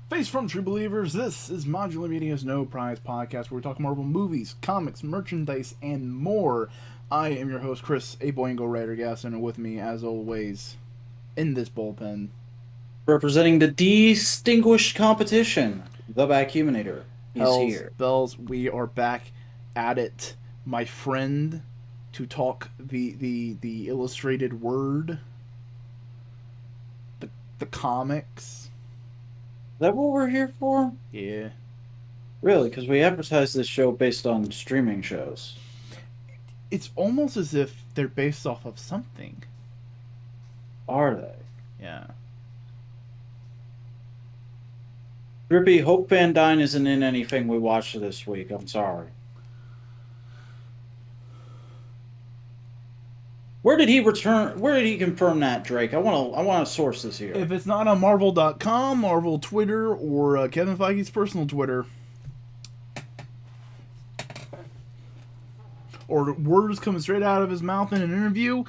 Face from True Believers, this is Modular Media's No Prize podcast where we talk Marvel movies, comics, merchandise, and more. I am your host, Chris, a Boingo Rider Gasson, and with me, as always, in this bullpen. Representing the distinguished competition, the Vacuuminator is Hells here. Bells, we are back at it, my friend, to talk the illustrated word, the comics. Is that what we're here for? Yeah. Really? Because we advertise this show based on streaming shows. It's almost as if they're based off of something. Are they? Yeah. Drippy, Hope Van Dyne isn't in anything we watched this week. I'm sorry. Where did he return? Where did he confirm that, Drake? I want to source this here. If it's not on Marvel.com, Marvel Twitter, or Kevin Feige's personal Twitter, or words coming straight out of his mouth in an interview,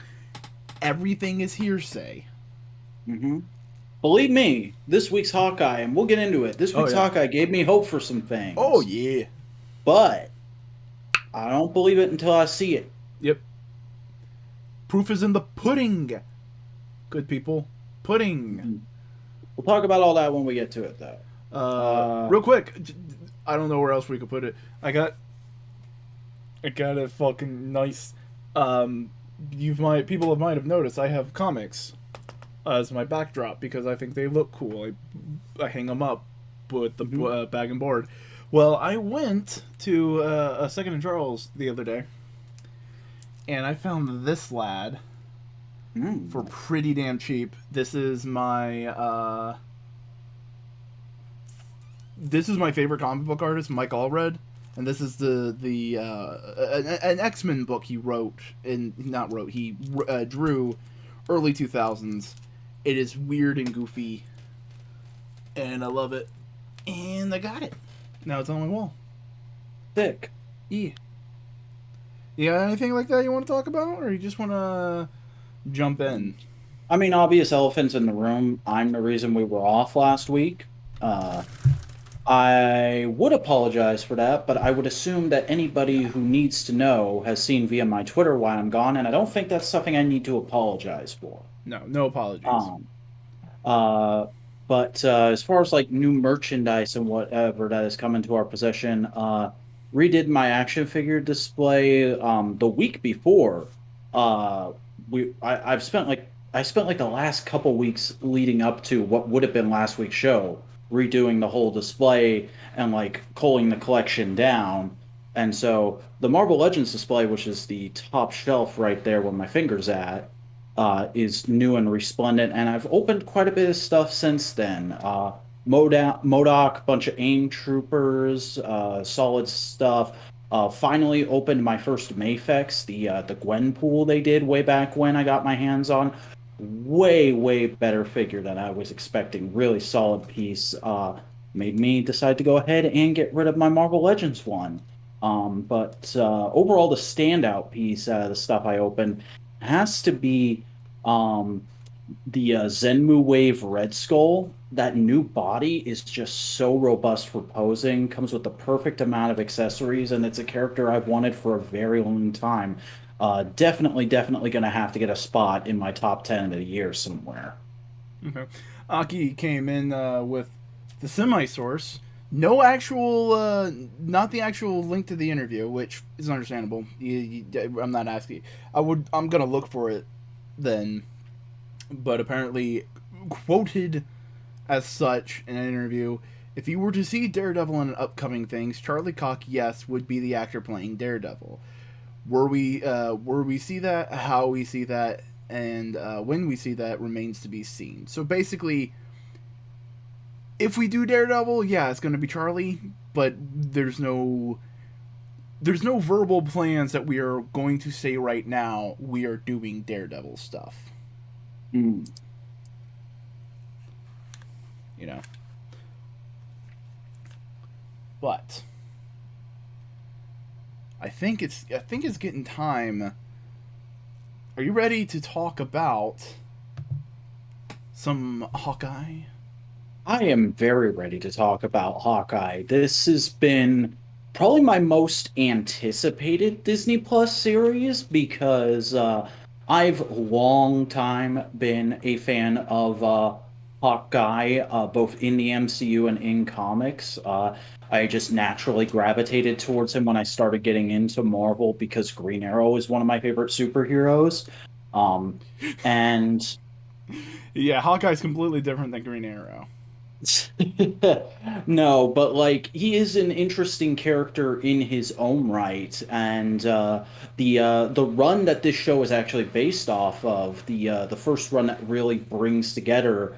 everything is hearsay. Mm-hmm. Believe me, this week's Hawkeye, and we'll get into it. This week's Hawkeye gave me hope for some things. Oh, yeah. But I don't believe it until I see it. Yep. Proof is in the pudding. Good people. Pudding. We'll talk about all that when we get to it, though. Real quick, I don't know where else we could put it. I got a fucking nice. People might have noticed I have comics as my backdrop because I think they look cool. I hang them up with the bag and board. Well, I went to a Second and Charles the other day, and I found this lad for pretty damn cheap. This is my favorite comic book artist, Mike Allred, and this is an X-Men book he drew early 2000s. It is weird and goofy, and I love it, and I got it. Now it's on my wall. Thick. Yeah. You got anything like that you want to talk about, or you just want to jump in? I mean, obvious elephants in the room. I'm the reason we were off last week. I would apologize for that, but I would assume that anybody who needs to know has seen via my Twitter why I'm gone, and I don't think that's something I need to apologize for. No apologies. But as far as like new merchandise and whatever that has come into our possession, redid my action figure display the week before. I spent like the last couple weeks leading up to what would have been last week's show, redoing the whole display and like culling the collection down. And so the Marvel Legends display, which is the top shelf right there where my finger's at, is new and resplendent, and I've opened quite a bit of stuff since then. MODOK, bunch of AIM troopers, solid stuff. Finally opened my first MAFEX, the Gwenpool they did way back when I got my hands on. Way better figure than I was expecting. Really solid piece. Made me decide to go ahead and get rid of my Marvel Legends one. But overall, the standout piece out of the stuff I opened has to be the Zenmu Wave Red Skull. That new body is just so robust for posing, comes with the perfect amount of accessories, and it's a character I've wanted for a very long time. Definitely going to have to get a spot in my top 10 of the year somewhere. Okay. Aki came in with the semi-source. No actual, not the actual link to the interview, which is understandable. I'm not asking. I'm gonna look for it then, but apparently quoted as such in an interview. If you were to see Daredevil in upcoming things, Charlie Cox, yes, would be the actor playing Daredevil. Were we see that, how we see that, and when we see that remains to be seen. So basically, if we do Daredevil, yeah, it's going to be Charlie, but there's no verbal plans that we are going to say right now we are doing Daredevil stuff. Mm. You know. But I think it's getting time. Are you ready to talk about some Hawkeye? I am very ready to talk about Hawkeye. This has been probably my most anticipated Disney Plus series because I've long time been a fan of Hawkeye, both in the MCU and in comics. I just naturally gravitated towards him when I started getting into Marvel because Green Arrow is one of my favorite superheroes. Um, and Yeah, Hawkeye's completely different than Green Arrow. No, but like he is an interesting character in his own right, and the run that this show is actually based off of, the first run that really brings together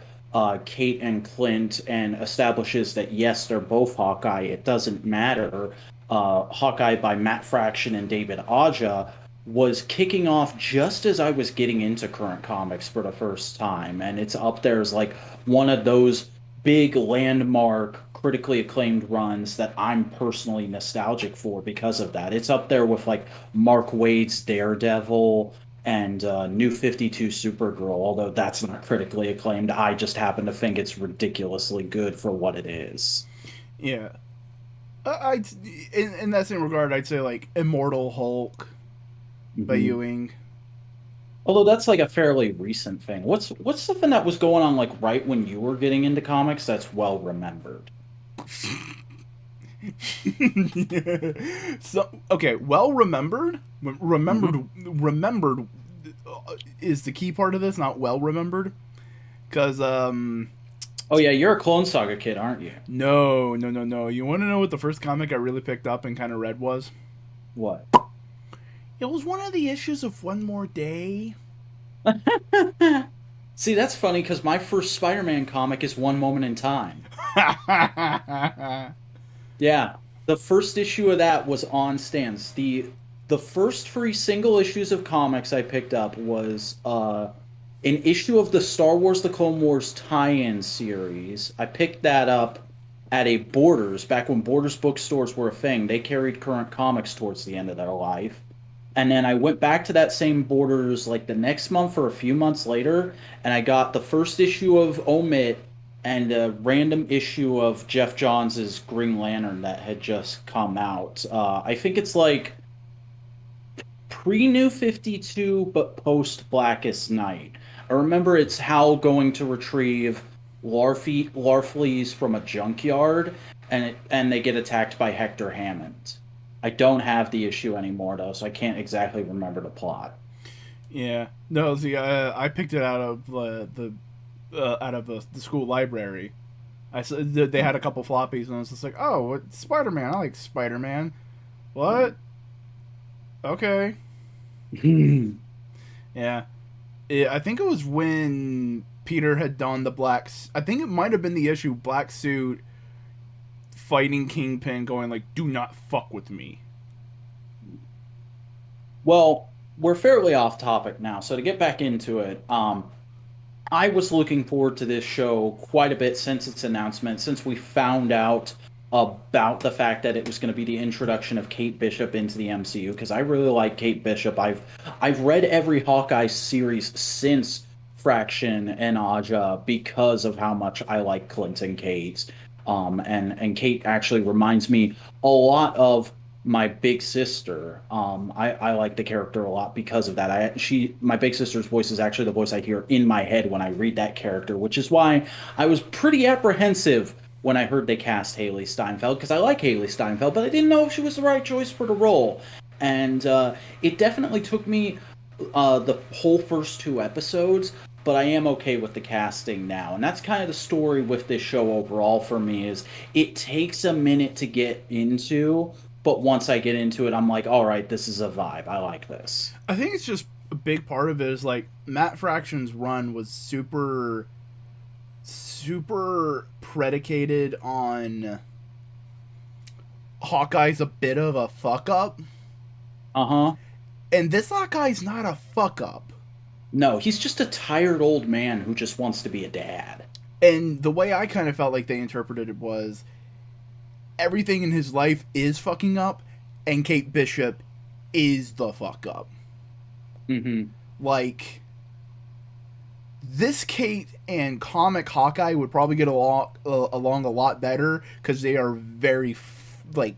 Kate and Clint and establishes that yes, they're both Hawkeye. It doesn't matter. Hawkeye by Matt Fraction and David Aja was kicking off just as I was getting into current comics for the first time, and it's up there as like one of those big landmark critically acclaimed runs that I'm personally nostalgic for because of that. It's up there with like Mark Waid's Daredevil and New 52 Supergirl, although that's not critically acclaimed. I just happen to think it's ridiculously good for what it is. Yeah. I in that same regard, I'd say like Immortal Hulk by Mhm. Ewing. Although that's like a fairly recent thing. What's something that was going on like right when you were getting into comics that's well remembered? So okay, well remembered. Hmm. Remembered is the key part of this, not well remembered. Because Oh yeah, you're a Clone Saga kid, aren't you? no. You want to know what the first comic I really picked up and kind of read was? What? It was one of the issues of One More Day. See, that's funny because my first Spider-Man comic is One Moment in Time. Yeah, the first issue of that was on stands. The first three single issues of comics I picked up was an issue of the Star Wars: The Clone Wars tie-in series. I picked that up at a Borders back when Borders bookstores were a thing. They carried current comics towards the end of their life. And then I went back to that same Borders like the next month or a few months later, and I got the first issue of Omit and a random issue of Jeff Johns' Green Lantern that had just come out. I think it's like pre-New 52, but post-Blackest Night. I remember it's Hal going to retrieve Larfleeze from a junkyard, and they get attacked by Hector Hammond. I don't have the issue anymore though, so I can't exactly remember the plot. Yeah, no. See, I picked it out of the school library. They had a couple floppies, and I was just like, "Oh, what, Spider Man? I like Spider Man." What? Okay. Yeah. I think it was when Peter had donned the black. I think it might have been the issue black suit fighting Kingpin, going like, "Do not fuck with me." Well, we're fairly off topic now, so to get back into it, I was looking forward to this show quite a bit since its announcement, since we found out about the fact that it was going to be the introduction of Kate Bishop into the MCU, because I really like Kate Bishop. I've read every Hawkeye series since Fraction and Aja because of how much I like Clint and Kate. And Kate actually reminds me a lot of my big sister. I like the character a lot because of that. My big sister's voice is actually the voice I hear in my head when I read that character, which is why I was pretty apprehensive when I heard they cast Haley Steinfeld, because I like Haley Steinfeld, but I didn't know if she was the right choice for the role. And it definitely took me the whole first two episodes, but I am okay with the casting now. And that's kind of the story with this show overall for me is it takes a minute to get into, but once I get into it, I'm like, all right, this is a vibe. I like this. I think it's just a big part of it is like Matt Fraction's run was super predicated on Hawkeye's a bit of a fuck up, Uh-huh. and this Hawkeye's not a fuck up. No, he's just a tired old man who just wants to be a dad. And the way I kind of felt like they interpreted it was everything in his life is fucking up, and Kate Bishop is the fuck up. Mm-hmm. Like, this Kate and comic Hawkeye would probably get along a lot better because they are very like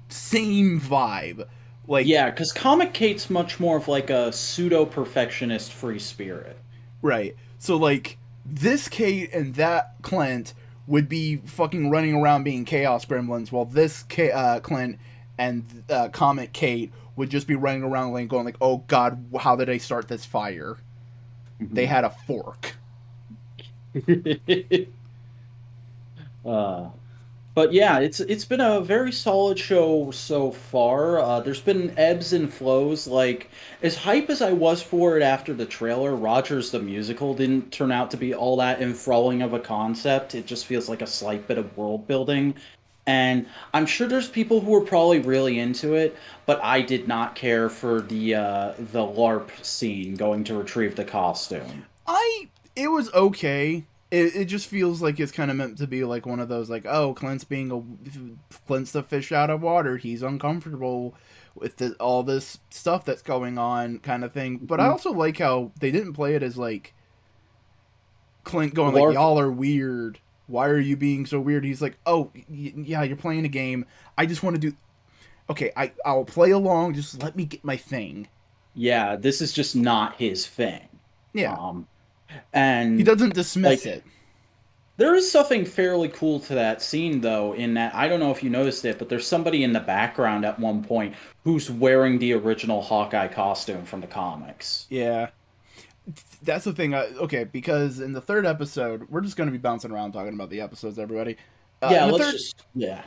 same vibe. Like, Yeah, because Comic Kate's much more of like a pseudo perfectionist free spirit. right. So like this Kate and that Clint would be fucking running around being chaos gremlins, while this Clint and comic Kate would just be running around like going like, "Oh God, how did I start this fire?" They Mhm. had a fork. uh, But yeah, it's been a very solid show so far. There's been ebbs and flows. Like as hype as I was for it after the trailer, Rogers the musical didn't turn out to be all that enthralling of a concept. It just feels like a slight bit of world building. And I'm sure there's people who are probably really into it, but I did not care for the LARP scene going to retrieve the costume. It was okay. It just feels like it's kind of meant to be like one of those like, oh, Clint's the fish out of water. He's uncomfortable with all this stuff that's going on, kind of thing. But I Mhm. also like how they didn't play it as like Clint going like, LARP, y'all are weird. Why are you being so weird? He's like, oh, yeah, you're playing a game. I just want to do. Okay, I'll play along. Just let me get my thing. yeah, this is just not his thing. Yeah, Um, he and doesn't dismiss like it. there is something fairly cool to that scene, though, in that I don't know if you noticed it, but there's somebody in the background at one point who's wearing the original Hawkeye costume from the comics. Yeah, that's the thing. Okay, because in the third episode, we're just going to be bouncing around talking about the episodes, everybody. Yeah, In the let's third, just, yeah.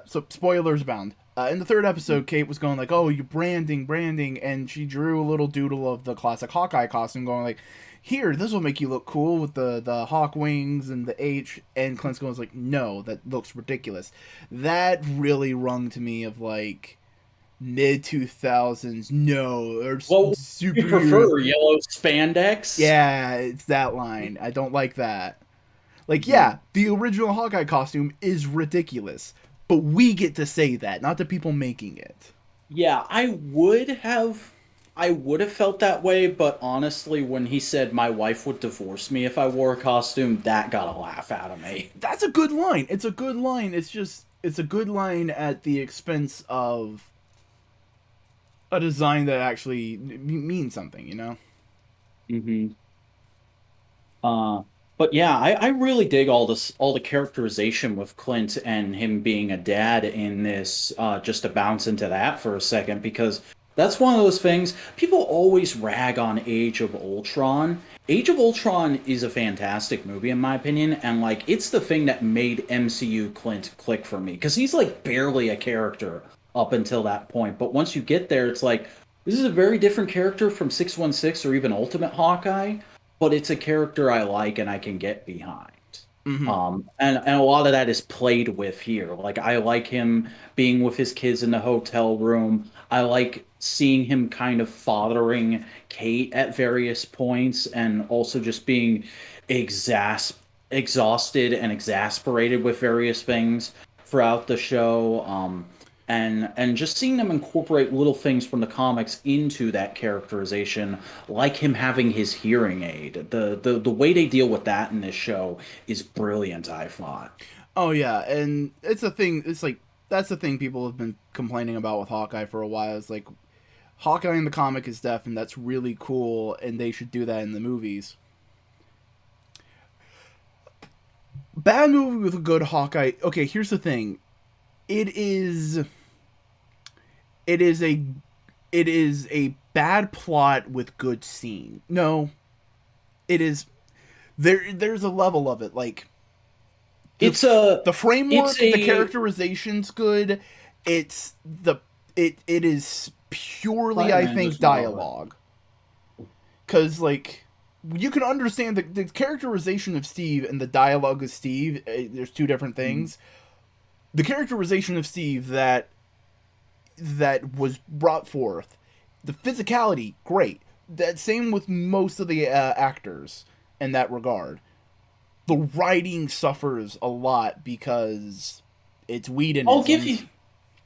so spoilers abound. In the third episode, Kate was going like, "Oh, you're branding," and she drew a little doodle of the classic Hawkeye costume, going like, "Here, this will make you look cool with the hawk wings and the H." And Clint's going like, "No, that looks ridiculous." That really rung to me of like mid 2000s. No, or What would you superhero. prefer, yellow spandex? Yeah, it's that line. I don't like that. Like, Mhm. yeah, the original Hawkeye costume is ridiculous, but we get to say that, not the people making it. Yeah, I would have felt that way, but honestly, when he said my wife would divorce me if I wore a costume, that got a laugh out of me. That's a good line. It's a good line. It's a good line at the expense of a design that actually means something, you know? Hmm. Uh, but yeah, I really dig all the characterization with Clint and him being a dad in this. Just to bounce into that for a second, because that's one of those things people always rag on Age of Ultron. Age of Ultron is a fantastic movie in my opinion, and like it's the thing that made MCU Clint click for me because he's like barely a character up until that point. But once you get there, it's like this is a very different character from 616 or even Ultimate Hawkeye, but it's a character I like and I can get behind. Mm-hmm. And a lot of that is played with here. Like I like him being with his kids in the hotel room. I like seeing him kind of fathering Kate at various points and also just being exas exhausted and exasperated with various things throughout the show. And just seeing them incorporate little things from the comics into that characterization, like him having his hearing aid. The way they deal with that in this show is brilliant, I thought. Oh yeah, and it's a thing. It's like that's the thing people have been complaining about with Hawkeye for a while. Is like Hawkeye in the comic is deaf, and that's really cool, and they should do that in the movies. Bad movie with a good Hawkeye. Okay, here's the thing. It is it is a it is a bad plot with good scene. No, it is there's a level of it like the It's a the it's framework, the a characterization's good. It's the it is purely I Spider-Man think just modeling. dialogue cuz like you can understand the characterization of Steve and the dialogue of Steve. There's two different things. The characterization of Steve that was brought forth, the physicality, great. That same with most of the actors in that regard. The writing suffers a lot because it's I'll give you Whedonisms.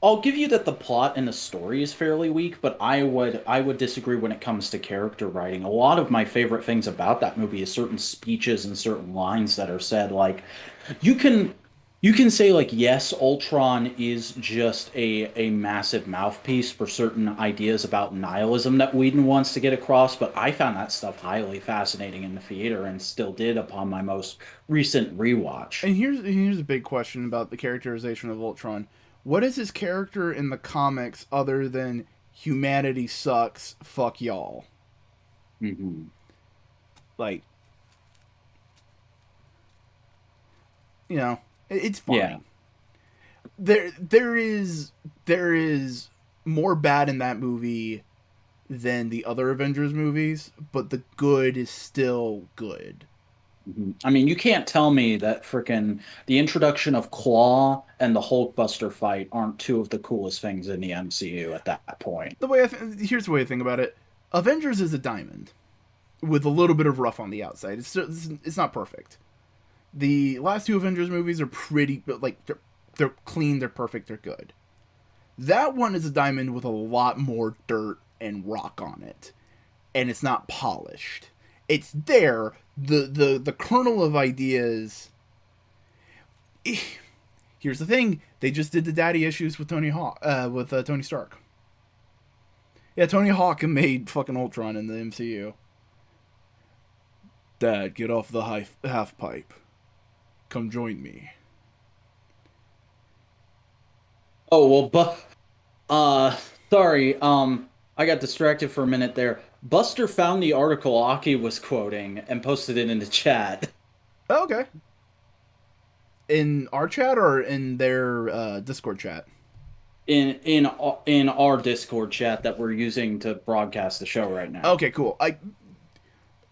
I'll give you that the plot and the story is fairly weak, but I would disagree when it comes to character writing. A lot of my favorite things about that movie is certain speeches and certain lines that are said. Like you can you can say like yes, Ultron is just a massive mouthpiece for certain ideas about nihilism that Whedon wants to get across, but I found that stuff highly fascinating in the theater and still did upon my most recent rewatch. And here's a big question about the characterization of Ultron. What is his character in the comics other than humanity sucks, fuck y'all? Hmm. Like, you know, it's Yeah. fine. There is more bad in that movie than the other Avengers movies, but the good is still good. Mhm. I mean, you can't tell me that frickin' the introduction of Claw and the Hulkbuster fight aren't two of the coolest things in the MCU at that point. Here's the way I think about it: Avengers is a diamond with a little bit of rough on the outside. It's not perfect. The last two Avengers movies are pretty like they're clean, they're perfect, they're good. That one is a diamond with a lot more dirt and rock on it, and it's not polished. It's there. The kernel of ideas. Here's the thing: they just did the daddy issues with Tony Stark. Yeah, Tony Hawk made fucking Ultron in the MCU. Dad, get off the half pipe. Come join me. Oh, well, but sorry, I got distracted for a minute there. Buster found the article Aki was quoting and posted it in the chat. Oh, okay. In our chat or in their Discord chat? In our Discord chat that we're using to broadcast the show right now. Okay, cool. I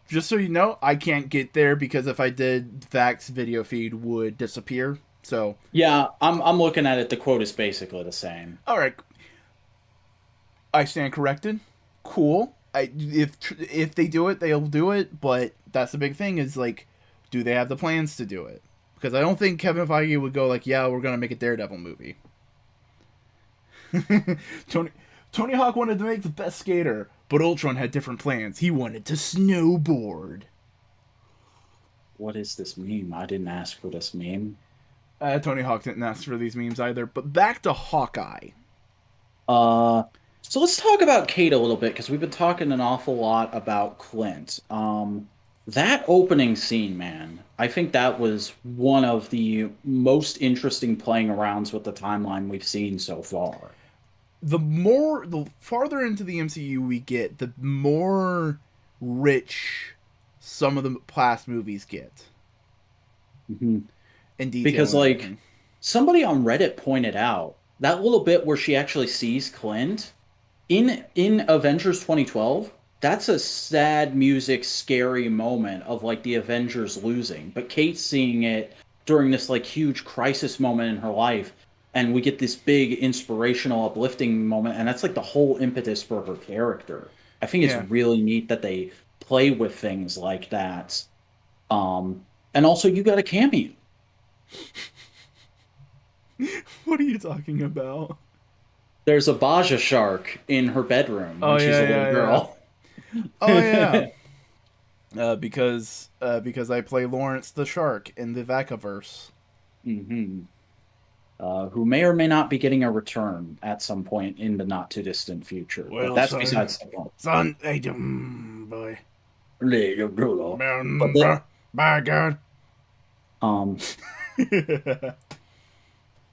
just so you know, I can't get there because if I did, Vac's video feed would disappear. So, Yeah, I'm looking at it. The quote is basically the same. all right, I stand corrected. Cool. If they do it, they'll do it. But that's the big thing is like, do they have the plans to do it? Because I don't think Kevin Feige would go like, yeah, we're gonna make a Daredevil movie. Tony Tony Hawk wanted to make the best skater, but Ultron had different plans. He wanted to snowboard. What is this meme? I didn't ask for this meme. Tony Hawk didn't ask for these memes either. But back to Hawkeye. Uh, so let's talk about Kate a little bit because we've been talking an awful lot about Clint. That opening scene, man, I think that was one of the most interesting playing arounds with the timeline we've seen so far. The farther into the MCU we get, the more rich some of the past movies get Mhm. in detail Because, and like, everything. somebody on Reddit pointed out that little bit where she actually sees Clint in Avengers 2012. That's a sad music, scary moment of like the Avengers losing, but Kate seeing it during this like huge crisis moment in her life, and we get this big inspirational, uplifting moment, and that's like the whole impetus for her character. I think it's Yeah. really neat that they play with things like that. And also you got a cameo. What are you talking about? There's a Baja shark in her bedroom Oh when she's yeah, a little yeah, yeah. girl. Oh yeah. Because I play Lawrence the Shark in the Vacaverse. Hmm. Who may or may not be getting a return at some point in the not too distant future. But Well, that's son, besides the point. hey, boy, But the, by God. um,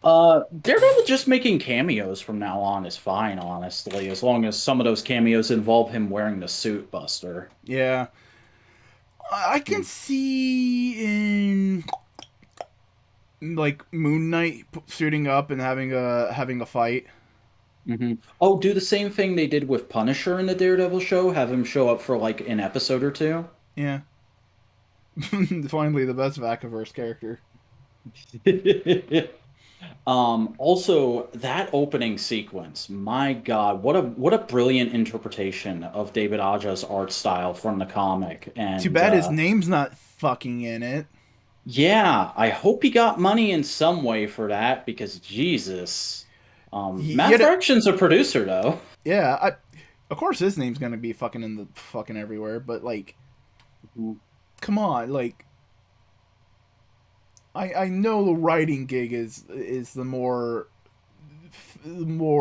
Daredevil just making cameos from now on is fine, honestly, as long as some of those cameos involve him wearing the suit, Buster. Yeah, I can see in like Moon Knight suiting up and having a fight. Hmm. Oh, do the same thing they did with Punisher in the Daredevil show, have him show up for like an episode or two. Yeah, finally the best Vacaverse character. Also that opening sequence, my God, what a brilliant interpretation of David Aja's art style from the comic. Too And bad his name's not fucking in it. yeah, I hope he got money in some way for that because Jesus. He Matt had it. Fraction's a producer though. Yeah, of course his name's gonna be fucking in the fucking everywhere, but like, come on, like, I know the writing gig is the more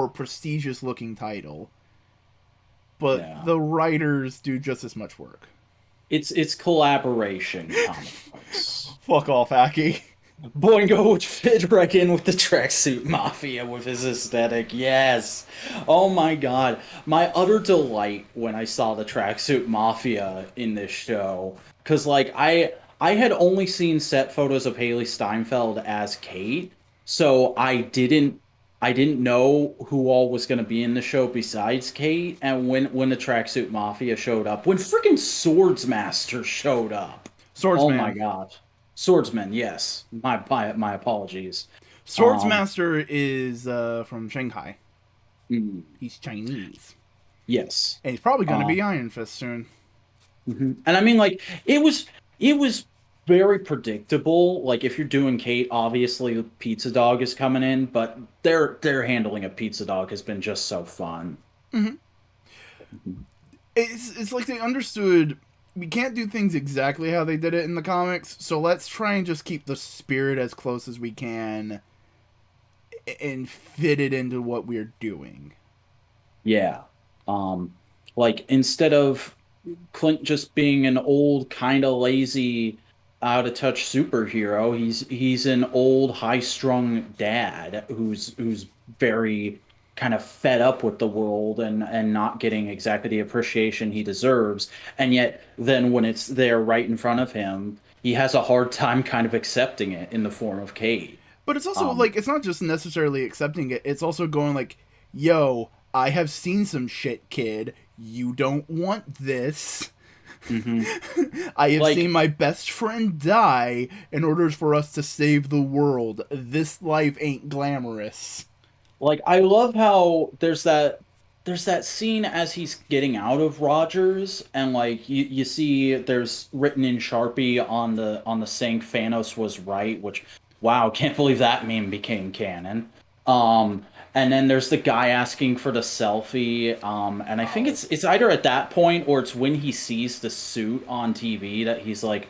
prestigious looking title, but Yeah. the writers do just as much work. It's collaboration comic books. Fuck off, Hacky. Boingo would fit right in with the tracksuit mafia with his aesthetic. Yes. Oh my god. My utter delight when I saw the tracksuit mafia in this show. Cause like I had only seen set photos of Haley Steinfeld as Kate, so I didn't know who all was gonna be in the show besides Kate. And when the tracksuit mafia showed up, when freaking Swordsmaster showed up. Oh my Swordsman. god. Swordsman, yes. My apologies. Um, Swordsmaster is from Shanghai. mm, He's Chinese, yes. and he's probably gonna Uh, be Iron Fist soon. and I mean, like, it was very predictable. Like, if you're doing Kate, obviously Pizza Dog is coming in, but their handling of Pizza Dog has been just so fun. Hmm. Mhm. It's like they understood we can't do things exactly how they did it in the comics, so let's try and just keep the spirit as close as we can and fit it into what we're doing. Yeah. Um, like instead of Clint just being an old, kind of lazy, out of touch superhero. He's an old, high-strung dad who's very kind of fed up with the world and not getting exactly the appreciation he deserves. And yet then when it's there right in front of him, he has a hard time kind of accepting it in the form of Kate. But it's also Um, like it's not just necessarily accepting it, it's also going like, "Yo, I have seen some shit, kid. You don't want this." mhm. I have seen Like my best friend die in order for us to save the world. This life ain't glamorous. Like I love how there's that scene as he's getting out of Rogers and like you see there's written in Sharpie on the sink Thanos was right, which wow, can't believe that meme became canon. Um and then there's the guy asking for the selfie and I think Oh. it's either at that point or it's when he sees the suit on TV that he's like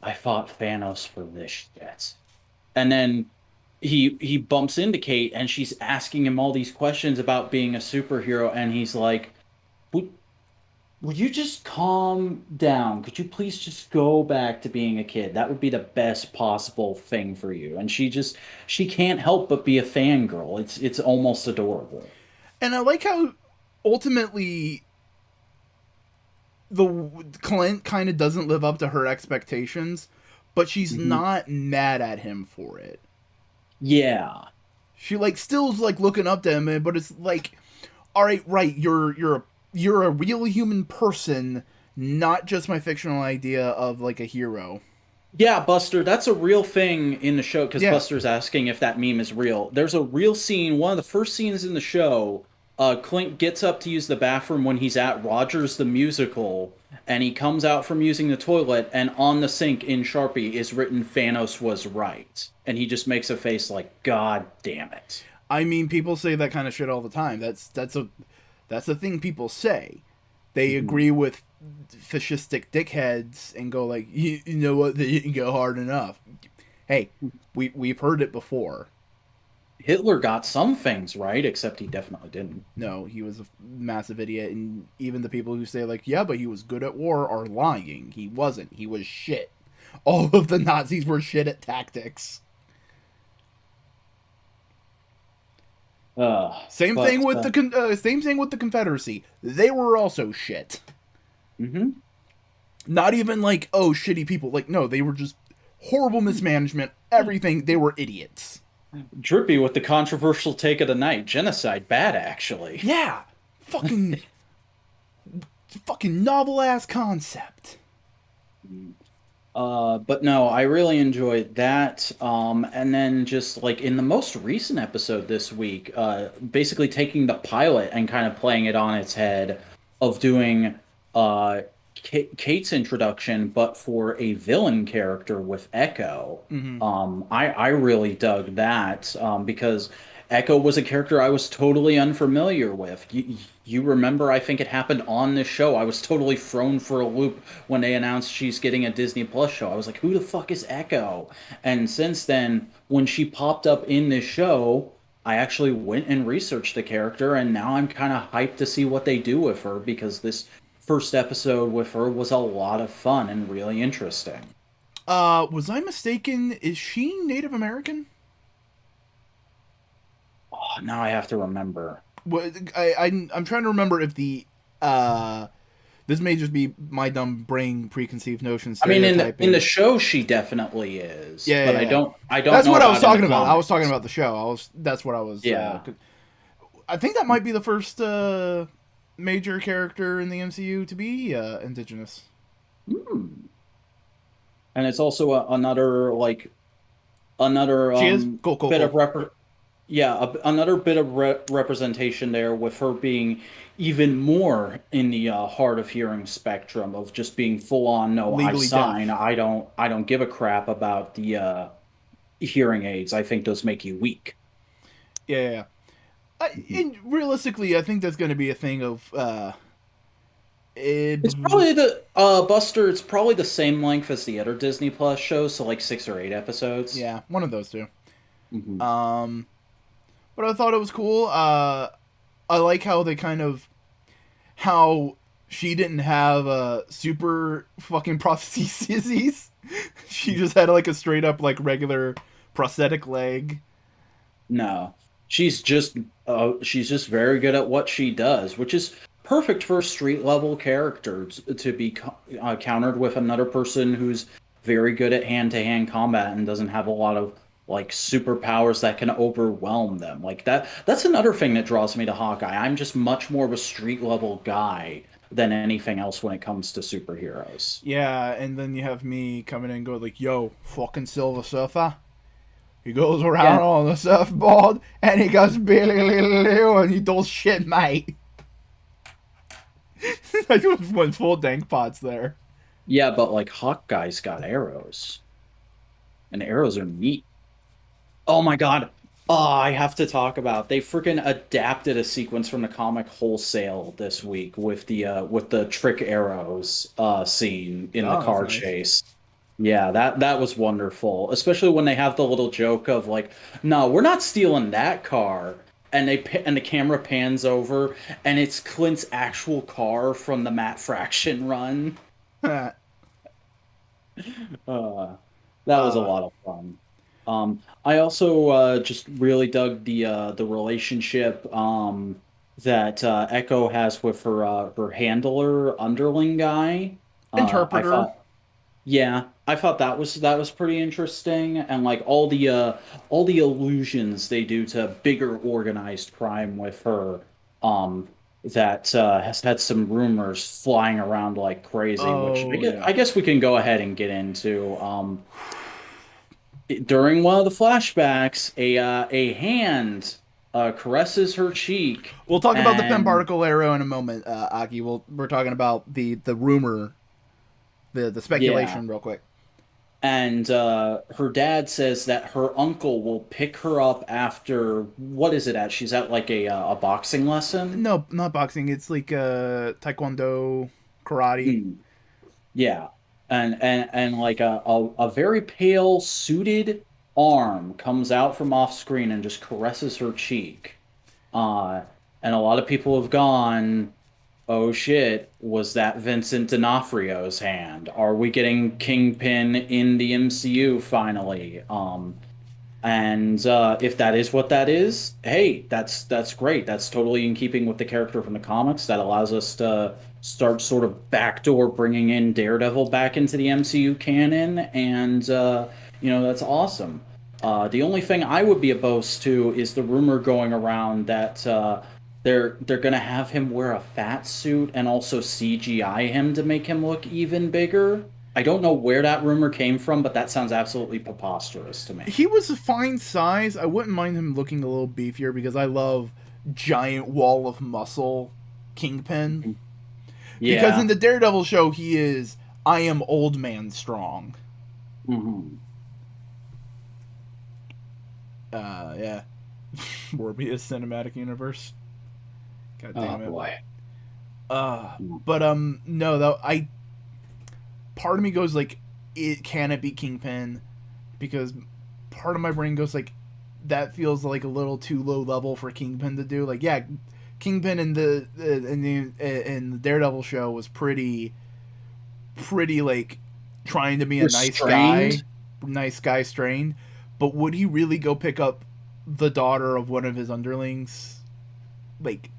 I fought Thanos for this shit. And then he bumps into Kate and she's asking him all these questions about being a superhero and he's like would, would you just calm down, could you please just go back to being a kid, that would be the best possible thing for you. And she can't help but be a fangirl. It's almost adorable. And I like how ultimately the Clint kind of doesn't live up to her expectations, but she's Hmm. not mad at him for it. Yeah. She like still's like looking up to him, but it's like, all right, right, you're a real human person, not just my fictional idea of like a hero. Yeah, Buster, that's a real thing in the show because Yeah, Buster's asking if that meme is real. There's a real scene, one of the first scenes in the show. Clint gets up to use the bathroom when he's at Rogers the Musical, and he comes out from using the toilet, and on the sink in Sharpie is written Thanos was right. And he just makes a face like, God damn it. I mean, people say that kind of shit all the time. That's a thing people say. They Mhm. agree with fascistic dickheads and go like, you know what, they didn't go hard enough. Hey, we've heard it before. Hitler got some things right, except he definitely didn't. No, he was a massive idiot, and even the people who say like, yeah, but he was good at war are lying. He wasn't. He was shit. All of the Nazis were shit at tactics. Uh, Same but thing with same thing with the Confederacy. They were also shit. mhm. Not even like, oh, shitty people. Like, no, they were just horrible mismanagement. Everything. They were idiots. Drippy with the controversial take of the night. Genocide bad, actually. Yeah, fucking fucking novel ass concept. But no, I really enjoyed that. And then just like in the most recent episode this week, basically taking the pilot and kind of playing it on its head of doing uh Kate's introduction, but for a villain character with Echo. Mm-hmm. I really dug that because Echo was a character I was totally unfamiliar with. You remember, I think it happened on this show. I was totally thrown for a loop when they announced she's getting a Disney Plus show. I was like, who the fuck is Echo? And since then, when she popped up in this show, I actually went and researched the character, and now I'm kind of hyped to see what they do with her because this first episode with her was a lot of fun and really interesting. Was I mistaken? Is she Native American? Oh, now I have to remember. What I'm trying to remember if the this may just be my dumb brain preconceived notion I mean, stereotyping. in the show, she definitely is. Yeah, but yeah, I don't. That's know what I was about in talking the about. I was comics. talking about the show. That's what I was. Yeah. I think that might be the first major character in the MCU to be indigenous. Hmm. And it's also another another She is cool. bit of another bit of representation there with her being even more in the hard of hearing spectrum of just being full on. No, I Legally sign. deaf. I don't give a crap about the hearing aids. I think those make you weak. Yeah. And realistically, I think that's going to be a thing of. It's probably the Buster. It's probably the same length as the other Disney Plus shows, so like 6 or 8 episodes. Yeah, one of those two. Hmm. But I thought it was cool. I like how they how she didn't have super fucking prostheses. She just had like a straight up like regular prosthetic leg. No, she's just very good at what she does, which is perfect for street level characters to be countered with another person who's very good at hand to hand combat and doesn't have a lot of like superpowers that can overwhelm them. Like that's another thing that draws me to Hawkeye. I'm just much more of a street level guy than anything else when it comes to superheroes. Yeah, and then you have me coming in and go like, "Yo, fucking Silver Surfer." He goes around Yeah. on the surfboard and he goes Billy and he does shit, mate. I just went full dank pots there. Yeah, but like Hawkeye's got arrows. And arrows are neat. Oh my god. Oh, I have to talk about. They freaking adapted a sequence from the comic wholesale this week with the trick arrows scene in the Oh, that's car nice. chase. Yeah, that was wonderful. Especially when they have the little joke of like, "No, we're not stealing that car." And and the camera pans over and it's Clint's actual car from the Matt Fraction run. uh, Uh, that was a lot of fun. I also just really dug the relationship that Echo has with her handler underling guy. I interpreter. thought, yeah, I thought that was pretty interesting, and like all the allusions they do to bigger organized crime with her. That has had some rumors flying around like crazy, which Oh, yeah. I guess we can go ahead and get into. During one of the flashbacks, a hand caresses her cheek, We'll talk about the Pen and Particle arrow in a moment, Aki. We're talking about the rumor, the yeah, speculation real quick. and her dad says that her uncle will pick her up after what is it at? She's at like a boxing lesson. No, not boxing. It's like taekwondo, karate. Hmm. Yeah, and like a very pale suited arm comes out from off screen and just caresses her cheek. Uh, and a lot of people have gone, oh shit, was that Vincent D'Onofrio's hand? Are we getting Kingpin in the MCU finally? And if that is what that is, hey, that's great. That's totally in keeping with the character from the comics. That allows us to start sort of backdoor bringing in Daredevil back into the MCU canon, and that's awesome. The only thing I would be opposed to is the rumor going around that they're gonna have him wear a fat suit and also CGI him to make him look even bigger. I don't know where that rumor came from, but that sounds absolutely preposterous to me. He was a fine size. I wouldn't mind him looking a little beefier because I love giant wall of muscle Kingpin. Because Yeah. in the Daredevil show, he is I am old man strong. Hmm. Yeah. Morbius cinematic universe. God Oh damn it. boy. But no, though part of me goes like, it can it be Kingpin? Because part of my brain goes like, that feels like a little too low level for Kingpin to do. Like, yeah, Kingpin in the Daredevil show was pretty like trying to be a Restrained. nice guy strained. But would he really go pick up the daughter of one of his underlings? Like,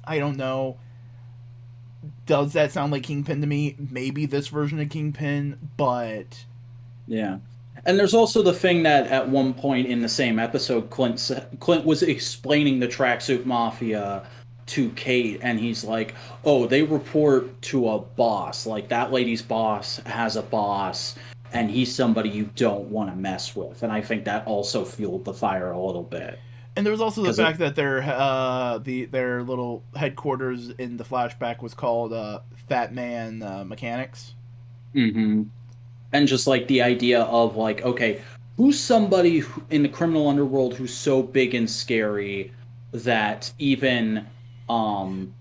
I don't know. Does that sound like Kingpin to me? Maybe this version of Kingpin, but Yeah. And there's also the thing that at one point in the same episode, Clint was explaining the tracksuit mafia to Kate, and he's like, "Oh, they report to a boss. Like that lady's boss has a boss, and he's somebody you don't want to mess with." And I think that also fueled the fire a little bit and there was also the because it. fact that their little headquarters in the flashback was called Fat Man Mechanics. Hmm. And just like the idea of like, okay, who's somebody in the criminal underworld who's so big and scary that even um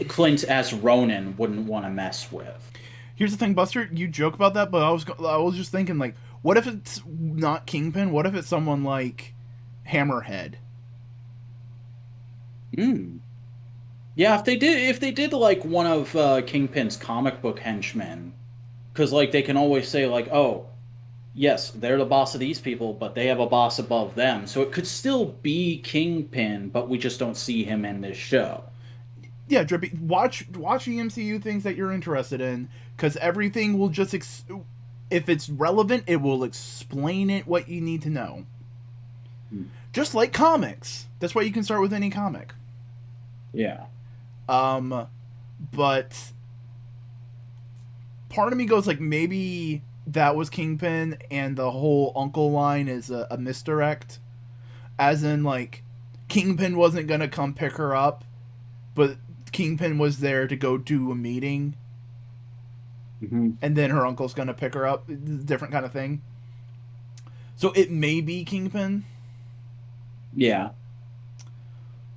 Clint as Ronin wouldn't want to mess with. Here's the thing, Buster. You joke about that, but I was just thinking like, what if it's not Kingpin? What if it's someone like Hammerhead? Hmm. Yeah, if they did like one of Kingpin's comic book henchmen, because like they can always say like, oh, yes, they're the boss of these people, but they have a boss above them, so it could still be Kingpin, but we just don't see him in this show. Yeah, Drippy, watch the MCU things that you're interested in, because everything will just if it's relevant, it will explain it what you need to know. Hmm. Just like comics. That's why you can start with any comic. Yeah. But part of me goes like, maybe that was Kingpin, and the whole uncle line is a misdirect, as in like Kingpin wasn't gonna come pick her up, but Kingpin was there to go do a meeting, Hmm. and then her uncle's gonna pick her up. Different kind of thing. So it may be Kingpin. Yeah.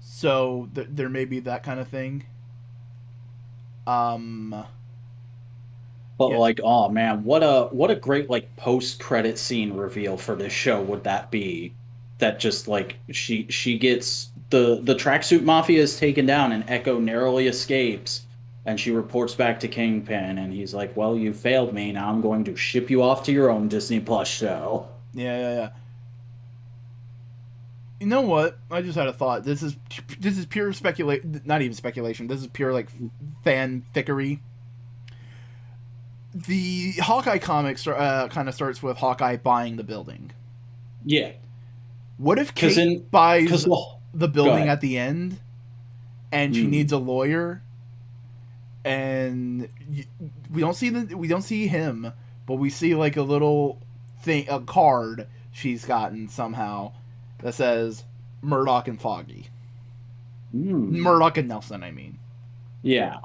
So there may be that kind of thing. Um, But yeah. like, oh man, what a great like post credit scene reveal for this show would that be? That just like she gets the tracksuit mafia is taken down and Echo narrowly escapes, and she reports back to Kingpin, and he's like, "Well, you failed me. Now I'm going to ship you off to your own Disney Plus show." Yeah. You know what? I just had a thought. This is pure speculation. Not even speculation. This is pure like fan thickery. The Hawkeye comics kind of starts with Hawkeye buying the building. Yeah, What if because in Kate because buys well, the go building ahead. at the end, and she Hmm. needs a lawyer, and we don't see him, but we see like a little thing, a card she's gotten somehow that says Murdoch and Foggy, Hmm. Murdoch and Nelson. I mean, Yeah.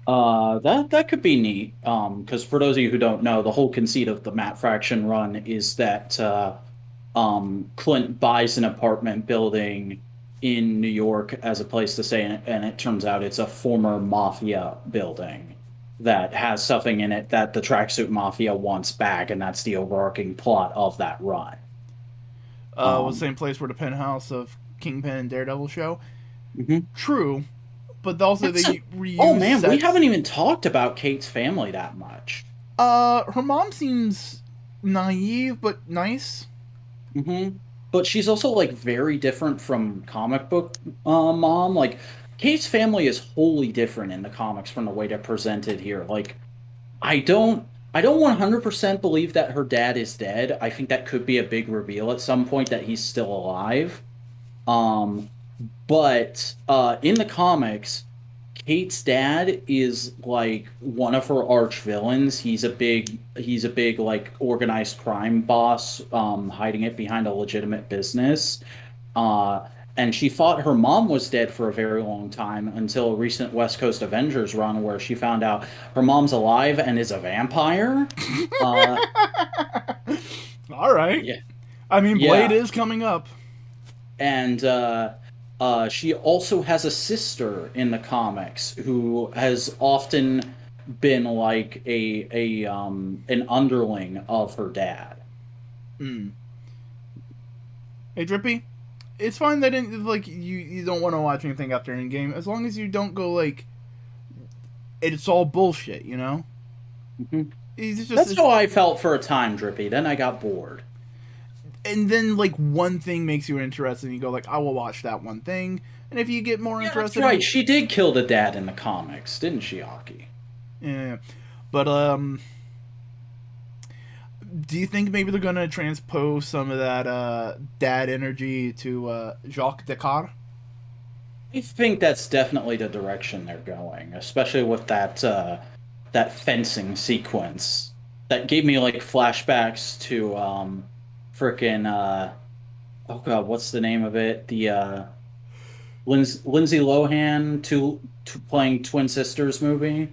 That could be neat. Because for those of you who don't know, the whole conceit of the Matt Fraction run is that Clint buys an apartment building in New York as a place to stay, and it turns out it's a former mafia building that has something in it that the tracksuit mafia wants back, and that's the overarching plot of that run. was the Um, same place where the penthouse of Kingpin and Daredevil show. mhm. True, but also That's they oh reuse man, we sets. haven't even talked about Kate's family that much. Her mom seems naive but nice. Hmm. But she's also like very different from comic book mom. Like Kate's family is wholly different in the comics from the way they're presented here. Like I don't 100% believe that her dad is dead. I think that could be a big reveal at some point that he's still alive. Um, but in the comics, Kate's dad is like one of her arch villains. He's a big like organized crime boss, hiding it behind a legitimate business. Uh, and she thought her mom was dead for a very long time until a recent West Coast Avengers run where she found out her mom's alive and is a vampire. Uh, All right. yeah, I mean, Blade yeah. is coming up. and she also has a sister in the comics who has often been like a an underling of her dad. Mm. Hey, Drippy, it's fine that like you don't want to watch anything after Endgame as long as you don't go like it's all bullshit, you know. Mm-hmm. That's It's how I felt for a time, Drippy. Then I got bored. and then like one thing makes you interested, and you go like, I will watch that one thing, and if you get more Yeah, that's interested, right. She did kill the dad in the comics, didn't she, Aki? yeah. But do you think maybe they're gonna transpose some of that dad energy to Jacques Descartes? I think that's definitely the direction they're going, especially with that fencing sequence that gave me like flashbacks to frickin' oh god, what's the name of it? The Lindsay Lohan to playing Twin Sisters movie.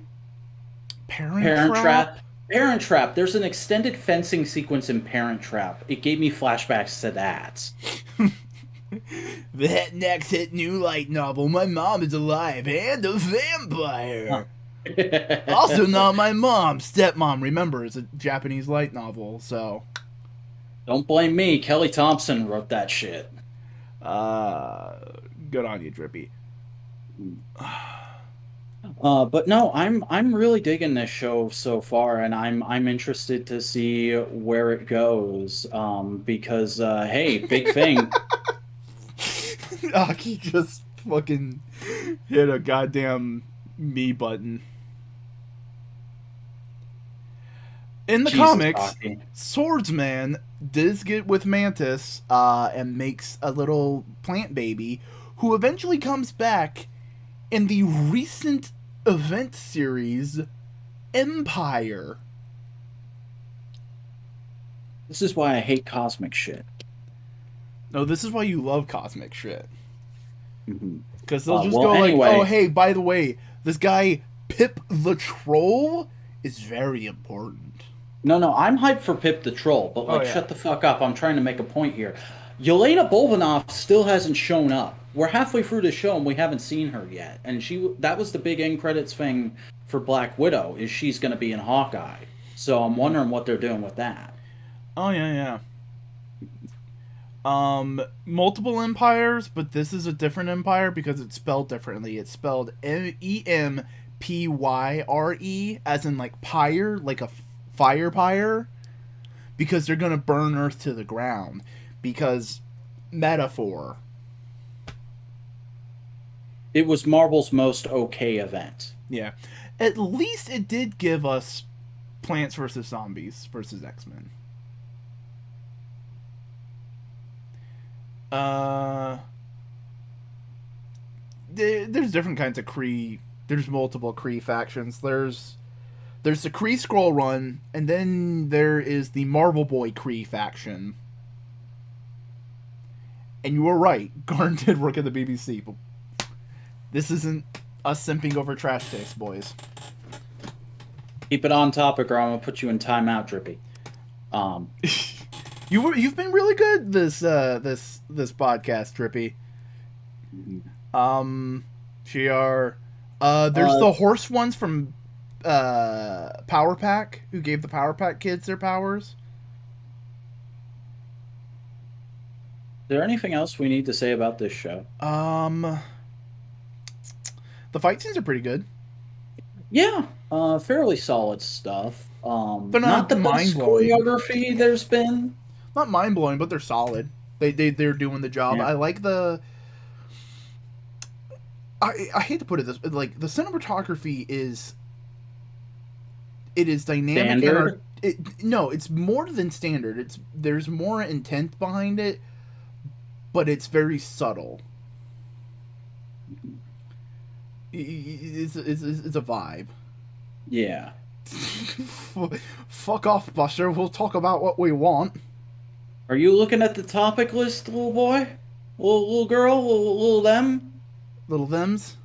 Parent Parent Trap. Trap. Parent Trap. There's an extended fencing sequence in Parent Trap. It gave me flashbacks to that. That next hit new light novel, My Mom is Alive and a Vampire. Also not my mom, stepmom. Remember, it's a Japanese light novel, so Don't blame me. Kelly Thompson wrote that shit. uh, good on you, Drippy. But no, I'm really digging this show so far, and I'm interested to see where it goes. Because hey, big thing. Aki just fucking hit a goddamn me button. In the Jesus, comics, Aki. Swordsman does get with Mantis and makes a little plant baby who eventually comes back in the recent event series Empire. This is why I hate cosmic shit. No, this is why you love cosmic shit. Mm-hmm. Because they'll just Well, go anyway. like, oh, hey, by the way, this guy, Pip the Troll, is very important. No, I'm hyped for Pip the Troll, but like, Oh, yeah. shut the fuck up. I'm trying to make a point here. Yelena Bolvanoff still hasn't shown up. We're halfway through the show and we haven't seen her yet. And that was the big end credits thing for Black Widow, is she's going to be in Hawkeye. So I'm wondering what they're doing with that. Oh, yeah. Multiple empires, but this is a different empire because it's spelled differently. It's spelled Empyre, as in like pyre, like a fire pyre, because they're gonna burn Earth to the ground. Because metaphor. It was Marvel's most okay event. Yeah, at least it did give us Plants vs Zombies versus X-Men. There's different kinds of Kree. There's multiple Kree factions. There's the Kree Skrull Run, and then there is the Marvel Boy Kree faction. And you were right. Garn did work at the BBC, but this isn't us simping over trash takes, boys. Keep it on topic, or I'm gonna put you in timeout, Drippy. You've been really good this podcast, Drippy. There's the horse ones from Power Pack, who gave the Power Pack kids their powers. Is there anything else we need to say about this show? The fight scenes are pretty good. Yeah, fairly solid stuff. They're not the best mind-blowing. choreography there's been. Not mind blowing, but they're solid. They're doing the job. Yeah. I like the. I hate to put it this, but like the cinematography is. It is dynamic Standard? no, it's more than standard. There's more intent behind it, but it's very subtle. It's a vibe. Yeah. Fuck off, Buster. We'll talk about what we want. Are you looking at the topic list, little boy? Little girl? Little them? Little thems.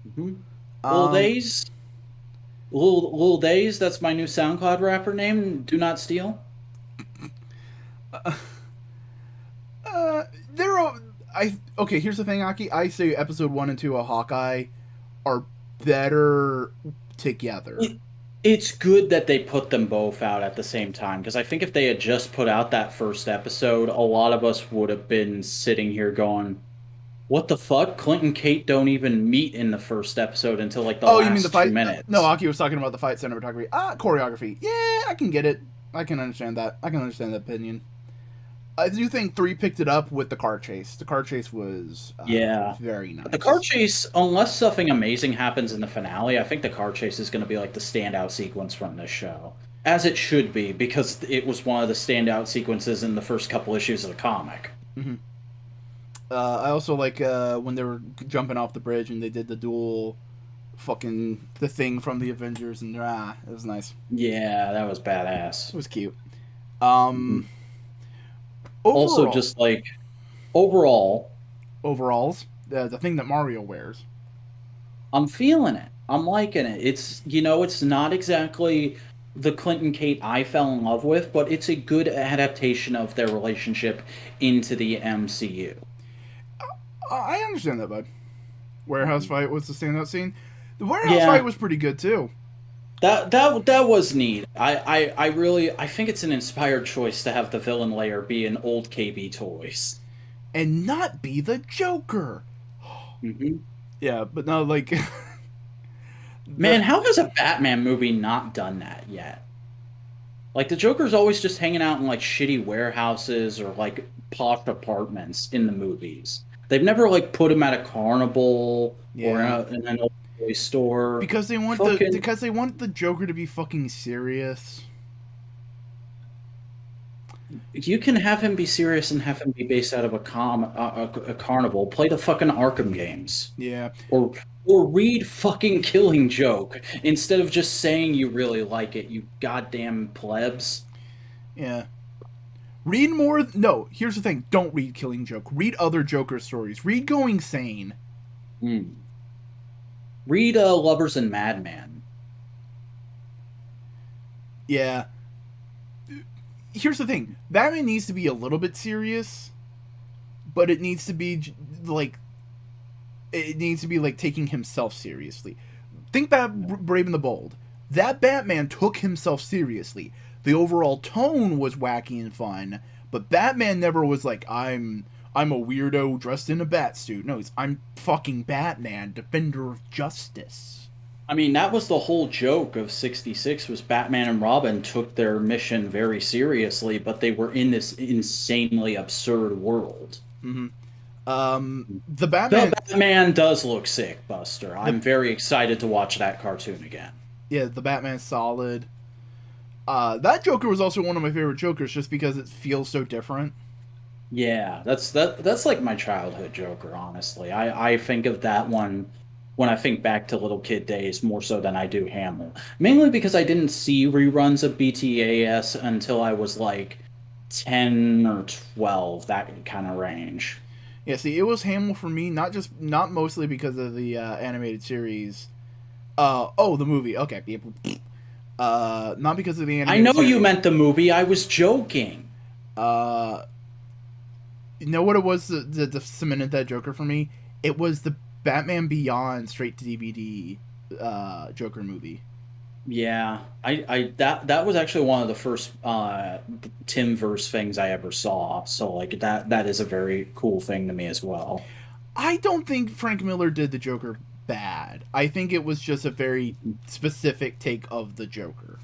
Mm-hmm. Little days? Little days? That's my new SoundCloud rapper name. Do not steal. There are. Okay, here's the thing, Aki. I say episode 1 and 2 of Hawkeye are better together. It's good that they put them both out at the same time, because I think if they had just put out that first episode, a lot of us would have been sitting here going, "What the fuck? Clint and Kate don't even meet in the first episode until like the Oh, you mean the last fight? 2 minutes." No, Aki was talking about the fight cinematography. Choreography. Yeah, I can get it. I can understand that. I can understand that opinion. I do think 3 picked it up with the car chase. The car chase was Yeah. very nice. The car chase, unless something amazing happens in the finale, I think the car chase is going to be like the standout sequence from this show. As it should be, because it was one of the standout sequences in the first couple issues of the comic. Mm-hmm. I also like when they were jumping off the bridge and they did the dual fucking the thing from the Avengers, and it was nice. Yeah, that was badass. It was cute. Mhm. Also, just like overalls, the thing that Mario wears. I'm feeling it. I'm liking it. It's not exactly the Clint and Kate I fell in love with, but it's a good adaptation of their relationship into the MCU. I understand that, bud. Warehouse fight was the standout scene. The warehouse fight was pretty good too. That was neat. I think it's an inspired choice to have the villain layer be an old KB Toys and not be the Joker. Mm-hmm. Yeah, but no, like, man, how has a Batman movie not done that yet? Like, the Joker's always just hanging out in like shitty warehouses or like posh apartments in the movies. They've never like put him at a carnival or in an old toy store because they want the Joker to be fucking serious. You can have him be serious and have him be based out of a carnival. Play the fucking Arkham games. Yeah. Or read fucking Killing Joke instead of just saying you really like it, you goddamn plebs. Yeah. Read more. No, here's the thing. Don't read Killing Joke. Read other Joker stories. Read Going Sane. Read Lovers and Madman. Yeah. Here's the thing. Batman needs to be a little bit serious, but it needs to be like taking himself seriously. Think about Brave and the Bold. That Batman took himself seriously. The overall tone was wacky and fun, but Batman never was like, I'm a weirdo dressed in a bat suit. No, I'm fucking Batman, defender of justice. I mean, that was the whole joke of 66 was Batman and Robin took their mission very seriously, but they were in this insanely absurd world. Mm-hmm. The Batman does look sick, Buster. I'm very excited to watch that cartoon again. Yeah, the Batman's solid. That Joker was also one of my favorite Jokers just because it feels so different. Yeah, that's like my childhood Joker, honestly. I think of that one when I think back to little kid days more so than I do Hamill. Mainly because I didn't see reruns of BTAS until I was like 10 or 12, that kind of range. Yeah, see, it was Hamill for me, not mostly because of the animated series. The movie. Okay. Not because of the animated I know series. You meant the movie. I was joking. You know what it was that cemented that Joker for me? It was the Batman Beyond straight to DVD Joker movie. Yeah, that was actually one of the first Timverse things I ever saw. So like that is a very cool thing to me as well. I don't think Frank Miller did the Joker bad. I think it was just a very specific take of the Joker.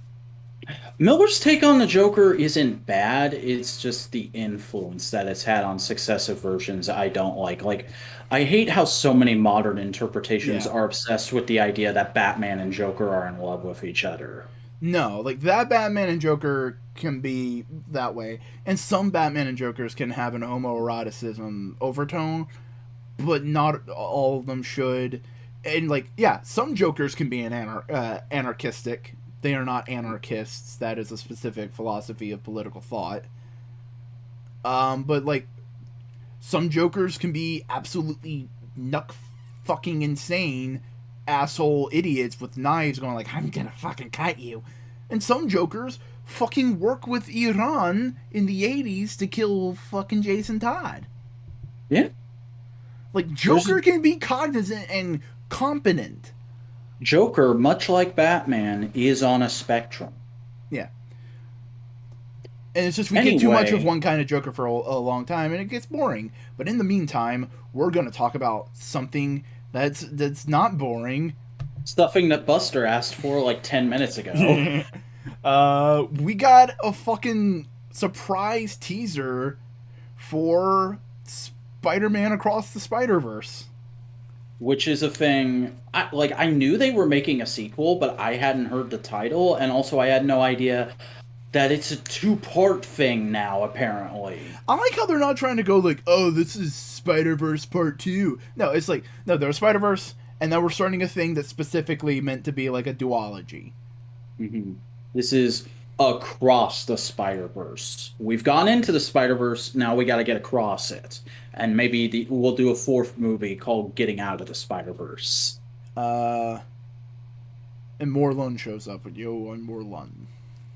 Miller's take on the Joker isn't bad. It's just the influence that it's had on successive versions I don't like. Like, I hate how so many modern interpretations are obsessed with the idea that Batman and Joker are in love with each other. No, like that Batman and Joker can be that way, and some Batman and Jokers can have an homoeroticism overtone, but not all of them should. And like, yeah, some Jokers can be anarchistic. They are not anarchists. That is a specific philosophy of political thought. But like, some Jokers can be absolutely fucking insane asshole idiots with knives going like, I'm gonna fucking cut you. And some Jokers fucking work with Iran in the 80s to kill fucking Jason Todd. Yeah. Like, There's Joker can be cognizant and competent. Joker, much like Batman, is on a spectrum. Yeah. And it's just we get too much of Anyway, one kind of Joker for a long time, and it gets boring. But in the meantime, we're going to talk about something that's not boring. stuffing that Buster asked for like 10 minutes ago. We got a fucking surprise teaser for Spider-Man Across the Spider-Verse. Which is a thing. I knew they were making a sequel, but I hadn't heard the title, and also I had no idea that it's a two-part thing now, apparently. I like how they're not trying to go like, oh, this is Spider-Verse Part 2. No, it's like, no, there's Spider-Verse, and now we're starting a thing that's specifically meant to be like a duology. Hmm. This is across the Spider-Verse. We've gone into the Spider-Verse, now we gotta get across it. And maybe we'll do a fourth movie called Getting Out of the Spider-Verse. Uh, and Morlun shows up with Yo on Morlun.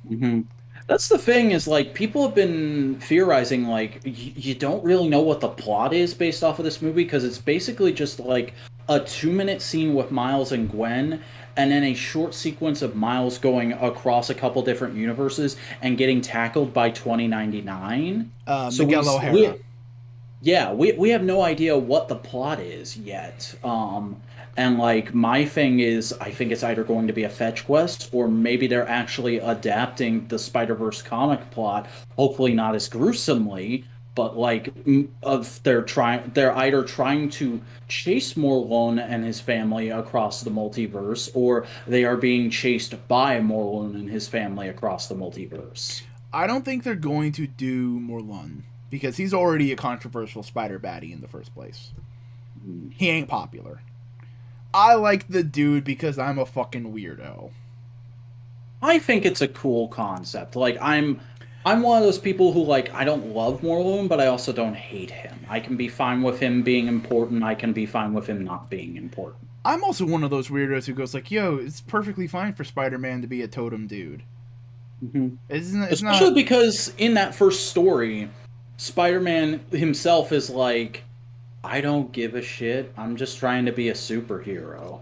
Hmm. That's the thing is like people have been theorizing like you don't really know what the plot is based off of this movie because it's basically just like a 2-minute scene with Miles and Gwen and then a short sequence of Miles going across a couple different universes and getting tackled by 2099. So Miguel O'Hara. we have no idea what the plot is yet. And like my thing is, I think it's either going to be a fetch quest or maybe they're actually adapting the Spider-Verse comic plot. Hopefully not as gruesomely, but like they're either trying to chase Morlun and his family across the multiverse, or they are being chased by Morlun and his family across the multiverse. I don't think they're going to do Morlun because he's already a controversial spider baddie in the first place. He ain't popular. I like the dude because I'm a fucking weirdo. I think it's a cool concept. Like I'm one of those people who like I don't love Morlun, but I also don't hate him. I can be fine with him being important. I can be fine with him not being important. I'm also one of those weirdos who goes like, "Yo, it's perfectly fine for Spider-Man to be a totem dude." Hmm. It's Especially not. because in that first story, Spider-Man himself is like, I don't give a shit. I'm just trying to be a superhero.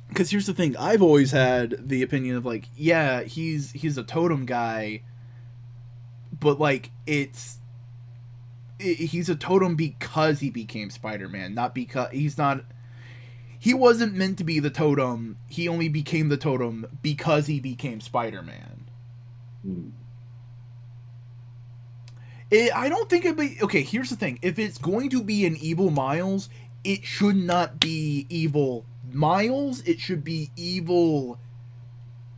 Because here's the thing: I've always had the opinion of like, yeah, he's a totem guy, but like he's a totem because he became Spider-Man, not because he's not. He wasn't meant to be the totem. He only became the totem because he became Spider-Man. Hmm. I don't think it'd be okay. Here's the thing: if it's going to be an evil Miles, it should not be evil Miles. It should be evil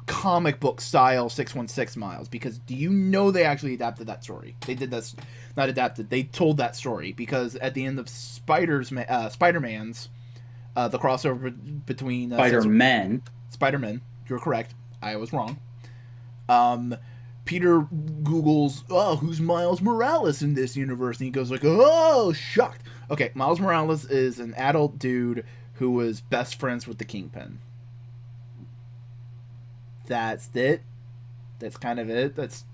comic book style 616 Miles. Because do you know they actually adapted that story? They did this, not adapted. They told that story because at the end of Spider-Man's, the crossover between Spider-Man. Spider-Man. You're correct. I was wrong. Peter Googles, oh, who's Miles Morales in this universe? And he goes like, oh, shocked. Okay, Miles Morales is an adult dude who was best friends with the Kingpin. That's it. That's kind of it. That's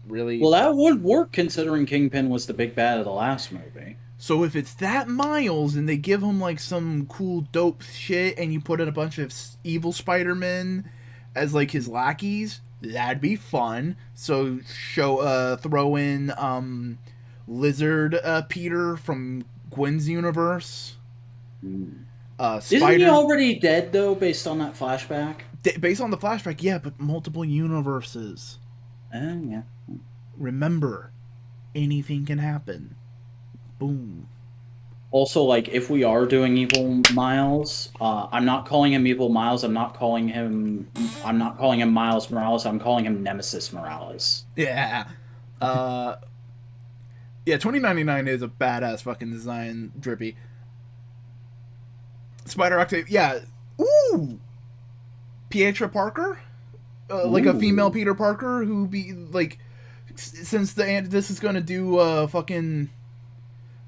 really... Well, that would work considering Kingpin was the big bad of the last movie. So if it's that Miles and they give him like some cool dope shit and you put in a bunch of evil Spider-Men as like his lackeys, that'd be fun. So throw in Lizard Peter from Gwen's universe. Isn't he already dead though, based on that flashback? Based on the flashback, yeah, but multiple universes. Yeah. Remember, anything can happen. Boom. Also, like, if we are doing Evil Miles, I'm not calling him Evil Miles. I'm not calling him Miles Morales. I'm calling him Nemesis Morales. Yeah. Yeah, 2099 is a badass fucking design, Drippy. Spider Octave, yeah. Ooh! Pietra Parker? Like a female Peter Parker who be, like, since this is gonna do, fucking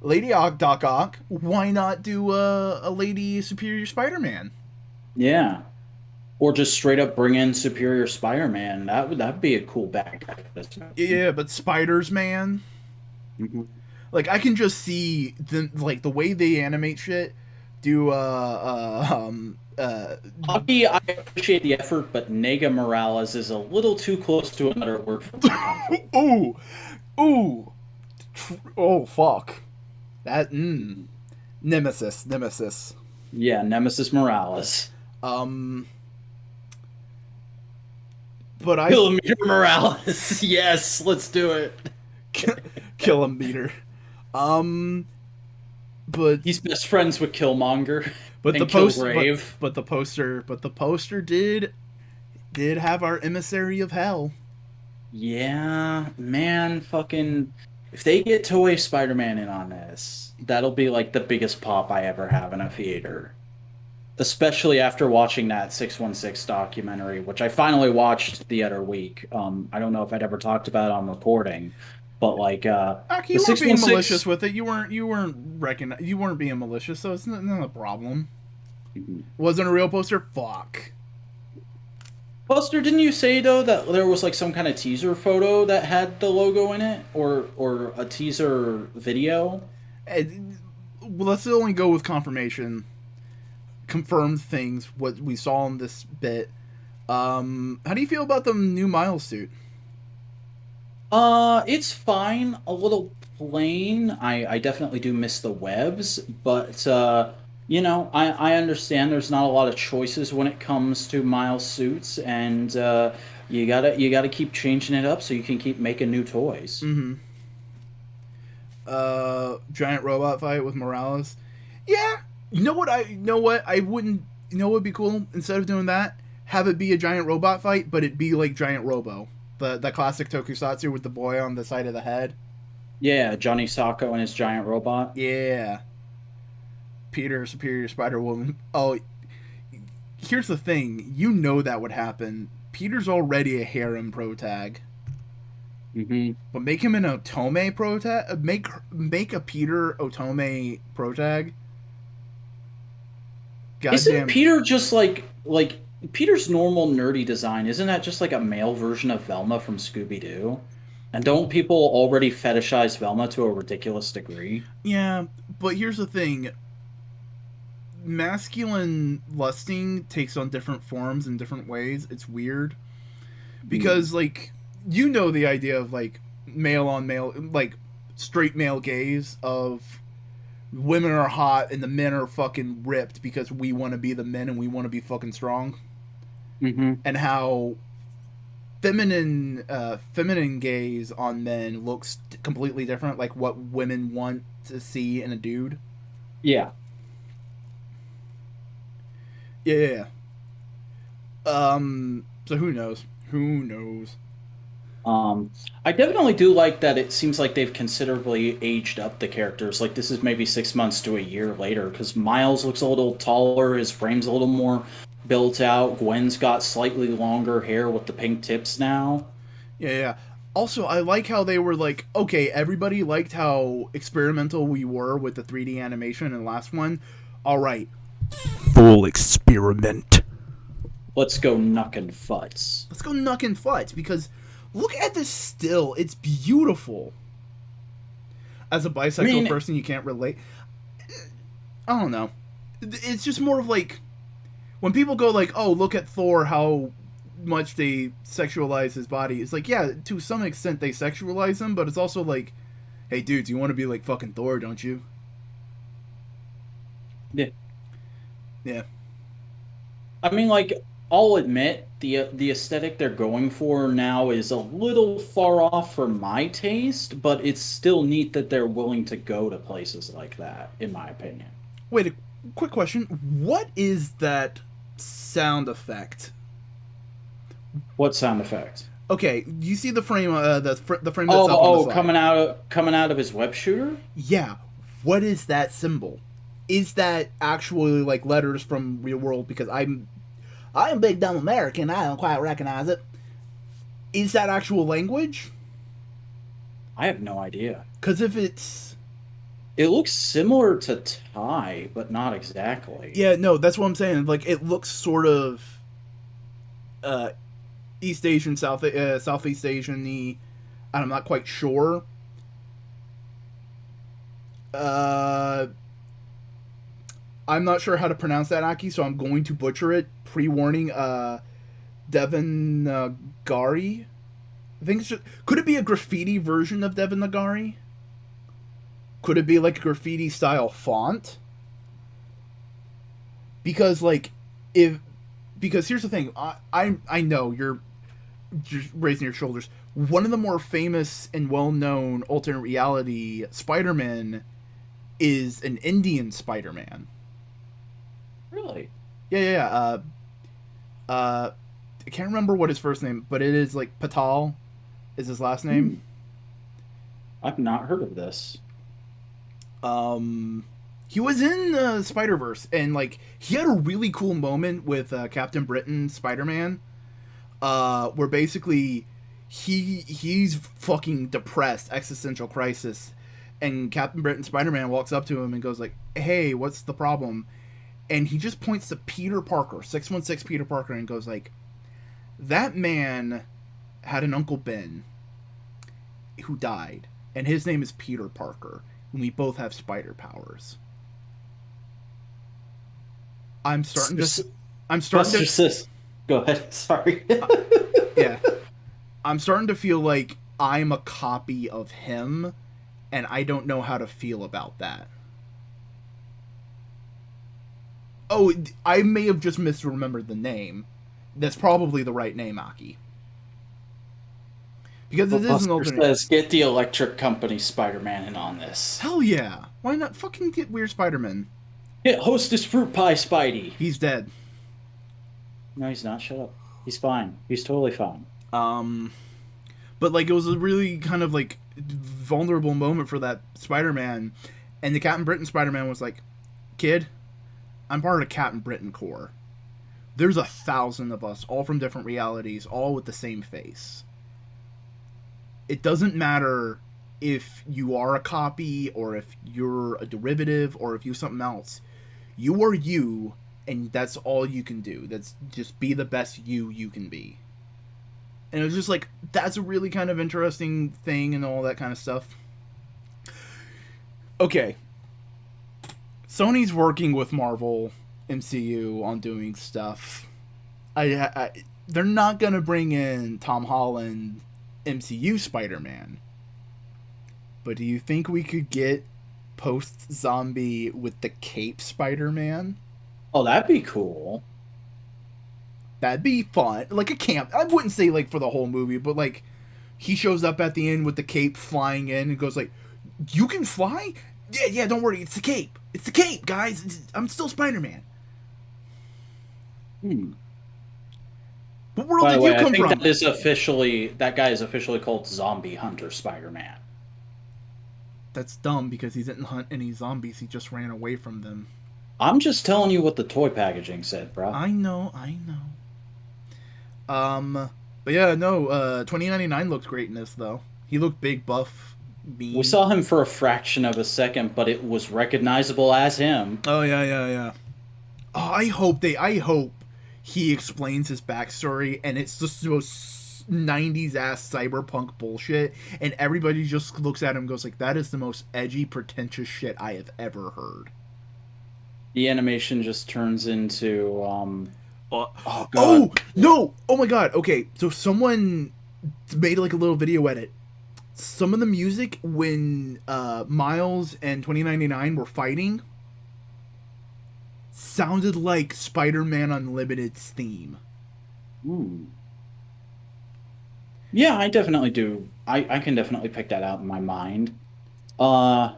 Lady Doc Ock, why not do a Lady Superior Spider-Man? Yeah. Or just straight up bring in Superior Spider-Man. That'd be a cool bad guy for this movie. Yeah, but Spiders Man? Mm-hmm. Like I can just see the way they animate shit. Do Hockey, I appreciate the effort, but Nega Morales is a little too close to another word for me to be comfortable. ooh, ooh, oh fuck that. Nemesis. Yeah, Nemesis Morales. Um, but I Kilometer Morales. Yes, let's do it. kilometer. Um, but He's best friends with Killmonger but the and post Killgrave. but the poster did have our emissary of hell. Yeah, man, fucking. If they get Toei Spider Man in on this, that'll be like the biggest pop I ever have in a theater. Especially after watching that 616 documentary, which I finally watched the other week. I don't know if I'd ever talked about it on recording, but like Aki, the you weren't being 616 malicious with it. You weren't being malicious, so it's not a problem. Wasn't a real poster. Fuck. Buster, didn't you say though that there was like some kind of teaser photo that had the logo in it, or a teaser video? Well, let's only go with confirmation. Confirmed things what we saw in this bit. How do you feel about the new Miles suit? It's fine. A little plain. I definitely do miss the webs, but I understand there's not a lot of choices when it comes to Miles suits, and you gotta keep changing it up so you can keep making new toys. Mm-hmm. Giant robot fight with Morales. Yeah. You know what? I wouldn't. You know what would be cool? Instead of doing that, have it be a giant robot fight, but it be like Giant Robo, the classic Tokusatsu with the boy on the side of the head. Yeah, Johnny Sacco and his giant robot. Yeah. Peter, Superior Spider Woman. Oh, here's the thing. You know that would happen. Peter's already a harem pro tag. Mm-hmm. But make him an Otome pro tag. Make a Peter Otome pro tag. Isn't Peter just like Peter's normal nerdy design? Isn't that just like a male version of Velma from Scooby Doo? And don't people already fetishize Velma to a ridiculous degree? Yeah, but here's the thing. Masculine lusting takes on different forms in different ways. It's weird. Because, like, you know the idea of, like, male on male, like, straight male gaze of women are hot and the men are fucking ripped because we want to be the men and we want to be fucking strong. Mm-hmm. And how feminine gaze on men looks completely different, like what women want to see in a dude. Yeah. Yeah. So who knows? I definitely do like that it seems like they've considerably aged up the characters. Like this is maybe 6 months to a year later, because Miles looks a little taller, his frame's a little more built out. Gwen's got slightly longer hair with the pink tips now. Yeah. Also, I like how they were like, okay, everybody liked how experimental we were with the 3D animation in the last one. All right. Full experiment. Let's go knuckin' futz. Let's go knuckin' futz, because look at this still. It's beautiful. As a bisexual person, you can't relate. I don't know. It's just more of like, when people go like, oh, look at Thor, how much they sexualize his body. It's like, yeah, to some extent they sexualize him, but it's also like, hey, dude, you want to be like fucking Thor, don't you? Yeah. Yeah. I mean, like, I'll admit the aesthetic they're going for now is a little far off for my taste, but it's still neat that they're willing to go to places like that, in my opinion. Wait, a quick question. What is that sound effect? What sound effect? Okay, you see the frame, the frame that's Oh, up on the oh, coming out of his web shooter? Yeah. What is that symbol? Is that actually like letters from real world? Because I'm big dumb American. I don't quite recognize it. Is that actual language? I have no idea. Because if it's... It looks similar to Thai, but not exactly. Yeah, no, that's what I'm saying. Like, it looks sort of East Asian, Southeast Asian-y. I'm not quite sure. Uh, I'm not sure how to pronounce that, Aki, so I'm going to butcher it. Pre-warning. Devin Nagari. I think it's just, could it be a graffiti version of Devin Nagari? Could it be like a graffiti style font? Because like if because here's the thing, I know you're just raising your shoulders. One of the more famous and well known alternate reality Spider-Man is an Indian Spider-Man. Really? Yeah, yeah, yeah. I can't remember what his first name, but it is like Patal is his last name. I've not heard of this. Um, he was in Spider Verse, and like he had a really cool moment with Captain Britain Spider Man, where basically he's fucking depressed, existential crisis, and Captain Britain Spider Man walks up to him and goes like, "Hey, what's the problem?" And he just points to Peter Parker, 616 Peter Parker, and goes like, "That man had an Uncle Ben who died, and his name is Peter Parker, and we both have spider powers." I'm starting to. I'm starting Buster to. Sis. Go ahead. Sorry. Yeah, I'm starting to feel like I'm a copy of him, and I don't know how to feel about that. Oh, I may have just misremembered the name. That's probably the right name, Aki. Because Well, it is an Buster alternate. says, get the electric company Spider-Man in on this. Hell yeah! Why not fucking get Weird Spider-Man? Hit Hostess Fruit Pie Spidey. He's dead. No, he's not. Shut up. He's fine. He's totally fine. Um, but like it was a really kind of like vulnerable moment for that Spider-Man, and the Captain Britain Spider-Man was like, "Kid, I'm part of Captain Britain Corps. There's 1,000 of us, all from different realities, all with the same face. It doesn't matter if you are a copy, or if you're a derivative, or if you're something else. You are you, and that's all you can do. That's just be the best you can be." And it was just like, that's a really kind of interesting thing and all that kind of stuff. Okay. Sony's working with Marvel MCU on doing stuff. They're not going to bring in Tom Holland MCU Spider-Man. But do you think we could get post-zombie with the cape Spider-Man? Oh, that'd be cool. That'd be fun. Like a camp. I wouldn't say like for the whole movie, but like he shows up at the end with the cape flying in and goes like, "You can fly? Yeah, yeah, don't worry. It's the cape. It's the cape, guys. I'm still Spider-Man." What world By the did way, you I come think from? that guy is officially called Zombie Hunter Spider-Man. That's dumb because he didn't hunt any zombies. He just ran away from them. I'm just telling you what the toy packaging said, bro. I know, I know. But yeah, no, 2099 looked great in this, though. He looked big, buff, We mean. saw him for a fraction of a second, but it was recognizable as him. Oh, yeah, yeah, yeah. Oh, I hope he explains his backstory and it's just the most 90s ass cyberpunk bullshit, and everybody just looks at him and goes like, that is the most edgy, pretentious shit I have ever heard. The animation just turns into Uh, oh oh god. no! Oh my god! Okay, so someone made like a little video edit. Some of the music when Miles and 2099 were fighting sounded like Spider-Man Unlimited's theme. Hmm. Yeah, I definitely do. I can definitely pick that out in my mind. Uh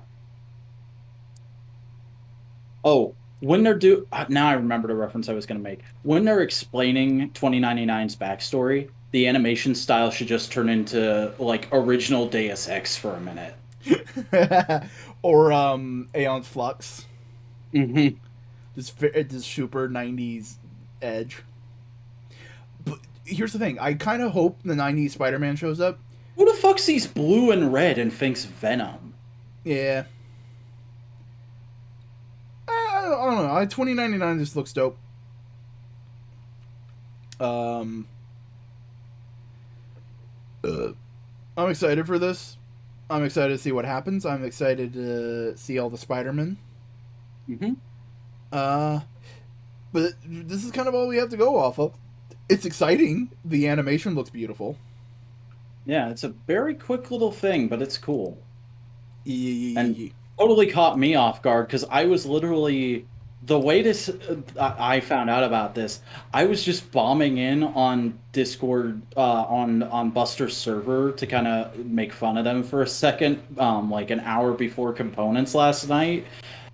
oh, when they're now I remember the reference I was going to make. When they're explaining 2099's backstory, the animation style should just turn into like original Deus Ex for a minute. Or Aeon's Flux. Hmm. This super 90s edge. But here's the thing, I kind of hope the 90s Spider-Man shows up. Who the fuck sees blue and red and thinks Venom? Yeah. I don't know. 2099 just looks dope. Um, I'm excited for this. I'm excited to see what happens. I'm excited to see all the Spider-Man. Mm-hmm. But this is kind of all we have to go off of. It's exciting. The animation looks beautiful. Yeah, it's a very quick little thing, but it's cool. And Yeah. totally caught me off guard because I was literally the way this I found out about this. I was just bombing in on Discord on Buster's server to kind of make fun of them for a second, like an hour before components last night,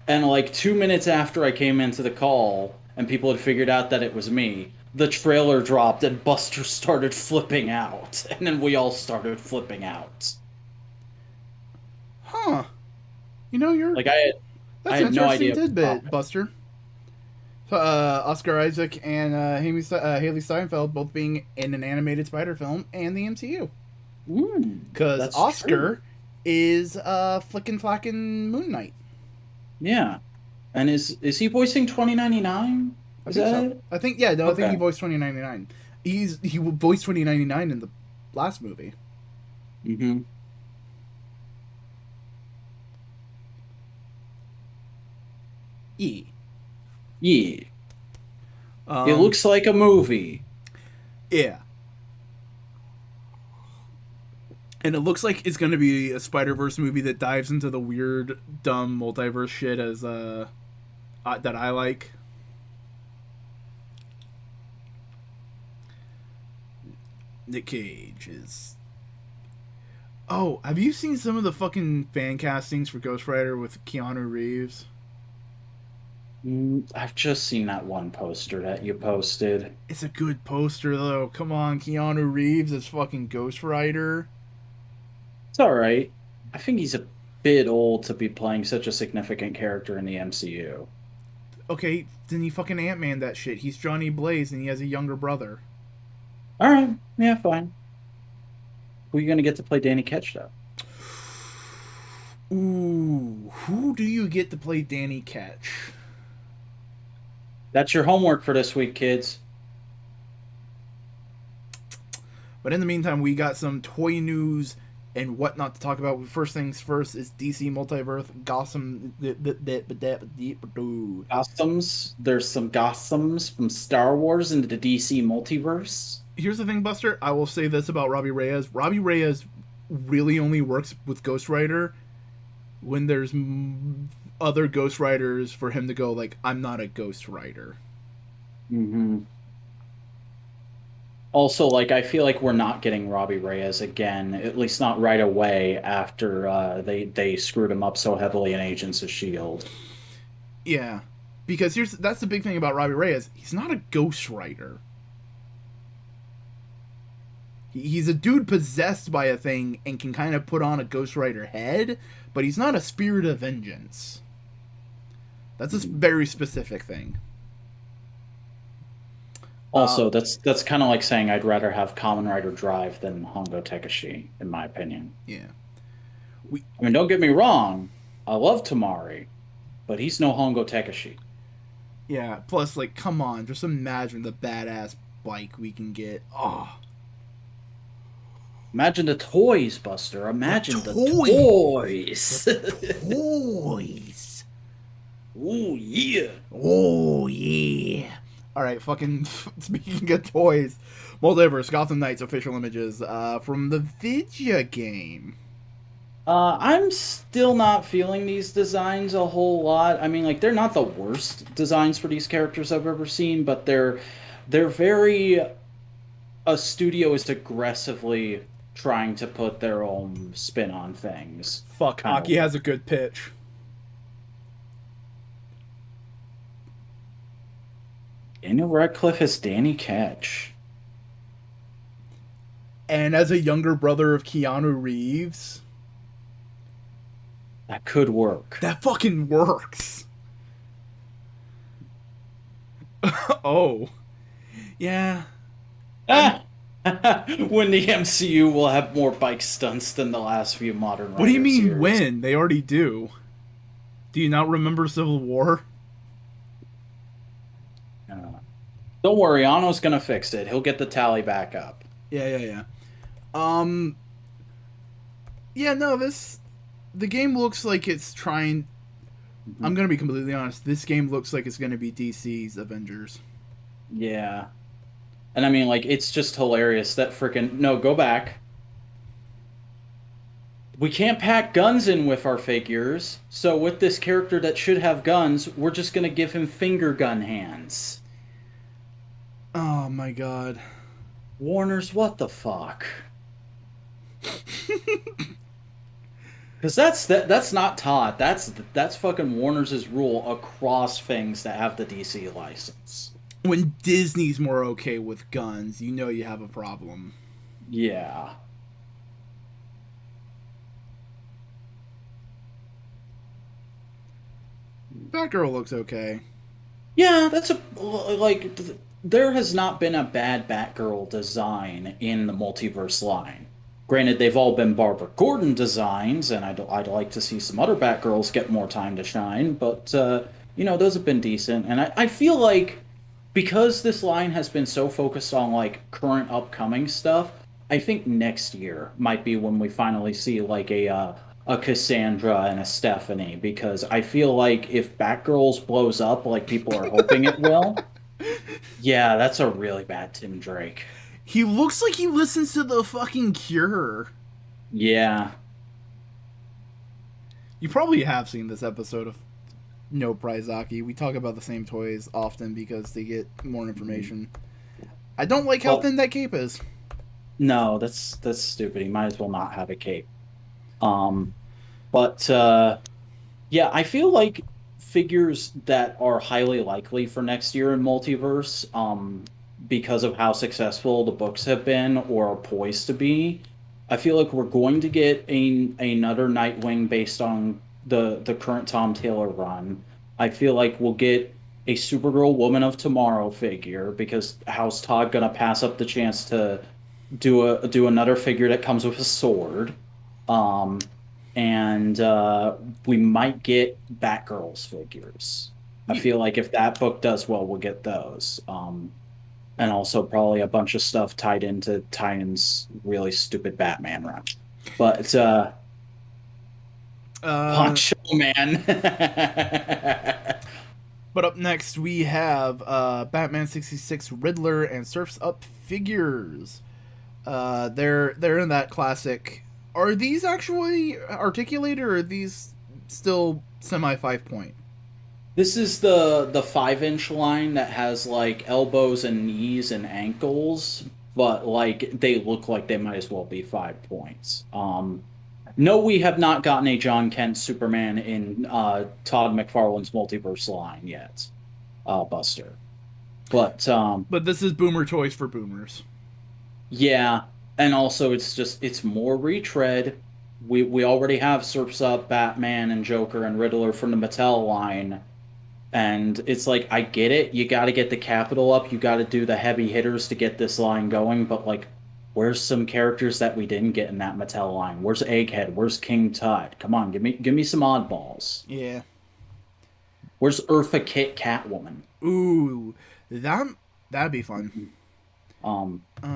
and like 2 minutes after I came into the call and people had figured out that it was me. The trailer dropped and Buster started flipping out, and then we all started flipping out. Huh. You know, you're Like I that's an had no interesting idea it was tidbit, popping. Buster. Oscar Isaac and Haley Steinfeld both being in an animated Spider film and the MCU. Because That's Oscar true. is flickin' flackin' Moon Knight. Yeah. And is he voicing 2099? I Is think that so. it? I think I think he Okay. voiced 2099. He voiced 2099 in the last movie. Mm-hmm. E. Yeah. It Um. looks like a movie. Yeah. And it looks like it's gonna be a Spider Verse movie that dives into the weird, dumb multiverse shit as that I like. Nick Cage is. Oh, have you seen some of the fucking fan castings for Ghost Rider with Keanu Reeves? I've just seen that one poster that you posted. It's a good poster though. Come on, Keanu Reeves as fucking Ghost Rider. It's all right. I think he's a bit old to be playing such a significant character in the MCU. Okay, then he fucking Ant Man that shit. He's Johnny Blaze and he has a younger brother. All right. Yeah, fine. Who are you going to get to play Danny Ketch, though? Ooh, who do you get to play Danny Ketch? That's your homework for this week, kids. But in the meantime, we got some toy news and whatnot to talk about. First things first is DC Multiverse Gotham. Gothams. There's some Gothams from Star Wars into the DC multiverse. Here's the thing, Buster. I will say this about Robbie Reyes. Robbie Reyes really only works with Ghost Rider when there's other Ghost Riders for him to go like, I'm not a Ghost Rider. Mm-hmm. Also, like, I feel like we're not getting Robbie Reyes again, at least not right away after they screwed him up so heavily in Agents of S.H.I.E.L.D. Yeah, because that's the big thing about Robbie Reyes. He's not a Ghost Rider. He's a dude possessed by a thing and can kind of put on a Ghost Rider head, but he's not a spirit of vengeance. That's a very specific thing. Also, that's kind of like saying I'd rather have Kamen Rider Drive than Hongo Tekashi, in my opinion. Yeah. I mean, don't get me wrong, I love Tamari, but he's no Hongo Tekashi. Yeah, plus, like, come on, just imagine the badass bike we can get. Oh. Imagine the toys, Buster. Imagine the toys. Toys. Ooh, yeah. Oh, yeah. Alright, fucking, speaking of toys, Multiverse, Gotham Knights official images from the video game. I'm still not feeling these designs a whole lot. I mean, like, they're not the worst designs for these characters I've ever seen, but they're very... A studio is aggressively trying to put their own spin on things. Fuck, Aki has a good pitch. Daniel Radcliffe as Danny Ketch. And as a younger brother of Keanu Reeves. That could work. That fucking works. Oh. Yeah. When the MCU will have more bike stunts than the last few modern What do you mean series. when? They already do. Do you not remember Civil War? Don't worry, Ano's gonna fix it. He'll get the tally back up. Yeah. Yeah, no, the game looks like it's trying. I'm Mhm. gonna be completely honest. This game looks like it's gonna be DC's Avengers. Yeah. And I mean, like, it's just hilarious that freaking no, go back. We can't pack guns in with our figures, so with this character that should have guns, we're just gonna give him finger gun hands. Oh my god. Warner's, what the fuck? Because that's not Todd. That's fucking Warner's rule across things that have the DC license. When Disney's more okay with guns, you know you have a problem. Yeah. Batgirl looks okay. Yeah, that's a like there has not been a bad Batgirl design in the multiverse line. Granted, they've all been Barbara Gordon designs, and I'd like to see some other Batgirls get more time to shine, but those have been decent. And I feel like because this line has been so focused on like current upcoming stuff, I think next year might be when we finally see like a Cassandra and a Stephanie, because I feel like if Batgirls blows up like people are hoping it will, yeah, that's a really bad Tim Drake. He looks like he listens to the fucking Cure. Yeah. You probably have seen this episode of No Prize Aki. We talk about the same toys often because they get more information. I don't like how Well, thin that cape is. no, that's stupid. He might as well not have a cape. Um, but yeah, I feel like figures that are highly likely for next year in Multiverse, because of how successful the books have been or are poised to be, I feel like we're going to get another Nightwing based on the current Tom Taylor run. I feel like we'll get a Supergirl Woman of Tomorrow figure, because how's Todd gonna pass up the chance to do another figure that comes with a sword? Um, and we might get Batgirl's figures. I You, feel like if that book does well, we'll get those. And also probably a bunch of stuff tied into Tynan's really stupid Batman run. But uh, Poncho Man. but up next we have Batman 66 Riddler and Surf's Up figures. They're in that classic. Are these actually articulated, or are these still semi 5 point? This is the 5-inch line that has like elbows and knees and ankles, but like they look like they might as well be 5 points. No, we have not gotten a John Kent Superman in Todd McFarlane's multiverse line yet, Buster. But But this is Boomer toys for boomers. yeah, and also it's more retread. We already have Surf's Up, Batman, and Joker and Riddler from the Mattel line. And it's like, I get it. You got to get the capital up. You got to do the heavy hitters to get this line going. But like, where's some characters that we didn't get in that Mattel line? Where's Egghead? Where's King Tut? Come on, give me some oddballs. Yeah. Where's Eartha Kitt Catwoman? Ooh, that'd be fun.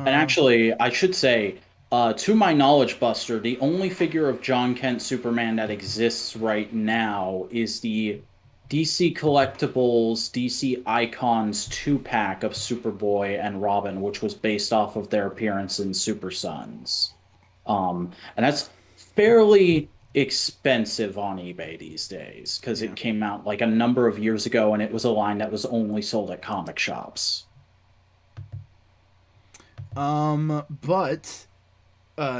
And Uh, actually, I should say, to my knowledge, Buster, the only figure of John Kent Superman that exists right now is the DC Collectibles DC Icons 2-pack of Superboy and Robin, which was based off of their appearance in Super Sons. And that's fairly expensive on eBay these days because yeah. it came out like a number of years ago and it was a line that was only sold at comic shops. But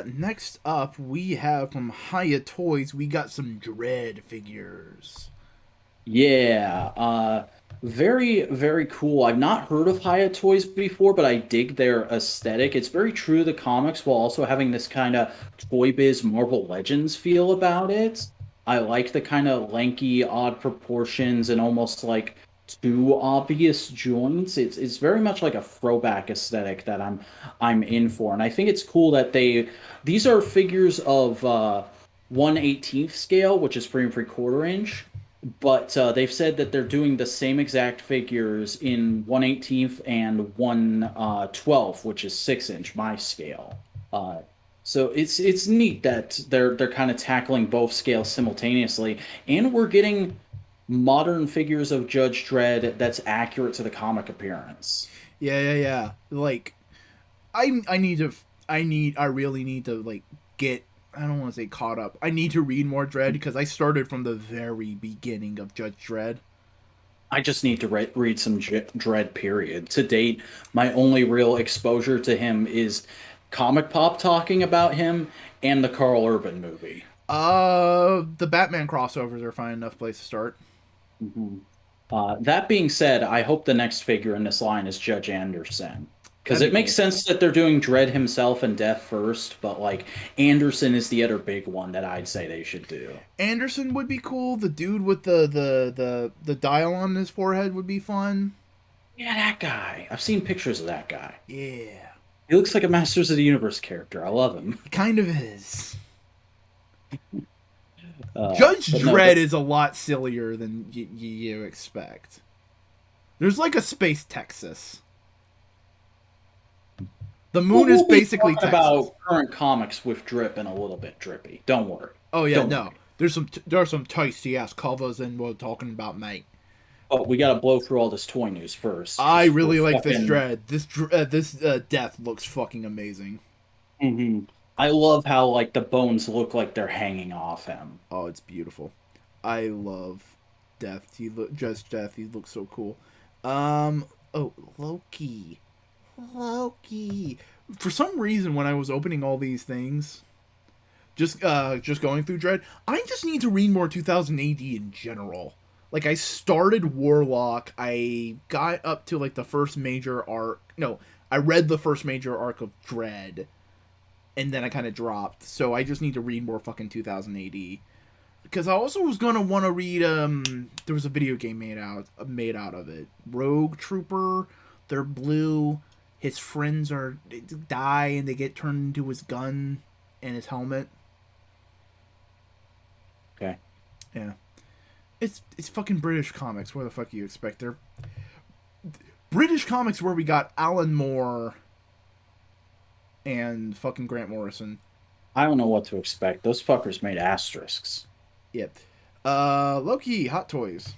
next up we have from Hiya Toys. We got some Dredd figures. Yeah, very, very cool. I've not heard of Hiya Toys before, but I dig their aesthetic. It's very true to the comics while also having this kind of Toy Biz Marvel Legends feel about it. I like the kind of lanky, odd proportions and almost like too obvious joints. It's very much like a throwback aesthetic that I'm in for. And I think it's cool that these are figures of 1/18th scale, which is 3 3/4 inch, but they've said that they're doing the same exact figures in 1/18th and 1/12th, which is 6 inch, my scale. Uh, So it's neat that they're kind of tackling both scales simultaneously, and we're getting modern figures of Judge Dredd that's accurate to the comic appearance. Yeah, yeah, yeah. Like, I need to, I really need to like get. I don't want to say caught up. I need to read more Dredd because I started from the very beginning of Judge Dredd. I just need to read some Dredd. Period. To date, my only real exposure to him is Comic Pop talking about him and the Carl Urban movie. The Batman crossovers are fine enough place to start. Mhm. That being said, I hope the next figure in this line is Judge Anderson. Because That'd it be makes cool. sense that they're doing Dredd himself and Death first, but like Anderson is the other big one that I'd say they should do. Anderson would be cool. The dude with the dial on his forehead would be fun. Yeah, that guy. I've seen pictures of that guy. Yeah, He looks like a Masters of the Universe character. I love him. it kind of is. Judge But no, Dredd is a lot sillier than you expect. There's like a space Texas. The moon is we'll be basically talking Texas. about current comics with drip and a little bit drippy. Don't worry. Oh yeah, Don't no. worry. There are some tasty ass covers and we're talking about, mate. But we got to blow through all this toy news first I because we're really like this fucking. Dredd. This death looks fucking amazing. Mhm. I love how like the bones look like they're hanging off him. Oh, it's beautiful. I love Death. Just Death. He looks so cool. Oh, Loki. Loki. For some reason, when I was opening all these things, just going through Dread, I just need to read more 2000 AD in general. Like I started Warlock, I got up to like the first major arc. No, I read the first major arc of Dread, and then I kind of dropped. So I just need to read more fucking 2000 AD. Because I also was gonna want to read. There was a video game made out of it. Rogue Trooper. They're blue. His friends are die and they get turned into his gun and his helmet. Okay. Yeah, it's fucking British comics. Where the fuck do you expect? They're British comics where we got Alan Moore and fucking Grant Morrison. I don't know what to expect. Those fuckers made asterisks. Yep. Loki Hot Toys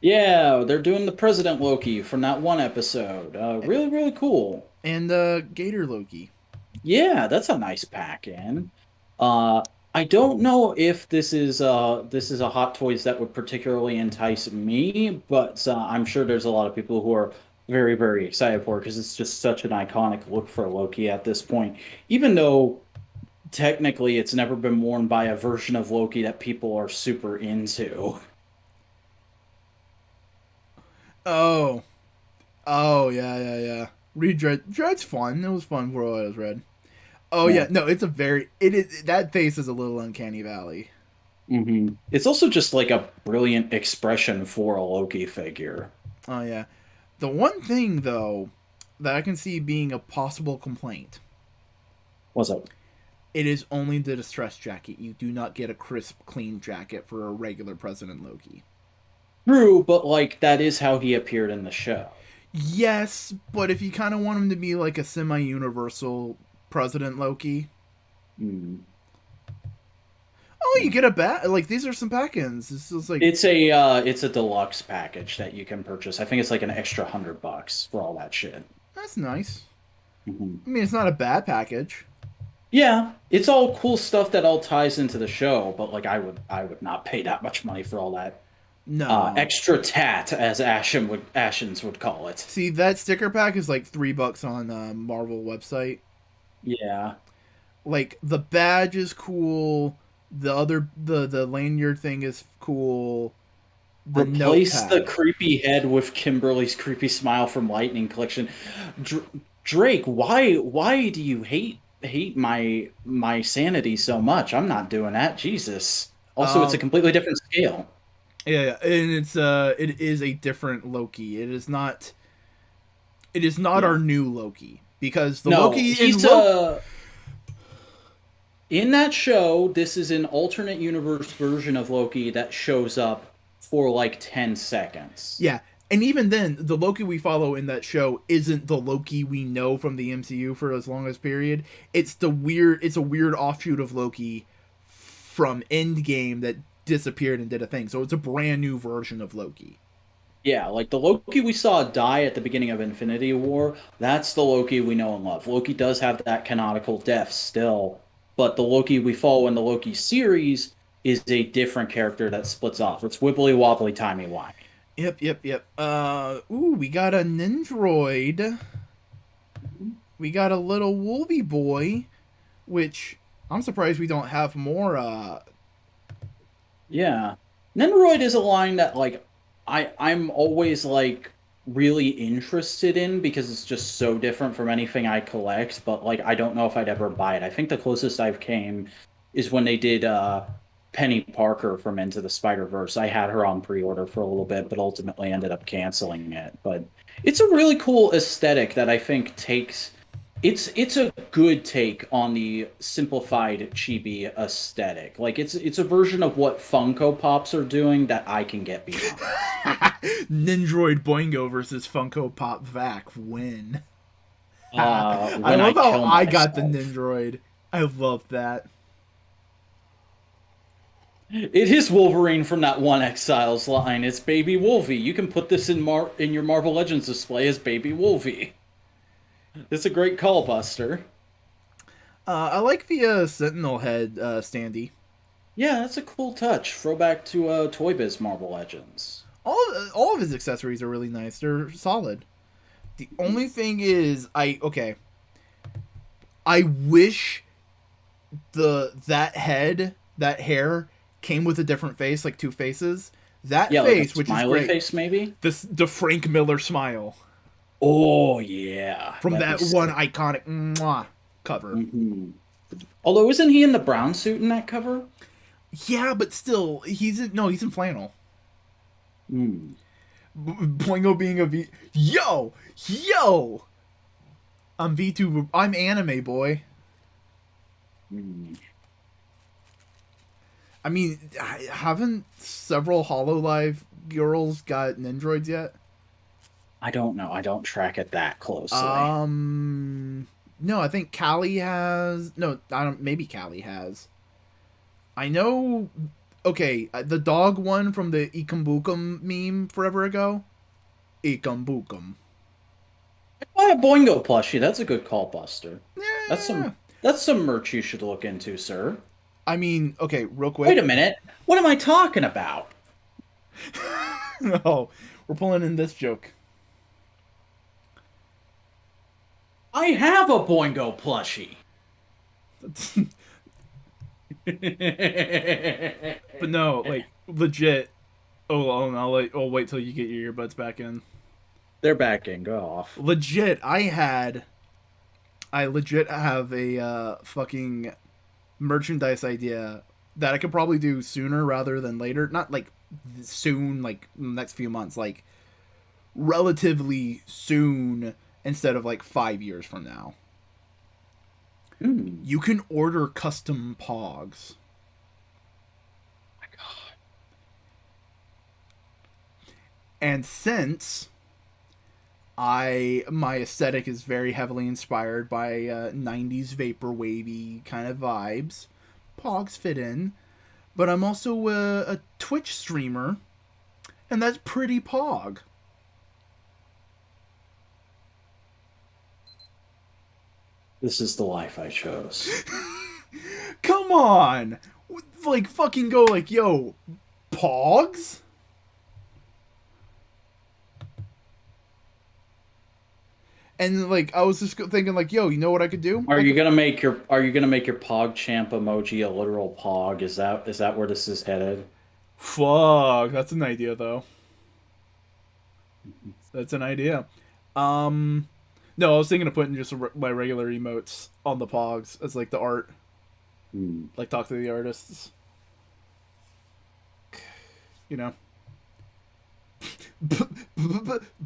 Yeah, they're doing the President Loki from that one episode. Really, really cool. and Gator Loki. Yeah, that's a nice pack in. Uh, I don't know if this is a Hot Toys that would particularly entice me, but I'm sure there's a lot of people who are very, very excited for it because it's just such an iconic look for Loki at this point. Even though technically it's never been worn by a version of Loki that people are super into. Oh, oh yeah, yeah, yeah. Read Dread. Dread's fun. It was fun for what I was read. Oh Yeah. yeah, no, it's a very it is that face is a little uncanny valley. It's also just like a brilliant expression for a Loki figure. Oh yeah. The one thing though that I can see being a possible complaint, What's up? it is only the distress jacket. You do not get a crisp, clean jacket for a regular President Loki. True, but like that is how he appeared in the show. Yes, but if you kind of want him to be like a semi-universal President Loki, Hmm. oh, you get a bat. Like these are some pack-ins. This is like It's a deluxe package that you can purchase. I think it's like an extra $100 for all that shit. that's nice. Mhm. I mean, it's not a bad package. Yeah, it's all cool stuff that all ties into the show, but like I would not pay that much money for all that No. extra tat, as Ashens would call it. See, that sticker pack is like $3 on Marvel website. Yeah. Like the badge is cool. The lanyard thing is cool. The Replace the notepad. creepy head with Kimberly's creepy smile from Lightning Collection. Drake, why do you hate my sanity so much? I'm not doing that. Jesus. Also, it's a Um, completely different scale. yeah, yeah, and it is a different Loki. It is not Yeah. our new Loki because the No, Loki in he's Loki. in that show. This is an alternate universe version of Loki that shows up for like 10 seconds. Yeah, And even then, the Loki we follow in that show isn't the Loki we know from the MCU for as long as period. It's a weird offshoot of Loki from Endgame that disappeared and did a thing. So it's a brand new version of Loki. Yeah, like the Loki we saw die at the beginning of Infinity War, that's the Loki we know and love. Loki does have that canonical death still, but the Loki we follow in the Loki series is a different character that splits off. It's wibbly wobbly timey wimey. Yep. We got a Nendoroid. We got a little Wolvie boy, which I'm surprised we don't have more. Yeah. Nendoroid is a line that I'm always like really interested in because it's just so different from anything I collect, but like I don't know if I'd ever buy it. I think the closest I've came is when they did Penny Parker from Into the Spider-Verse. I had her on pre-order for a little bit, but ultimately ended up canceling it. But it's a really cool aesthetic that I think takes it's a good take on the simplified chibi aesthetic. Like it's a version of what Funko Pops are doing that I can get behind. Nendoroid Boingo versus Funko Pop Vac win. I When I love how kill I got the myself. Nendoroid. I love that. It is Wolverine from that one Exiles line. It's Baby Wolvie. You can put this in your Marvel Legends display as Baby Wolvie. It's a great call buster. I like the Sentinel head standee. Yeah, that's a cool touch. Throwback to Toy Biz Marvel Legends. All of his accessories are really nice. They're solid. The only thing is, I wish that hair came with a different face, like two faces. That Yeah, like a face, which is smiley great, face, maybe? the Frank Miller smile Oh, yeah. from That'd be that one sick. iconic cover. Hmm. Although, isn't he in the brown suit in that cover? Yeah, but still, he's in flannel. Hmm. Boingo being a V. Yo, I'm V2. I'm anime boy. Hmm. I mean, haven't several Hololive girls got Nendroids yet? I don't know. I don't track it that closely. No, I think Callie has. No, I don't. Maybe Callie has. I know. Okay, the dog one from the Ikambukum meme forever ago. Ikambukum. Buy a Boingo plushie. That's a good call buster. That's Yeah. some merch you should look into, sir. I mean, okay, real Wait a quick. minute. What am I talking about? Oh, we're pulling in this joke. I have a Boingo plushie. But no, like legit. I'll wait till you get your earbuds back in. They're backing. Go off. Legit, I legit have a fucking merchandise idea that I could probably do sooner rather than later. Not like soon, like next few months, like relatively soon instead of like 5 years from now. Hmm. You can order custom pogs. My God. And since my aesthetic is very heavily inspired by 90s vapor wavy kind of vibes, pogs fit in, but I'm also a Twitch streamer, and that's pretty pog. This is the life I chose. Come on! Like, fucking go, like, yo, pogs? And, like, I was just thinking, like, yo, you know what I could do? Are you gonna make your Pog Champ emoji a literal Pog? Is that where this is headed? Fuck, that's an idea, though. That's an idea. Um, no, I was thinking of putting just my regular emotes on the pogs as, like, the art. Hmm. Like, talk to the artists. You know?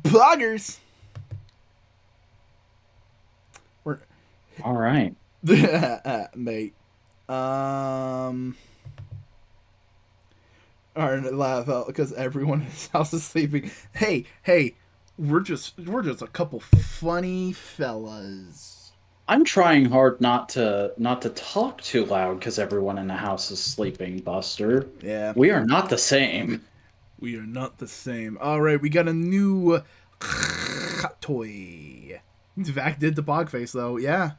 Poggers! We're All right. mate. Um, Or laugh out because everyone in his house is sleeping. Hey, we're just a couple funny fellas. I'm trying hard not to talk too loud because everyone in the house is sleeping, Buster. Yeah, We are not the same. we are not the same. All right, we got a new toy. Vac did the bog face though. Yeah,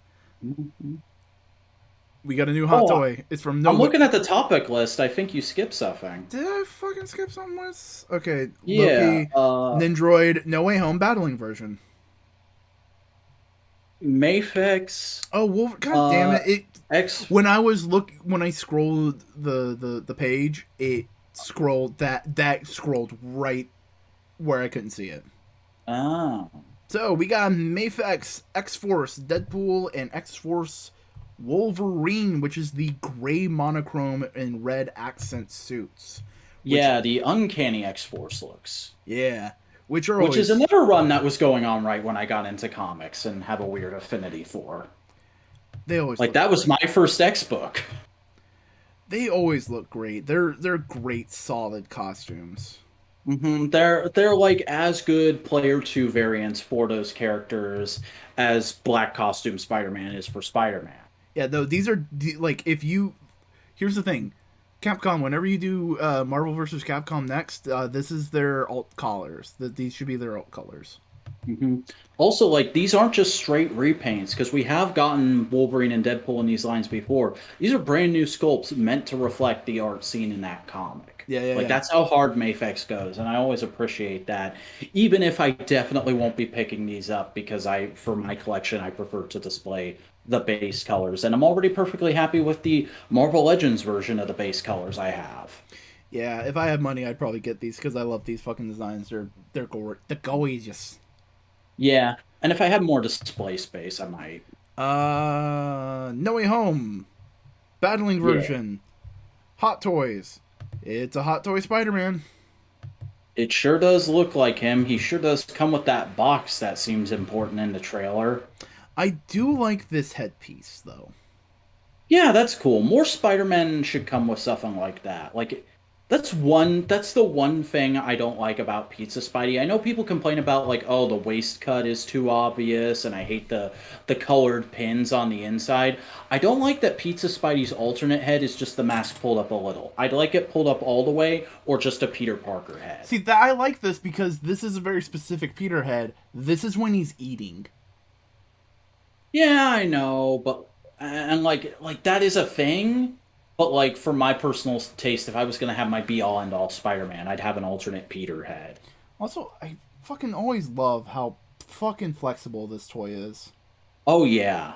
we got a new hot Oh, toy. It's from I'm No. looking at the topic list. I think you skipped something. Did I fucking skip something? Okay, Yeah, Loki, Nendoroid, No Way Home battling version. MAFEX, Oh, God damn uh, it! It X. when I scrolled the page, it scrolled that scrolled right where I couldn't see it. Ah, So we got MAFEX, X Force, Deadpool, and X Force Wolverine, which is the gray monochrome and red accent suits. Which yeah, the Uncanny X-Force looks. yeah, which are Which is always another run that was going on right when I got into comics and have a weird affinity for. they always Like look that was my first X book. they always look great. They're great solid costumes. They're like as good player two variants for those characters as Black Costume Spider-Man is for Spider-Man. Yeah, though these are like if you here's the thing, Capcom. Whenever you do Marvel versus Capcom next, this is their alt colors. That these should be their alt colors. hmm Also, like these aren't just straight repaints because we have gotten Wolverine and Deadpool in these lines before. These are brand new sculpts meant to reflect the art seen in that comic. Yeah, yeah, Like yeah. that's how hard Mafex goes, and I always appreciate that. Even if I definitely won't be picking these up because for my collection, I prefer to display the base colors, and I'm already perfectly happy with the Marvel Legends version of the base colors I have. Yeah, if I had money, I'd probably get these because I love these fucking designs. They're gorgeous. Yeah, and if I had more display space, I might. No Way Home, battling Yeah. version, Hot Toys. It's a Hot Toy Spider-Man. It sure does look like him. He sure does come with that box that seems important in the trailer. I do like this headpiece though. Yeah, that's cool. More Spider-Man should come with something like that. Like that's the one thing I don't like about Pizza Spidey. I know people complain about like, oh, the waist cut is too obvious and I hate the colored pins on the inside. I don't like that Pizza Spidey's alternate head is just the mask pulled up a little. I'd like it pulled up all the way or just a Peter Parker head. See, that I like this because this is a very specific Peter head. This is when he's eating. Yeah, I know, but and like that is a thing. But like for my personal taste, if I was gonna have my be all end all Spider-Man, I'd have an alternate Peter head. Also, I fucking always love how fucking flexible this toy is. Oh yeah.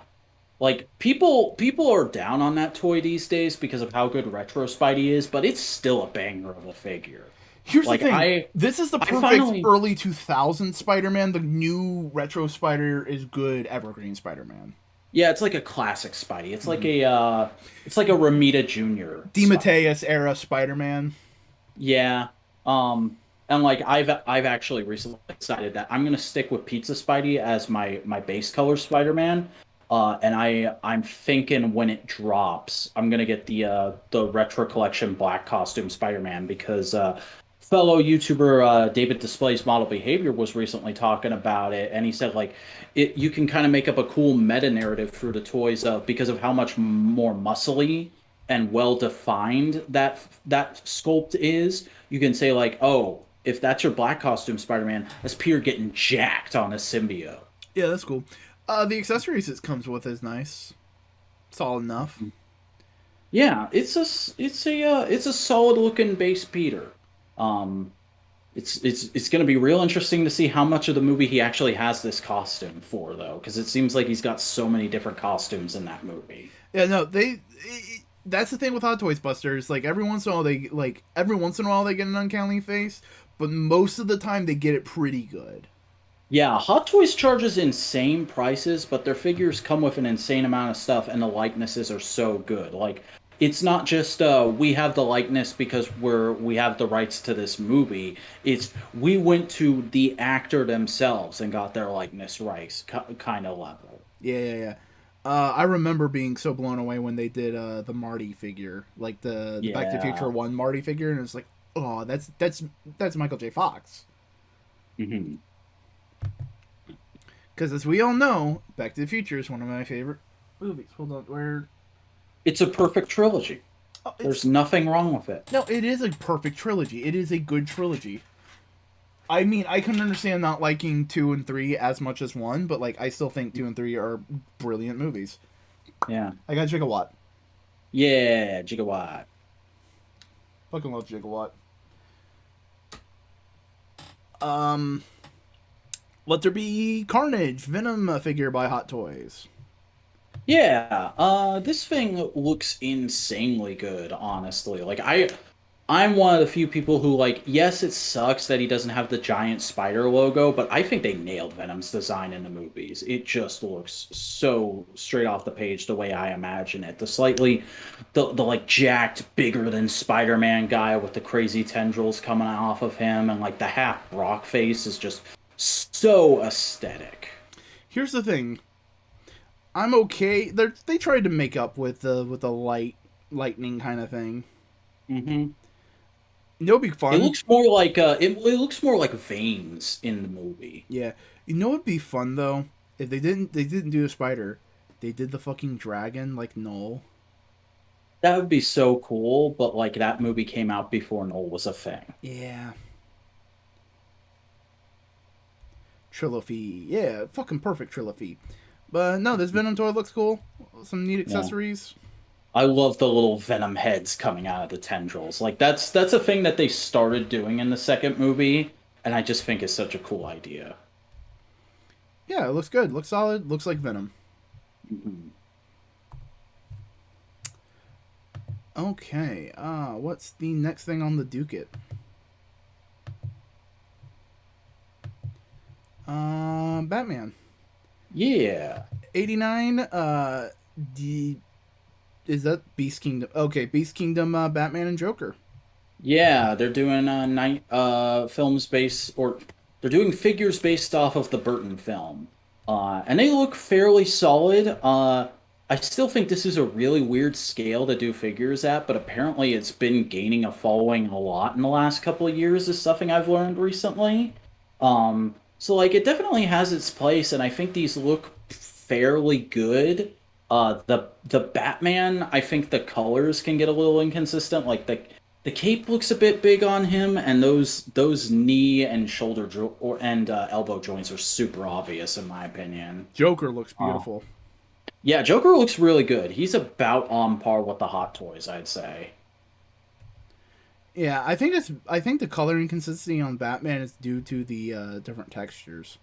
Like people are down on that toy these days because of how good Retro Spidey is, but it's still a banger of a figure. Here's the Like thing. This is the I perfect finally early 2000s Spider-Man. The new retro Spider is good Evergreen Spider-Man. yeah, it's like a classic Spidey. It's like a Ramita Jr. Spidey. DeMatteis era Spider-Man. Yeah. And like I've actually recently decided that I'm gonna stick with Pizza Spidey as my base color Spider-Man. And I'm thinking when it drops, I'm gonna get the retro collection black costume Spider-Man because fellow YouTuber David Display's Model Behavior was recently talking about it, and he said like you can kind of make up a cool meta narrative through the toys because of how much more muscly and well defined that sculpt is. You can say like, oh, if that's your black costume Spider-Man, that's Peter getting jacked on a symbiote. Yeah, that's cool. The accessories it comes with is nice. Solid enough. Yeah, it's a solid looking base Peter. Um, it's going to be real interesting to see how much of the movie he actually has this costume for, though, because it seems like he's got so many different costumes in that movie. Yeah, no, that's the thing with Hot Toys Busters. Every once in a while they get an uncanny face, but most of the time they get it pretty good. Yeah, Hot Toys charges insane prices, but their figures come with an insane amount of stuff, and the likenesses are so good. Like, it's not just we have the likeness because we have the rights to this movie. It's we went to the actor themselves and got their likeness rights, kind of level. Yeah, yeah, yeah. I remember being so blown away when they did the Marty figure, like the Back to the Future Yeah. 1 Marty figure, and it's like, Oh, that's Michael J. Fox. Hmm. Because as we all know, Back to the Future is one of my favorite movies. Hold on, where? It's a perfect trilogy. Oh, There's it's nothing wrong with it. no, it is a perfect trilogy. It is a good trilogy. I mean, I can understand not liking 2 and 3 as much as 1, but like I still think 2 and 3 are brilliant movies. Yeah. I got Gigawatt. Yeah, Gigawatt. Fucking love Gigawatt. Um, Let there be Carnage, Venom figure by Hot Toys. Yeah, this thing looks insanely good, honestly. I'm one of the few people who like, yes, it sucks that he doesn't have the giant spider logo, but I think they nailed Venom's design in the movies. It just looks so straight off the page the way I imagine it. The like jacked, bigger than Spider-Man guy with the crazy tendrils coming off of him, and like the half Brock face is just so aesthetic. Here's the thing. I'm okay. They tried to make up with the lightning kind of thing. Hmm. You know, it'd be It fun. looks more like it looks more like veins in the movie. Yeah, you know, it'd be fun though if they didn't do a spider. They did the fucking dragon like Null. That would be so cool, but like that movie came out before Null was a thing. Yeah, Trilogy. Yeah, fucking perfect Trilogy. But no, this Venom toy looks cool. Some neat Yeah. accessories. I love the little venom heads coming out of the tendrils. Like that's a thing that they started doing in the second movie, and I just think is such a cool idea. Yeah, it looks good. Looks solid. Looks like Venom. Mhm. Okay. What's the next thing on the Ducat? Batman. Yeah. 89. The is that Beast Kingdom? Okay, Beast Kingdom. Batman and Joker. Yeah, they're doing night films based or they're doing figures based off of the Burton film. And they look fairly solid. I still think this is a really weird scale to do figures at, but apparently it's been gaining a following a lot in the last couple of years is something I've learned recently. So like it definitely has its place, and I think these look fairly good. The Batman, I think the colors can get a little inconsistent. Like the cape looks a bit big on him, and those knee and elbow joints are super obvious in my opinion. Joker looks Uh, beautiful. yeah, Joker looks really good. He's about on par with the Hot Toys, I'd say. Yeah, I think the color inconsistency on Batman is due to the different textures.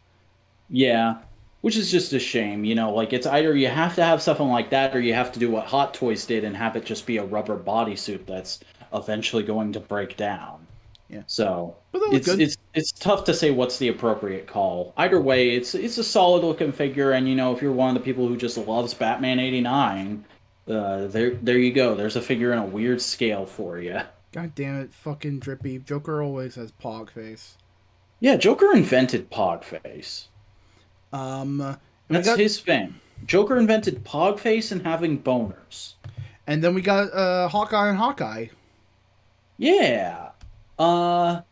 Yeah, which is just a shame, you know. Like it's either you have to have something like that, or you have to do what Hot Toys did and have it just be a rubber bodysuit that's eventually going to break down. Yeah, So but they look good. it's tough to say what's the appropriate call. Either way, it's a solid looking figure, and you know if you're one of the people who just loves Batman '89, there you go. There's a figure in a weird scale for you. God damn it, fucking drippy. Joker always has pog face. Yeah, Joker invented Pogface. And we That's got his thing. Joker invented Pogface and having boners. and then we got Hawkeye and Hawkeye. Yeah. Uh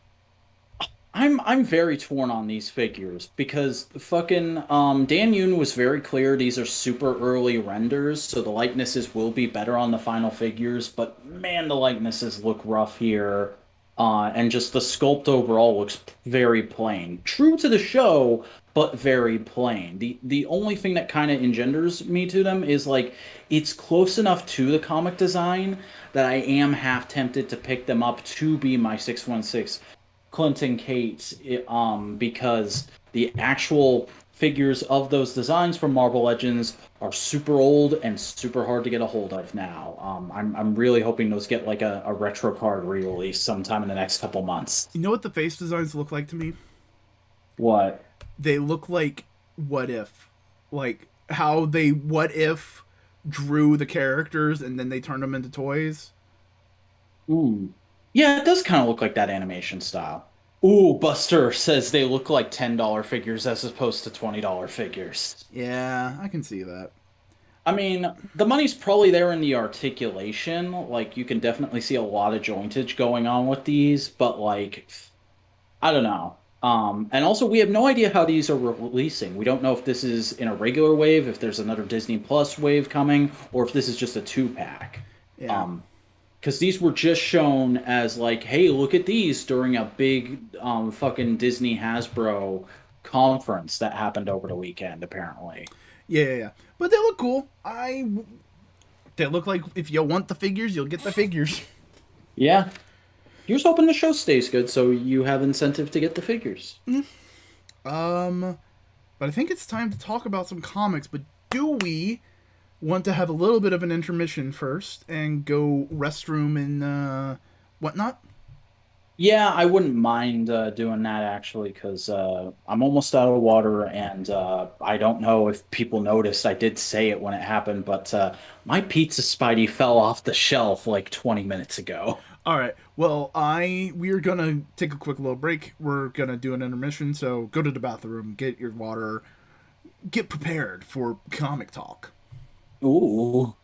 I'm very torn on these figures because fucking Dan Yoon was very clear these are super early renders, so the likenesses will be better on the final figures, but man, the likenesses look rough here. And just the sculpt overall looks very plain. True to the show, but very plain. The only thing that kind of engenders me to them is like it's close enough to the comic design that I am half tempted to pick them up to be my 616 Clint and Kate, because the actual figures of those designs from Marvel Legends are super old and super hard to get a hold of now. I'm really hoping those get like a retro card re-release sometime in the next couple months. You know what the face designs look like to me? What? They look like What If, like how they What If drew the characters and then they turned them into toys. Ooh. Yeah, it does kind of look like that animation style. Ooh, Buster says they look like $10 figures as opposed to $20 figures. Yeah, I can see that. I mean, the money's probably there in the articulation. Like, you can definitely see a lot of jointage going on with these, but like, I don't know. And also, we have no idea how these are releasing. We don't know if this is in a regular wave, if there's another Disney Plus wave coming, or if this is just a two pack. Yeah. Um, because these were just shown as like, hey, look at these during a big fucking Disney Hasbro conference that happened over the weekend, apparently. Yeah, yeah, yeah. But they look cool. They look like if you want the figures, you'll get the figures. Yeah. Here's hoping the show stays good so you have incentive to get the figures. Um, but I think it's time to talk about some comics. But do we want to have a little bit of an intermission first and go restroom and whatnot? Yeah, I wouldn't mind doing that actually, because I'm almost out of water, and I don't know if people noticed. I did say it when it happened, but my pizza Spidey fell off the shelf like 20 minutes ago. All right. Well, we're gonna take a quick little break. We're gonna do an intermission. So go to the bathroom, get your water, get prepared for comic talk. Ooh.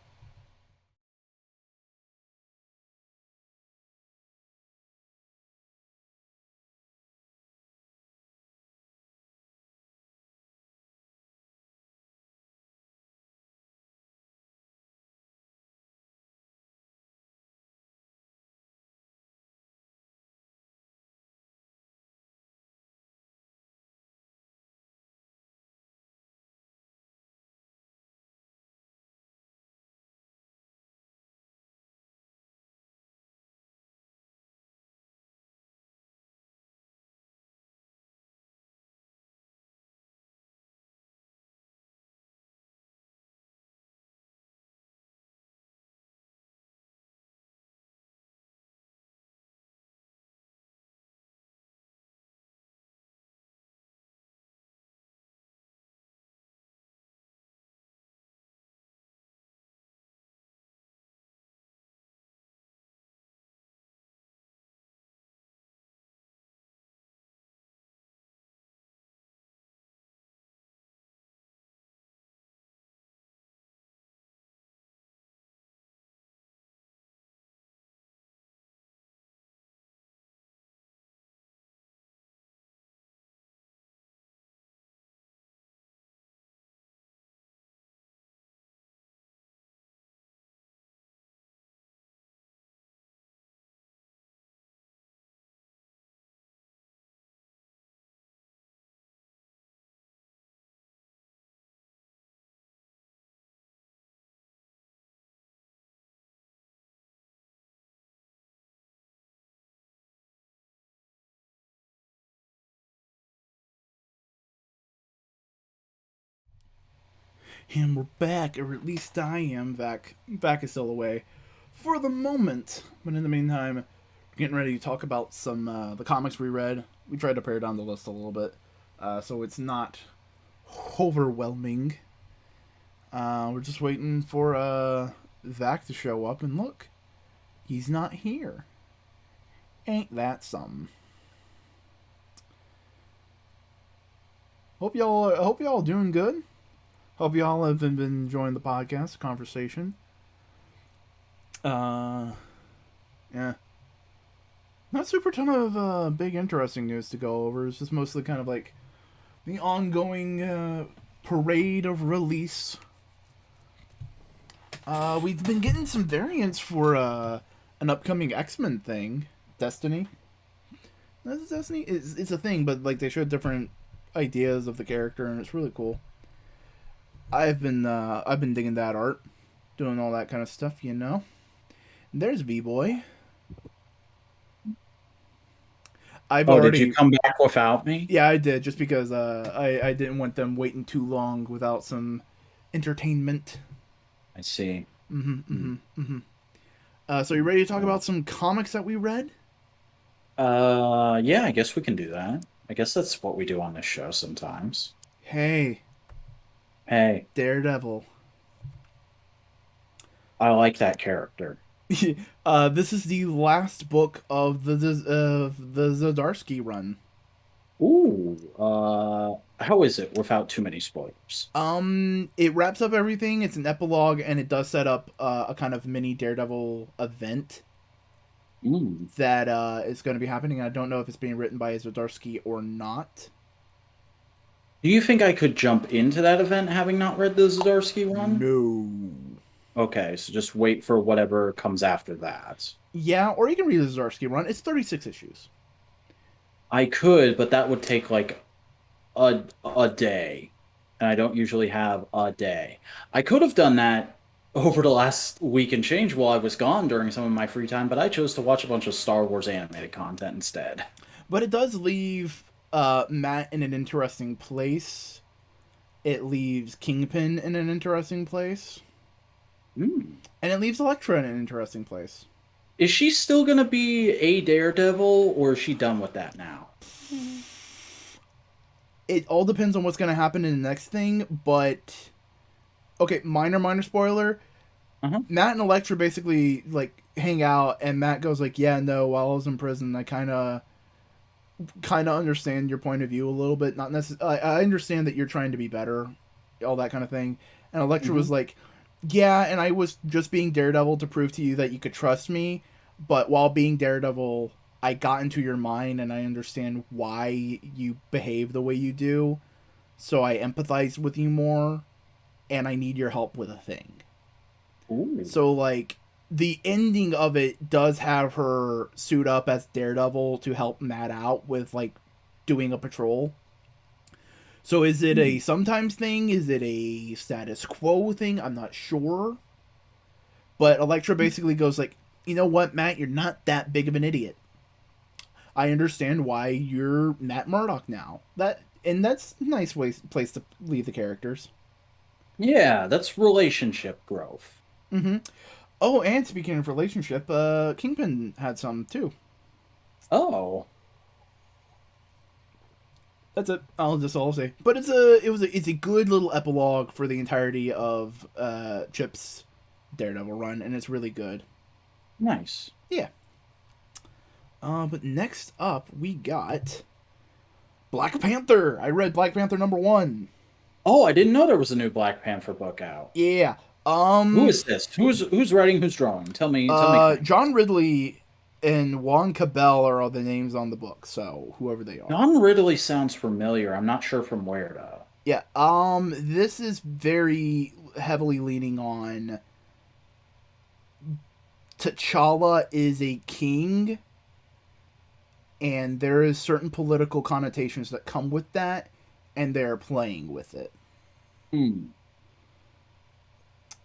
And we're back, or at least I am back. Back is still away for the moment. But in the meantime, getting ready to talk about some the comics we read. We tried to pare down the list a little bit, so it's not overwhelming. We're just waiting for Zach to show up, and look, he's not here. Ain't that something? Hope y'all doing good. Hope y'all have been enjoying the podcast, the conversation. Uh, yeah, not super ton of big interesting news to go over. It's just mostly kind of like the ongoing parade of release. We've been getting some variants for an upcoming X-Men thing, Destiny. That's Destiny. It's a thing, but like they showed different ideas of the character, and it's really cool. I've been digging that art, doing all that kind of stuff, you know. And there's B Boy. I've Oh, did you already come back without me? Yeah, I did just because I didn't want them waiting too long without some entertainment. I see. So you ready to talk about some comics that we read? Yeah, I guess we can do that. I guess that's what we do on this show sometimes. Hey, Hey, Daredevil. I like that character. This is the last book of the Zdarsky run. Ooh, How is it without too many spoilers? It wraps up everything. It's an epilogue, and it does set up a kind of mini Daredevil event Mm. that is going to be happening. I don't know if it's being written by Zdarsky or not. Do you think I could jump into that event having not read the Zdarsky one? No. Okay, so just wait for whatever comes after that. Yeah, or you can read the Zdarsky run. It's 36 issues. I could, but that would take like a day, and I don't usually have a day. I could have done that over the last week and change while I was gone during some of my free time, but I chose to watch a bunch of Star Wars animated content instead. But it does leave Matt in an interesting place. It leaves Kingpin in an interesting place. Mm. And it leaves Elektra in an interesting place. Is she still gonna be a Daredevil, or is she done with that now? It all depends on what's going to happen in the next thing, but... Okay, minor spoiler. Uh-huh. Matt and Elektra basically, like, hang out, and Matt goes like, yeah, no, while I was in prison, I kind of understand your point of view a little bit. Not necessarily... I understand that you're trying to be better, all that kind of thing. And Elektra was like, yeah, and I was just being Daredevil to prove to you that you could trust me, but while being Daredevil, I got into your mind and I understand why you behave the way you do, so I empathize with you more, and I need your help with a thing. Ooh. So, like, the ending of it does have her suit up as Daredevil to help Matt out with, like, doing a patrol. So is it a sometimes thing? Is it a status quo thing? I'm not sure. But Elektra basically goes like, you know what, Matt, you're not that big of an idiot. I understand why you're Matt Murdock now. That's a nice place to leave the characters. Yeah, that's relationship growth. Mm-hmm. Oh, and speaking of relationship, Kingpin had some too. Oh. That's it. I'll say. But it's a good little epilogue for the entirety of Chip's Daredevil run, and it's really good. Nice. Yeah. But next up we got Black Panther. I read Black Panther #1. Oh, I didn't know there was a new Black Panther book out. Yeah. Who is this? Who's writing? Who's drawing? Tell me. John Ridley and Juan Cabell are all the names on the book, so whoever they are. Don Ridley sounds familiar. I'm not sure from where though. Yeah. This is very heavily leaning on T'Challa is a king, and there is certain political connotations that come with that, and they're playing with it. Hmm.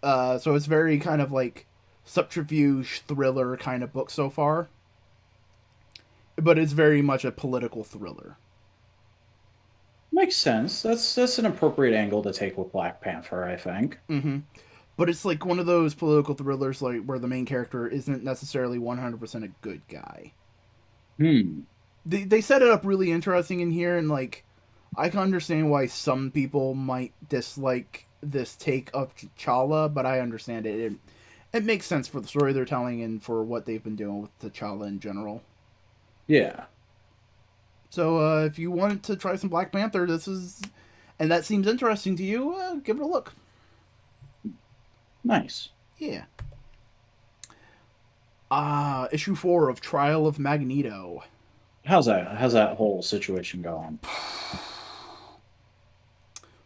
So it's very kind of like subterfuge thriller kind of book so far, but it's very much a political thriller. Makes sense. That's an appropriate angle to take with Black Panther, I think. Mm-hmm. But it's like one of those political thrillers like where the main character isn't necessarily 100% a good guy. Hmm. They set it up really interesting in here, and like I can understand why some people might dislike this take of T'Challa, but I understand it. It makes sense for the story they're telling and for what they've been doing with T'Challa in general. Yeah. So if you wanted to try some Black Panther, and that seems interesting to you, give it a look. Nice. Yeah. Issue 4 of Trial of Magneto. How's that whole situation going?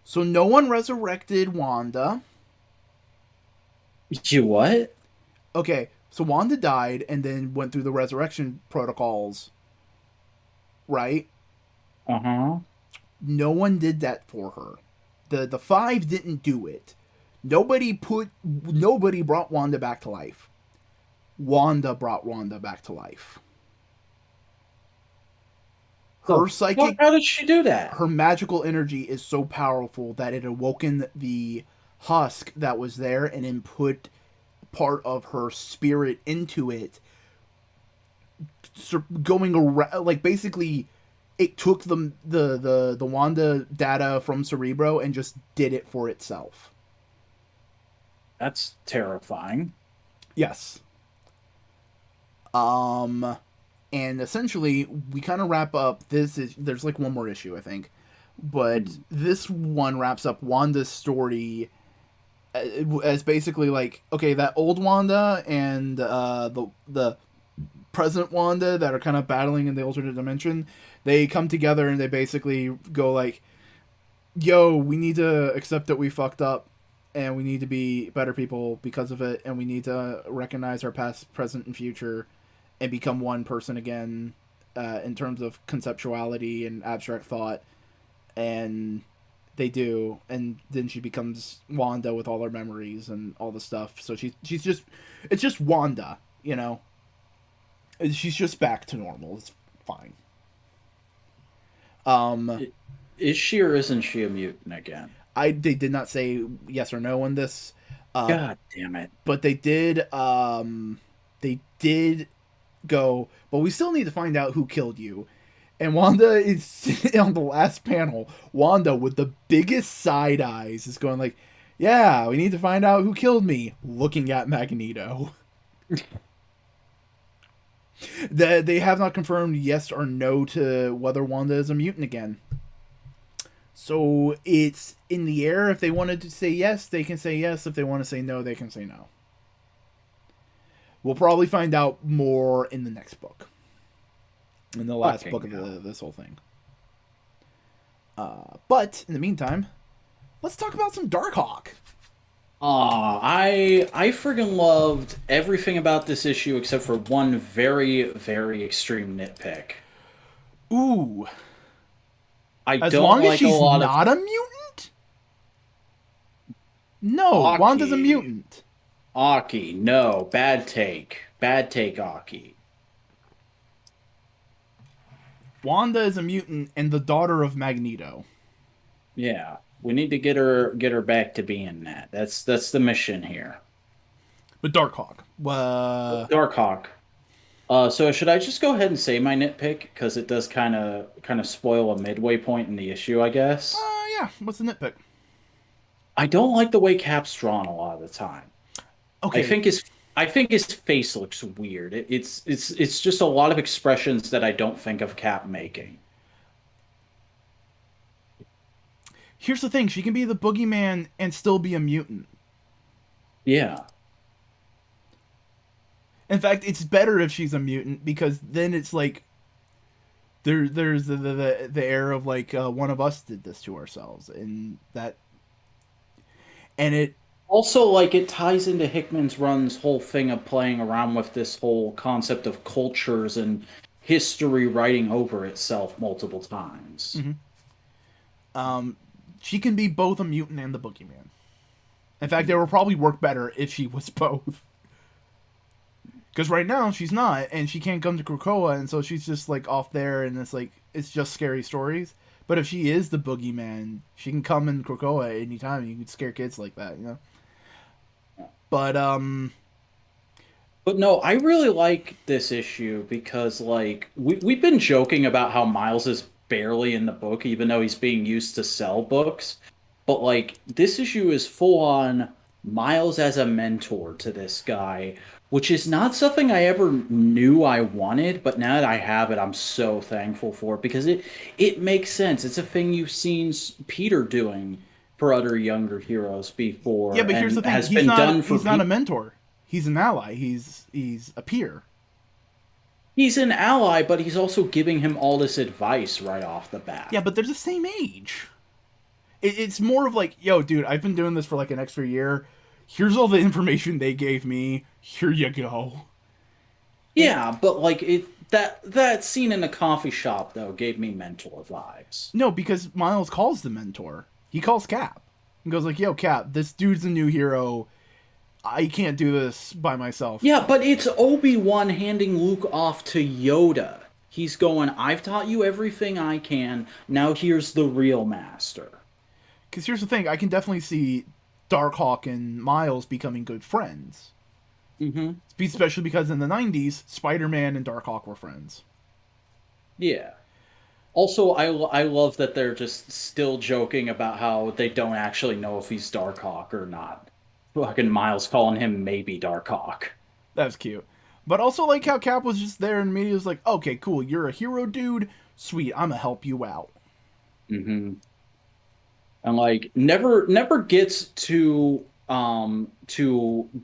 So no one resurrected Wanda. You what? Okay, so Wanda died and then went through the resurrection protocols, right? Uh-huh. No one did that for her. The five didn't do it. Nobody brought Wanda back to life. Wanda brought Wanda back to life. Her psychic... How did she do that? Her magical energy is so powerful that it awoken the husk that was there and then put part of her spirit into it. So going around, like basically, it took the Wanda data from Cerebro and just did it for itself. That's terrifying. Yes. And essentially, we kind of wrap up this. There's like one more issue, I think, but this one wraps up Wanda's story as basically like, okay, that old Wanda and the present Wanda that are kind of battling in the alternate dimension, they come together and they basically go like, yo, we need to accept that we fucked up and we need to be better people because of it, and we need to recognize our past, present, and future and become one person again, in terms of conceptuality and abstract thought. And they do, and then she becomes Wanda with all her memories and all the stuff. So she's just, it's just Wanda, you know. She's just back to normal. It's fine. Is she or isn't she a mutant again? They did not say yes or no on this, uh, God damn it. but they did go. But we still need to find out who killed you. And Wanda is on the last panel. Wanda with the biggest side eyes is going like, "Yeah, we need to find out who killed me." Looking at Magneto. They have not confirmed yes or no to whether Wanda is a mutant again. So it's in the air. If they wanted to say yes, they can say yes. If they want to say no, they can say no. We'll probably find out more in the next book. In the last book of this whole thing. But in the meantime, let's talk about some Darkhawk. Aw, I friggin' loved everything about this issue except for one very, very extreme nitpick. Ooh. I As don't long as like she's a lot not of a mutant? No, Aki. Wanda's a mutant. Aki. No, bad take. Bad take, Aki. Wanda is a mutant and the daughter of Magneto. Yeah, we need to get her back to being that. That's the mission here. But Darkhawk. Darkhawk. So should I just go ahead and say my nitpick because it does kind of spoil a midway point in the issue, I guess. Yeah. What's the nitpick? I don't like the way Cap's drawn a lot of the time. Okay. I think his face looks weird. It's just a lot of expressions that I don't think of Cap making. Here's the thing: she can be the boogeyman and still be a mutant. Yeah. In fact, it's better if she's a mutant because then it's like there's the air of like, one of us did this to ourselves, and it. Also, like, it ties into Hickman's run's whole thing of playing around with this whole concept of cultures and history writing over itself multiple times. She can be both a mutant and the boogeyman. In fact, it would probably work better if she was both. Because right now she's not, and she can't come to Krakoa, and so she's just like off there, and it's just scary stories. But if she is the boogeyman, she can come in Krakoa anytime, and you can scare kids like that, you know. But no, I really like this issue because, like, we've been joking about how Miles is barely in the book, even though he's being used to sell books. But, like, this issue is full on Miles as a mentor to this guy, which is not something I ever knew I wanted, but now that I have it, I'm so thankful for it because it makes sense. It's a thing you've seen Peter doing for other younger heroes before. yeah, but here's the and thing: has he's been not done for he's not a mentor. He's an ally. He's a peer. He's an ally, but he's also giving him all this advice right off the bat. Yeah, but they're the same age. It's more of like, yo, dude, I've been doing this for like an extra year. Here's all the information they gave me. Here you go. Yeah, but like that scene in the coffee shop though gave me mentor vibes. No, because Miles calls the mentor. He calls Cap. He goes like, yo, Cap, this dude's a new hero. I can't do this by myself. Yeah, but it's Obi-Wan handing Luke off to Yoda. He's going, I've taught you everything I can. Now here's the real master. Because here's the thing. I can definitely see Darkhawk and Miles becoming good friends. Mm-hmm. Especially because in the 90s, Spider-Man and Darkhawk were friends. Yeah. Also, I love that they're just still joking about how they don't actually know if he's Darkhawk or not. Fucking Miles calling him maybe Darkhawk. That was cute. But also like how Cap was just there and media was like, okay, cool, you're a hero, dude. Sweet, I'm gonna help you out. Hmm. And like never gets to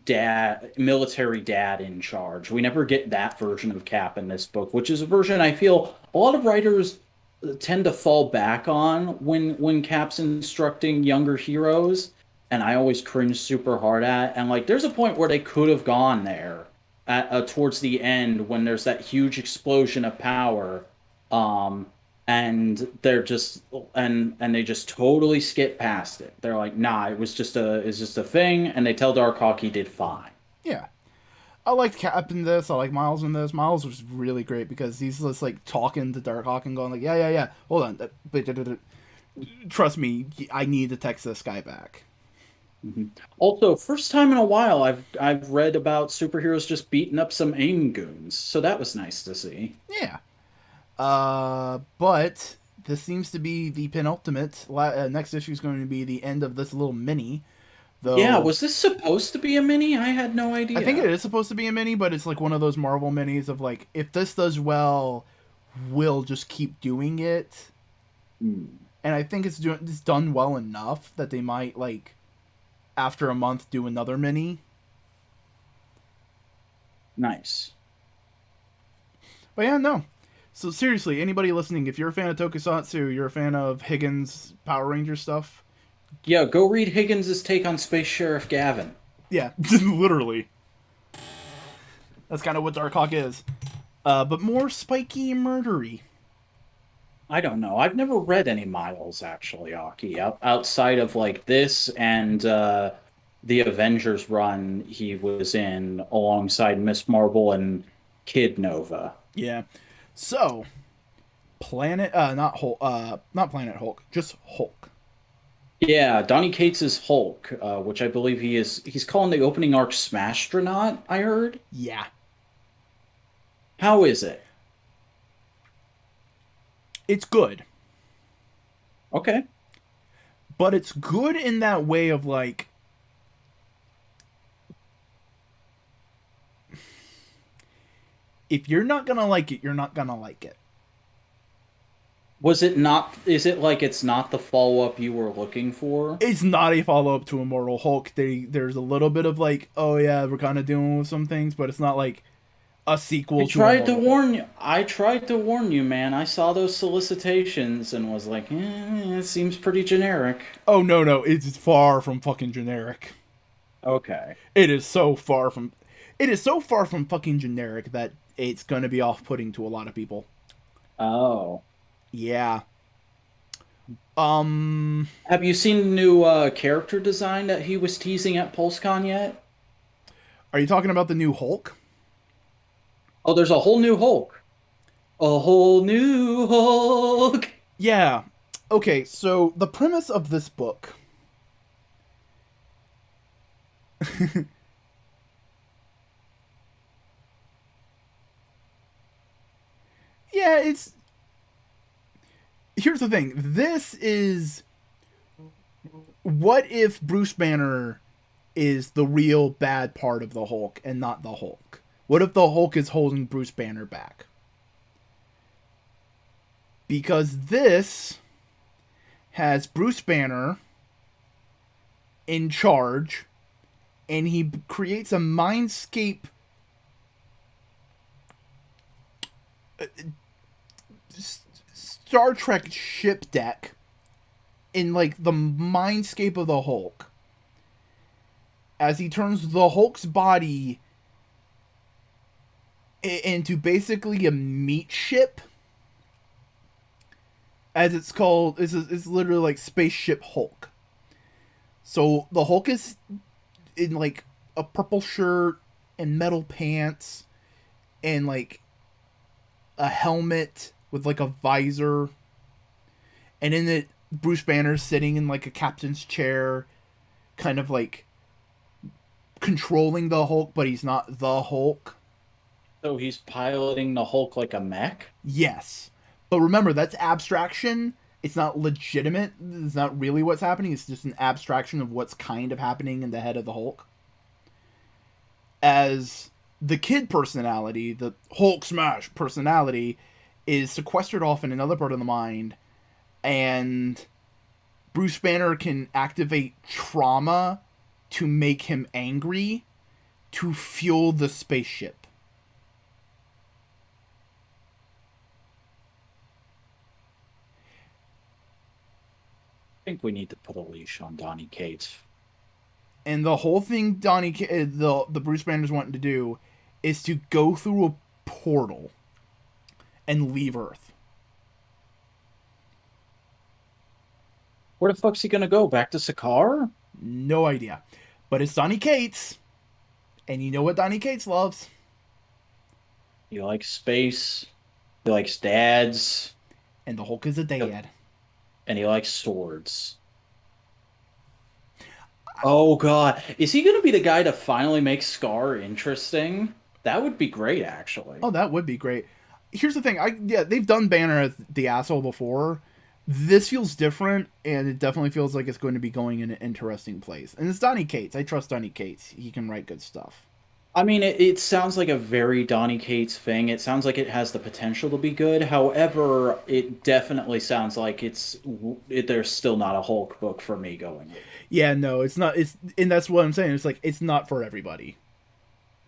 dad military dad in charge. We never get that version of Cap in this book, which is a version I feel a lot of writers tend to fall back on when Cap's instructing younger heroes, and I always cringe super hard at. And like there's a point where they could have gone there at towards the end when there's that huge explosion of power. Um, and they're just and they just totally skip past it. They're like, nah, it's just a thing, and they tell Darkhawk he did fine. Yeah. I liked Cap in this. I like Miles in this. Miles was really great because he's just like talking to Darkhawk and going like, yeah, yeah, yeah. Hold on, trust me, I need to text this guy back. Mhm. Also, first time in a while I've read about superheroes just beating up some AIM goons, so that was nice to see. Yeah. But this seems to be the penultimate. Next issue is going to be the end of this little mini, Yeah, though. was this supposed to be a mini? I had no I think it idea. is supposed to be a mini, but it's like one of those Marvel minis of like, if this does well, we'll just keep doing it. Hmm, And I think it's done well enough that they might like after a month do another mini. nice. But yeah, no. So seriously, anybody listening, if you're a fan of Tokusatsu, you're a fan of Higgins Power Ranger stuff, Yeah, go read Higgins's take on Space Sheriff Gavin. yeah, literally, that's kind of what Darkhawk is. But more spiky and murdery. I don't know. I've never read any Miles actually, Aki, outside of like this and the Avengers run he was in alongside Miss Marvel and Kid Nova. Yeah. So Planet, not Planet Hulk, just Hulk. Yeah, Donny Cates' Hulk, which I believe he's calling the opening arc Smashtronaut, I heard. Yeah, How is it? it's good, Okay. but it's good in that way of like, if you're not gonna like it, you're not gonna like it. Was it not, is it like it's not the follow-up you were looking for? It's not a follow up to Immortal Hulk. There's a little bit of like, oh yeah, we're kind of dealing with some things, but it's not like a I sequel to tried to Immortal Hulk. warn you. I tried to warn you, man. I saw those solicitations and was like, it seems pretty generic. Oh no, no, it's far from fucking generic. Okay. It is so far from, it is so far from fucking generic that it's gonna be off putting to a lot of people. Oh. Yeah. Um, Have you seen the new character design that he was teasing at PulseCon yet? are you talking about the new Hulk? Oh, there's a whole new Hulk. A whole new Hulk. Yeah. Okay, so the premise of this book. Yeah, it's here's the thing. This is what if Bruce Banner is the real bad part of the Hulk and not the Hulk? What if the Hulk is holding Bruce Banner back? Because this has Bruce Banner in charge and he creates a mindscape Star Trek ship deck in like the mindscape of the Hulk as he turns the Hulk's body into basically a meat ship, as it's called. It's literally like Spaceship Hulk. So the Hulk is in like a purple shirt and metal pants and like a helmet with like a visor, and in it Bruce Banner's sitting in like a captain's chair, kind of like controlling the Hulk, but he's not the Hulk. So he's piloting the Hulk like a mech? Yes. But remember, that's abstraction. It's not legitimate. It's not really what's happening. It's just an abstraction of what's kind of happening in the head of the Hulk. As the kid personality, the Hulk smash personality, is sequestered off in another part of the mind, and Bruce Banner can activate trauma to make him angry to fuel the spaceship. I think we need to put a leash on Donny Cates. And the whole thing the Bruce Banner's wanting to do is to go through a portal and leave Earth. Where the fuck's he gonna go? Back to Sakaar? No idea. But it's Donny Cates. And you know what Donny Cates loves? He likes space. He likes dads. And the Hulk is a dad. And he likes swords. Oh god. Is he gonna be the guy to finally make Scar interesting? That would be great, actually. Oh, that would be great. Here's the thing. They've done Banner as the asshole before. This feels different, and it definitely feels like it's going to be going in an interesting place. And it's Donny Cates. I trust Donny Cates. He can write good stuff. I mean, it sounds like a very Donny Cates thing. It sounds like it has the potential to be good. However, it definitely sounds like there's still not a Hulk book for me going. Yeah, no, it's not. And that's what I'm saying. It's like it's not for everybody.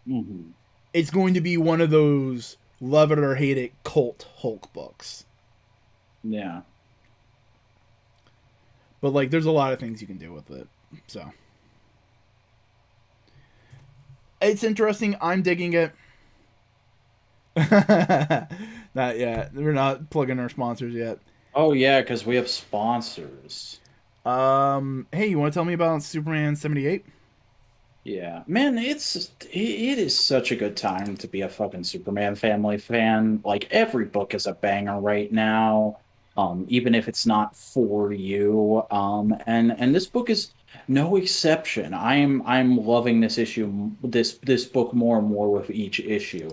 Mm-hmm. It's going to be one of those love it or hate it cult Hulk books. Yeah. But like, there's a lot of things you can do with it. So it's interesting. I'm digging it. Not yet. We're not plugging our sponsors yet. Oh yeah, because we have sponsors. Hey, you want to tell me about Superman 78? Yeah, man, it is such a good time to be a fucking Superman family fan. Like every book is a banger right now, even if it's not for you. And this book is no exception. I'm loving this issue, this book more and more with each issue.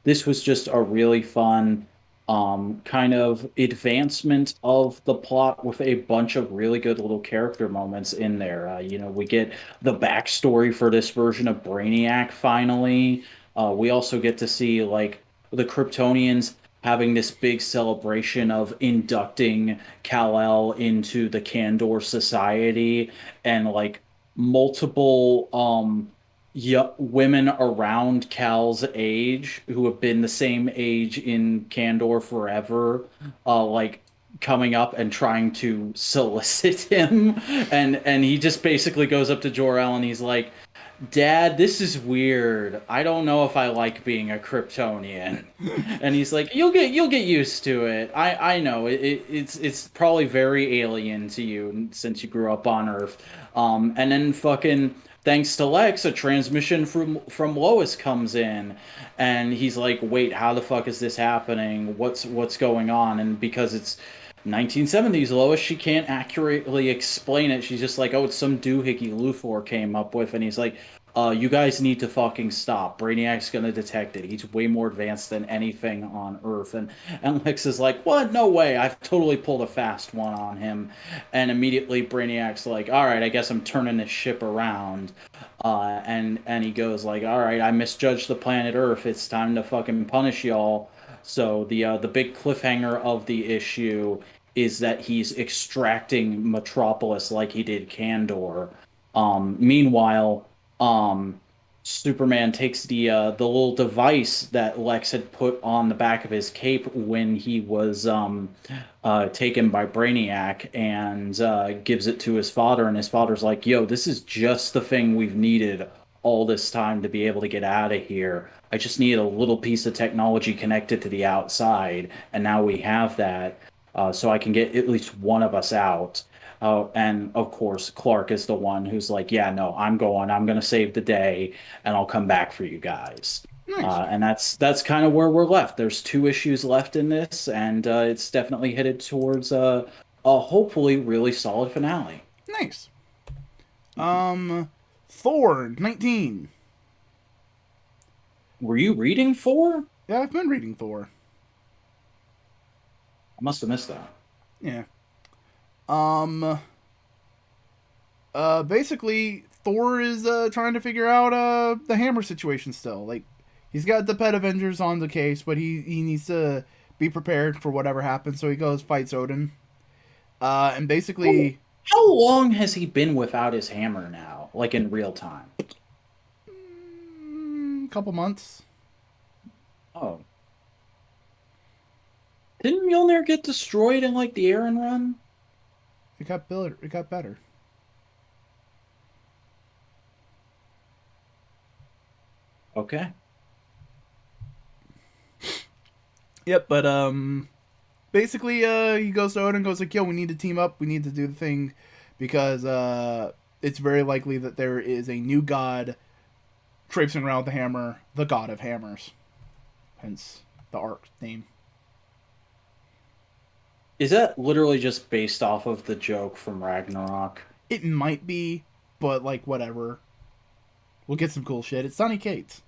This was just a really fun kind of advancement of the plot with a bunch of really good little character moments in there. We get the backstory for this version of Brainiac finally. We also get to see like the Kryptonians having this big celebration of inducting Kal-El into the Kandor Society, and like multiple women around Cal's age who have been the same age in Kandor forever, like coming up and trying to solicit him, and he just basically goes up to Jor-El and he's like, "Dad, this is weird. I don't know if I like being a Kryptonian." And he's like, "You'll get used to it. I know it's probably very alien to you since you grew up on Earth." And then fucking thanks to Lex, a transmission from Lois comes in, and he's like, "Wait, how the fuck is this happening? What's going on?" And because it's 1970s Lois, she can't accurately explain it. She's just like, "Oh, it's some doohickey Luthor came up with," and he's like, "You guys need to fucking stop. Brainiac's gonna detect it. He's way more advanced than anything on Earth." And Lex is like, "What? No way. I've totally pulled a fast one on him." And immediately Brainiac's like, "All right, I guess I'm turning this ship around." And he goes like, "All right, I misjudged the planet Earth. It's time to fucking punish y'all." So the big cliffhanger of the issue is that he's extracting Metropolis like he did Kandor. Meanwhile, Superman takes the little device that Lex had put on the back of his cape when he was taken by Brainiac, and gives it to his father. And his father's like, "Yo, this is just the thing we've needed all this time to be able to get out of here. I just need a little piece of technology connected to the outside, and now we have that, so I can get at least one of us out." And of course, Clark is the one who's like, "Yeah, no, I'm going. I'm going to save the day, and I'll come back for you guys." Nice. And that's kind of where we're left. There's 2 issues left in this, and it's definitely headed towards a hopefully really solid finale. Nice. Thor 19. Were you reading 4? Yeah, I've been reading Thor. I must have missed that. Yeah. Basically, Thor is trying to figure out the hammer situation still. Like, He's got the Pet Avengers on the case, but he needs to be prepared for whatever happens. So he goes fights Odin, and How, basically, how long has he been without his hammer now? Like in real time? couple months. Oh, didn't Mjolnir get destroyed in like the Aaron run? It got better. It got better. Okay. Yep, but basically, he goes to Odin and goes like, "Yo, we need to team up. We need to do the thing because it's very likely that there is a new god traipsing around with the hammer, the god of hammers." Hence the arc name. Is that literally just based off of the joke from Ragnarok? It might be, but like whatever. We'll get some cool shit. It's Sonny Kate.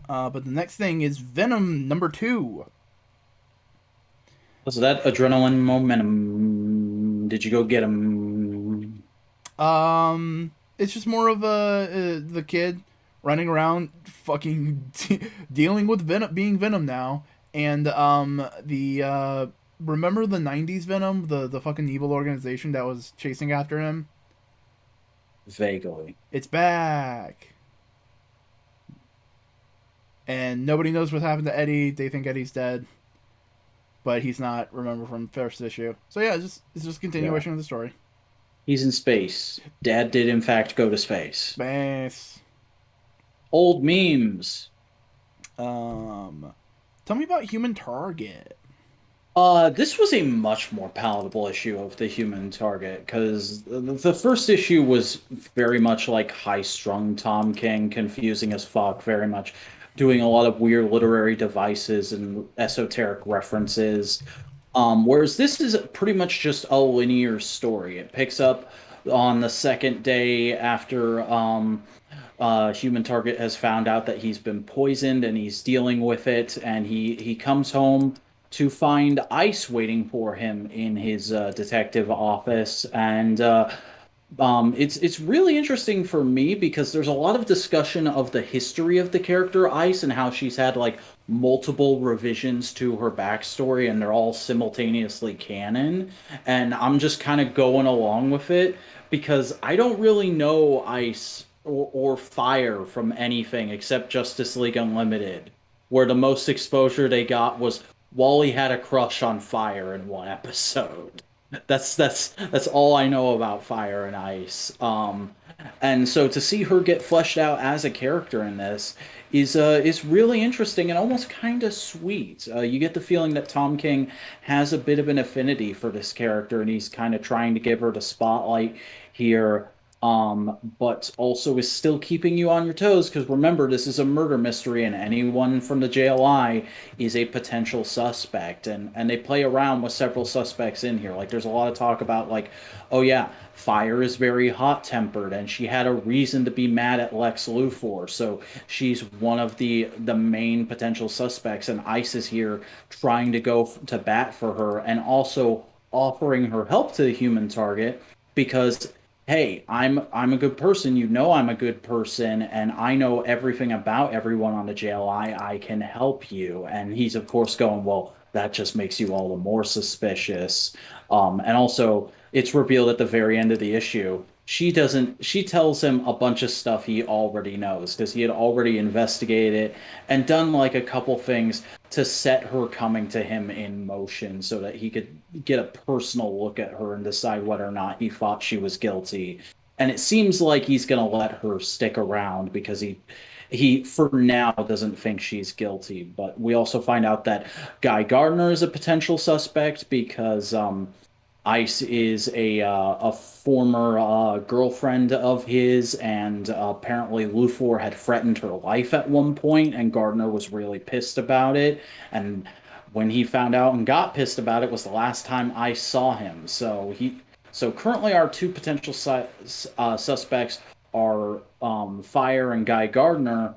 But the next thing is Venom number 2. Was that adrenaline momentum? Did you go get him? It's just more of the kid running around, fucking dealing with Venom, being Venom now, and the remember the '90s Venom, the fucking evil organization that was chasing after him. Vaguely. It's back, and nobody knows what happened to Eddie. They think Eddie's dead, but he's not. Remember from first issue. So yeah, it's just a Yeah. continuation of the story. He's in space. Dad did, in fact, go to space. Space. Old memes. Um, Tell me about Human Target. This was a much more palatable issue of the Human Target because the first issue was very much like high-strung Tom King, confusing as fuck, very much doing a lot of weird literary devices and esoteric references. Whereas this is pretty much just a linear story. It picks up on the second day after Human Target has found out that he's been poisoned and he's dealing with it, and he comes home to find Ice waiting for him in his detective office, and it's really interesting for me because there's a lot of discussion of the history of the character Ice and how she's had like multiple revisions to her backstory, and they're all simultaneously canon, and I'm just kind of going along with it because I don't really know Ice or Fire from anything except Justice League Unlimited, where the most exposure they got was Wally had a crush on Fire in one episode. That's all I know about Fire and Ice. And so to see her get fleshed out as a character in this is really interesting and almost kind of sweet. You get the feeling that Tom King has a bit of an affinity for this character, and he's kind of trying to give her the spotlight here. But also is still keeping you on your toes because remember, this is a murder mystery, and anyone from the JLI is a potential suspect, and they play around with several suspects in here. Like there's a lot of talk about like, oh yeah, Fire is very hot tempered, and she had a reason to be mad at Lex Luthor, so she's one of the main potential suspects, and Ice is here trying to go to bat for her, and also offering her help to the Human Target because hey, I'm a good person. You know I'm a good person, and I know everything about everyone on the JLI. I can help you. And he's of course going, well, that just makes you all the more suspicious. And also, it's revealed at the very end of the issue. She doesn't. She tells him a bunch of stuff he already knows because he had already investigated it and done like a couple things to set her coming to him in motion so that he could get a personal look at her and decide whether or not he thought she was guilty. And it seems like he's going to let her stick around because he for now doesn't think she's guilty. But we also find out that Guy Gardner is a potential suspect because Ice is a former girlfriend of his, and apparently Luthor had threatened her life at one point, and Gardner was really pissed about it. And when he found out and got pissed about it, was the last time Ice saw him. So currently our two potential suspects are Fire and Guy Gardner,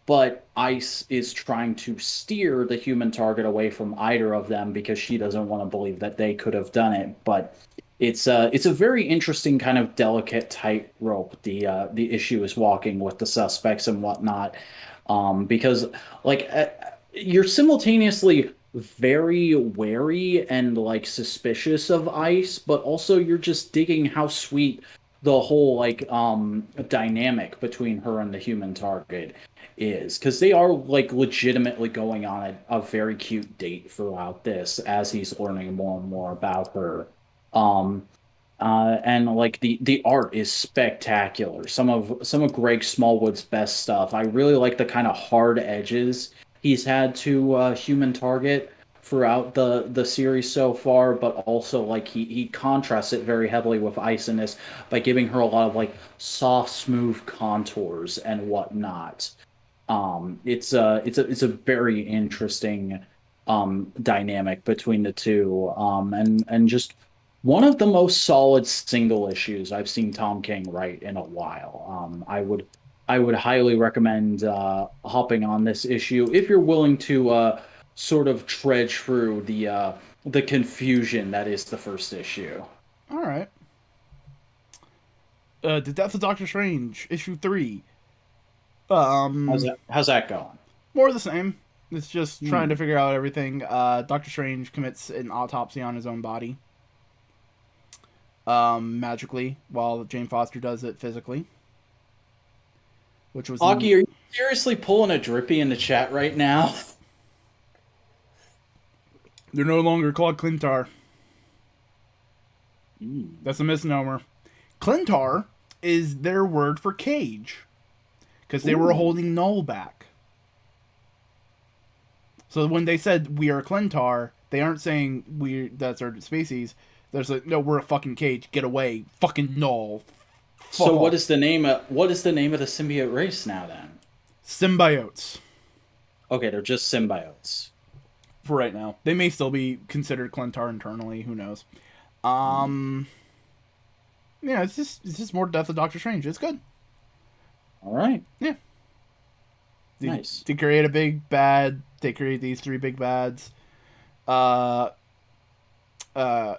but Ice is trying to steer the Human Target away from either of them because she doesn't want to believe that they could have done it. But It's a very interesting kind of delicate tightrope the issue is walking with the suspects and whatnot, because like you're simultaneously very wary and like suspicious of Ice, but also you're just digging how sweet the whole like dynamic between her and the human target is, because they are like legitimately going on a very cute date throughout this as he's learning more and more about her. um and like the art is spectacular. Some of Greg Smallwood's best stuff. I really like the kind of hard edges he's had to Human Target throughout the series so far, but also like he contrasts it very heavily with Ice in this by giving her a lot of like soft, smooth contours and whatnot. It's a very interesting dynamic between the two, and just one of the most solid single issues I've seen Tom King write in a while. I would highly recommend hopping on this issue if you're willing to sort of trudge through the confusion that is the first issue. All right. The Death of Doctor Strange, issue 3. How's that going? More of the same. It's just trying to Hmm. figure out everything. Doctor Strange commits an autopsy on his own body, magically, while Jane Foster does it physically, which was Aki, are you seriously pulling a drippy in the chat right now? they're no longer called Clintar. Mm. That's a misnomer. Clintar is their word for cage, because they were Ooh, holding Null back. So when they said we are Clintar, they aren't saying we that's our species. They're like, no, we're a fucking cage. Get away, fucking Null. Fuck so what off. is the name of the symbiote race now then? Symbiotes Okay, they're just symbiotes. for right now. They may still be considered Clintar internally. Who knows? Mm. Um, yeah, it's just more Death of Doctor Strange. It's good. All right, Yeah, they, nice. they create a big bad. They create these three big bads. Uh, uh,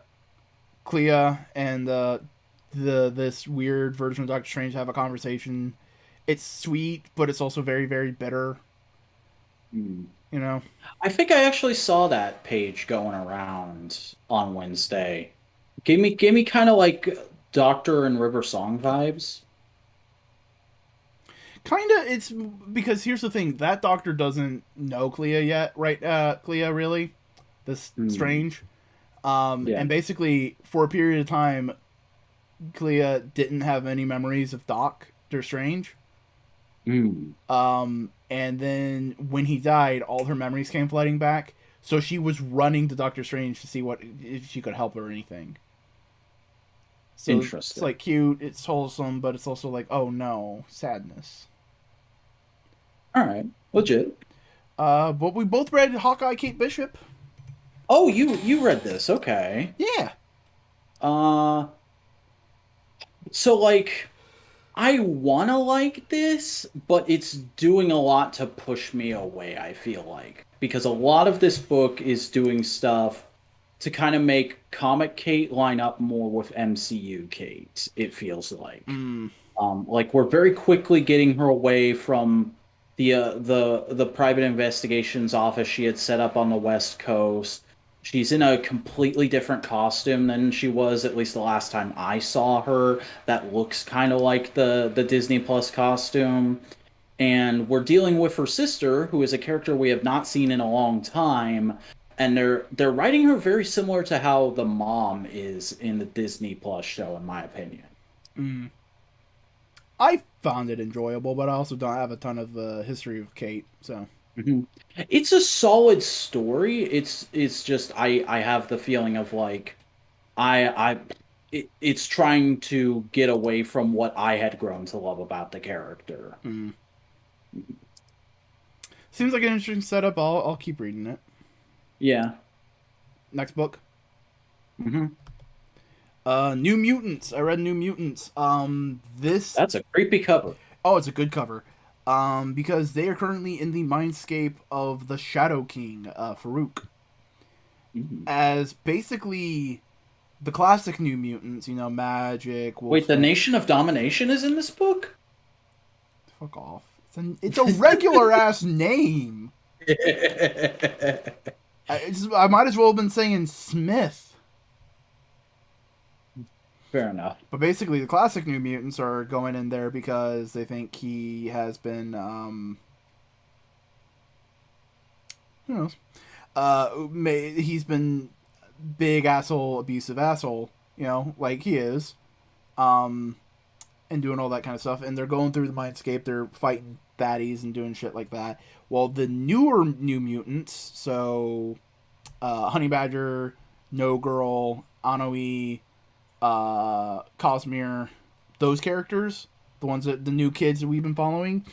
Clea and this weird version of Doctor Strange have a conversation. It's sweet, but it's also very very bitter. Mm. You know. I think I actually saw that page going around on Wednesday. Gave me kind of like Doctor and River Song vibes. Kind of, it's because here's the thing: that doctor doesn't know Clea yet, right? Clea, really, this Mm. Strange. Yeah. And basically, for a period of time, Clea didn't have any memories of Doctor Strange. Mm. And then when he died, all her memories came flooding back. So she was running to Doctor Strange to see what if she could help or anything. So it's Interesting. like cute, it's wholesome, but it's also like, oh no, sadness. All right, legit. But we both read Hawkeye Kate Bishop. Oh, you read this? Okay. Yeah. Uh, so like I want to like this, but it's doing a lot to push me away, I feel like. Because a lot of this book is doing stuff to kind of make Comic Kate line up more with MCU Kate, it feels like. Mm. Like we're very quickly getting her away from the private investigations office she had set up on the West Coast. She's in a completely different costume than she was at least the last time I saw her. That looks kind of like the Disney Plus costume. And we're dealing with her sister, who is a character we have not seen in a long time. And they're writing her very similar to how the mom is in the Disney Plus show, in my opinion. Mm. I found it enjoyable, but I also don't have a ton of history of Kate, so. Mhm. It's a solid story. It's just I have the feeling of like it's trying to get away from what I had grown to love about the character. Mm. Seems like an interesting setup. I'll keep reading it. Yeah. Next book. Hmm. New Mutants. I read New Mutants. This That's a creepy cover. oh, it's a good cover. Because they are currently in the mindscape of the Shadow King, Farouk, Mhm. as basically the classic New Mutants, Magic, Wait, the Wolfman. Nation of Domination is in this book? Fuck off. It's a regular ass name. I might as well have been saying Smith. Fair enough. But basically, the classic New Mutants are going in there because they think he has been, who knows? He's been big asshole, abusive asshole, like he is, and doing all that kind of stuff. And they're going through the Mindscape. They're fighting baddies and doing shit like that. Well, the newer New Mutants, so Honey Badger, No Girl, Anoi, Cosmere, those characters, the new kids that we've been following,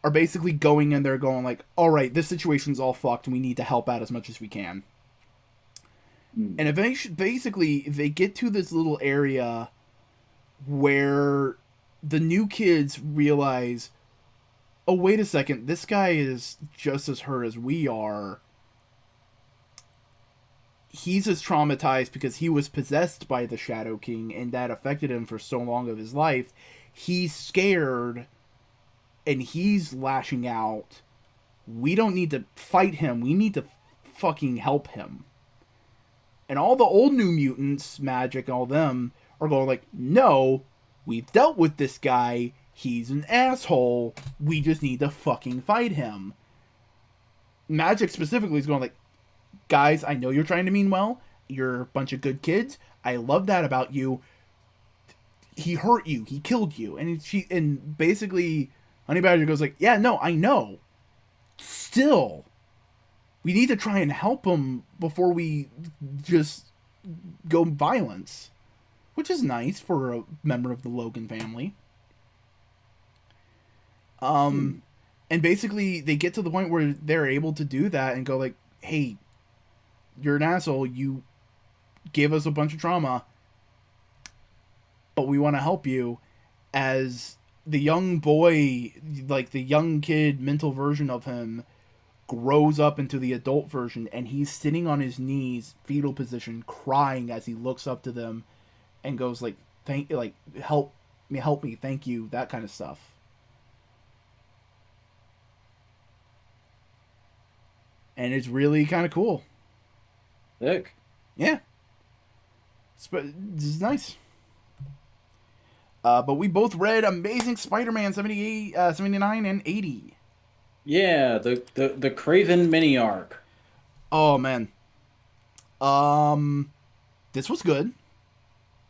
are basically going in there going like, all right, this situation's all fucked and we need to help out as much as we can. And eventually, basically, they get to this little area where the new kids realize, oh, wait a second, this guy is just as hurt as we are. He's as traumatized because he was possessed by the Shadow King and that affected him for so long of his life. He's scared and he's lashing out. We don't need to fight him. We need to fucking help him. And all the old New Mutants, Magic and all them, are going like, no, we've dealt with this guy. He's an asshole. We just need to fucking fight him. Magic specifically is going like, guys, I know you're trying to mean well. You're a bunch of good kids. I love that about you. He hurt you. He killed you. And basically, Honey Badger goes like, yeah, no, I know. Still, we need to try and help him before we just go violence. Which is nice for a member of the Logan family. And basically, they get to the point where they're able to do that and go like, hey, you're an asshole. You gave us a bunch of trauma, but we want to help you. As the young boy, like the young kid mental version of him, grows up into the adult version, and he's sitting on his knees, fetal position, crying as he looks up to them and goes like, help me, thank you, that kind of stuff. And it's really kind of cool. Sick. Yeah. This is nice. But we both read Amazing Spider-Man 78, 79, and 80. Yeah, the Craven mini arc. Oh, man. This was good.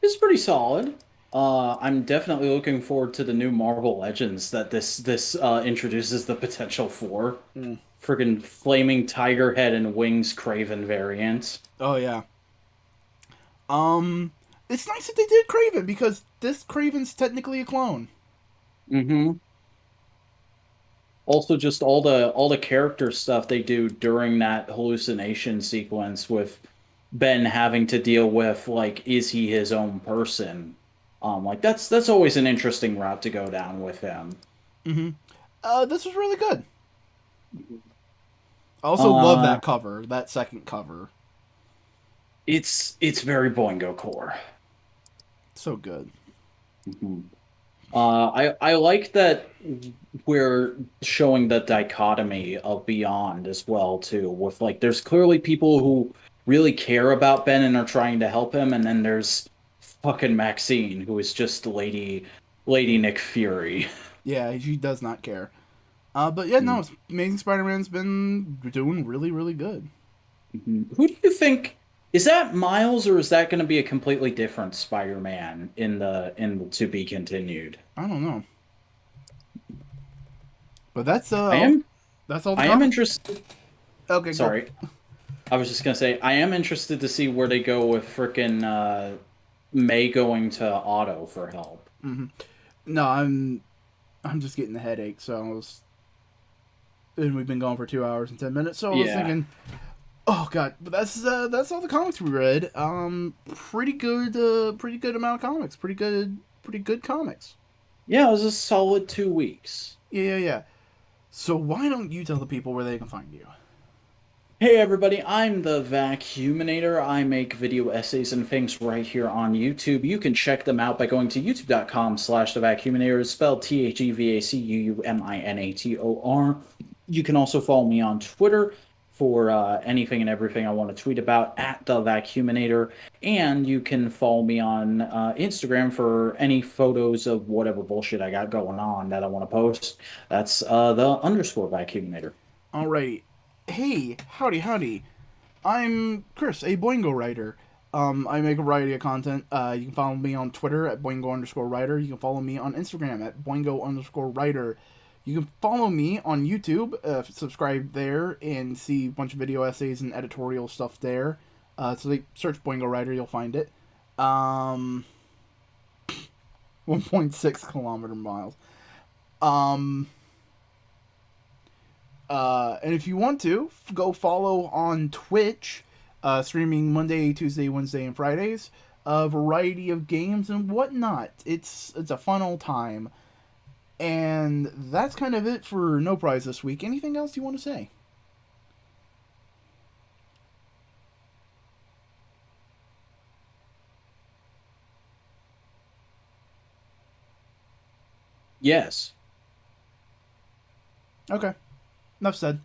It's pretty solid. I'm definitely looking forward to the new Marvel Legends that this introduces the potential for. Friggin' flaming tiger head and wings Craven variants. Oh, yeah. It's nice that they did Craven, because this Craven's technically a clone. Mm-hmm. Also, just all the character stuff they do during that hallucination sequence with Ben having to deal with, like, is he his own person? Like that's always an interesting route to go down with him. This was really good. I also love that cover, that second cover. It's very Boingo core. So good. I like that we're showing the dichotomy of Beyond as well too. With like, there's clearly people who really care about Ben and are trying to help him, and then there's fucking Maxine, who is just Lady Nick Fury. Yeah, she does not care. But yeah, no, Amazing Spider-Man's been doing really, really good. Who do you think, is that Miles, or is that going to be a completely different Spider-Man in the to be continued? I don't know. But that's that's all. I am interested. Okay, sorry. Go. I was just gonna say I am interested to see where they go with frickin' May going to Otto for help. No, I'm just getting a headache, and we've been going for 2 hours and 10 minutes, so I was thinking, oh god, but that's all the comics we read. Pretty good amount of comics. Pretty good comics. Yeah, it was a solid 2 weeks. Yeah. So why don't you tell the people where they can find you? Hey everybody, I'm the Vacuuminator. I make video essays and things right here on YouTube. You can check them out by going to youtube.com/the Vacuuminator. It's spelled TheVacuuminator. You can also follow me on Twitter for anything and everything I want to tweet about at the Vacuuminator. And you can follow me on Instagram for any photos of whatever bullshit I got going on that I want to post. That's the underscore Vacuuminator. Alright. Hey, howdy, howdy. I'm Chris, a Boingo writer. I make a variety of content. You can follow me on Twitter at Boingo_writer. You can follow me on Instagram at Boingo_writer. You can follow me on YouTube, subscribe there, and see a bunch of video essays and editorial stuff there. So they search Boingo Writer, you'll find it. 1.6 kilometer miles. Um, and if you want to, go follow on Twitch, streaming Monday, Tuesday, Wednesday, and Fridays. A variety of games and whatnot. It's a fun old time. And that's kind of it for No Prize this week. Anything else you want to say? Yes. Okay. Enough said.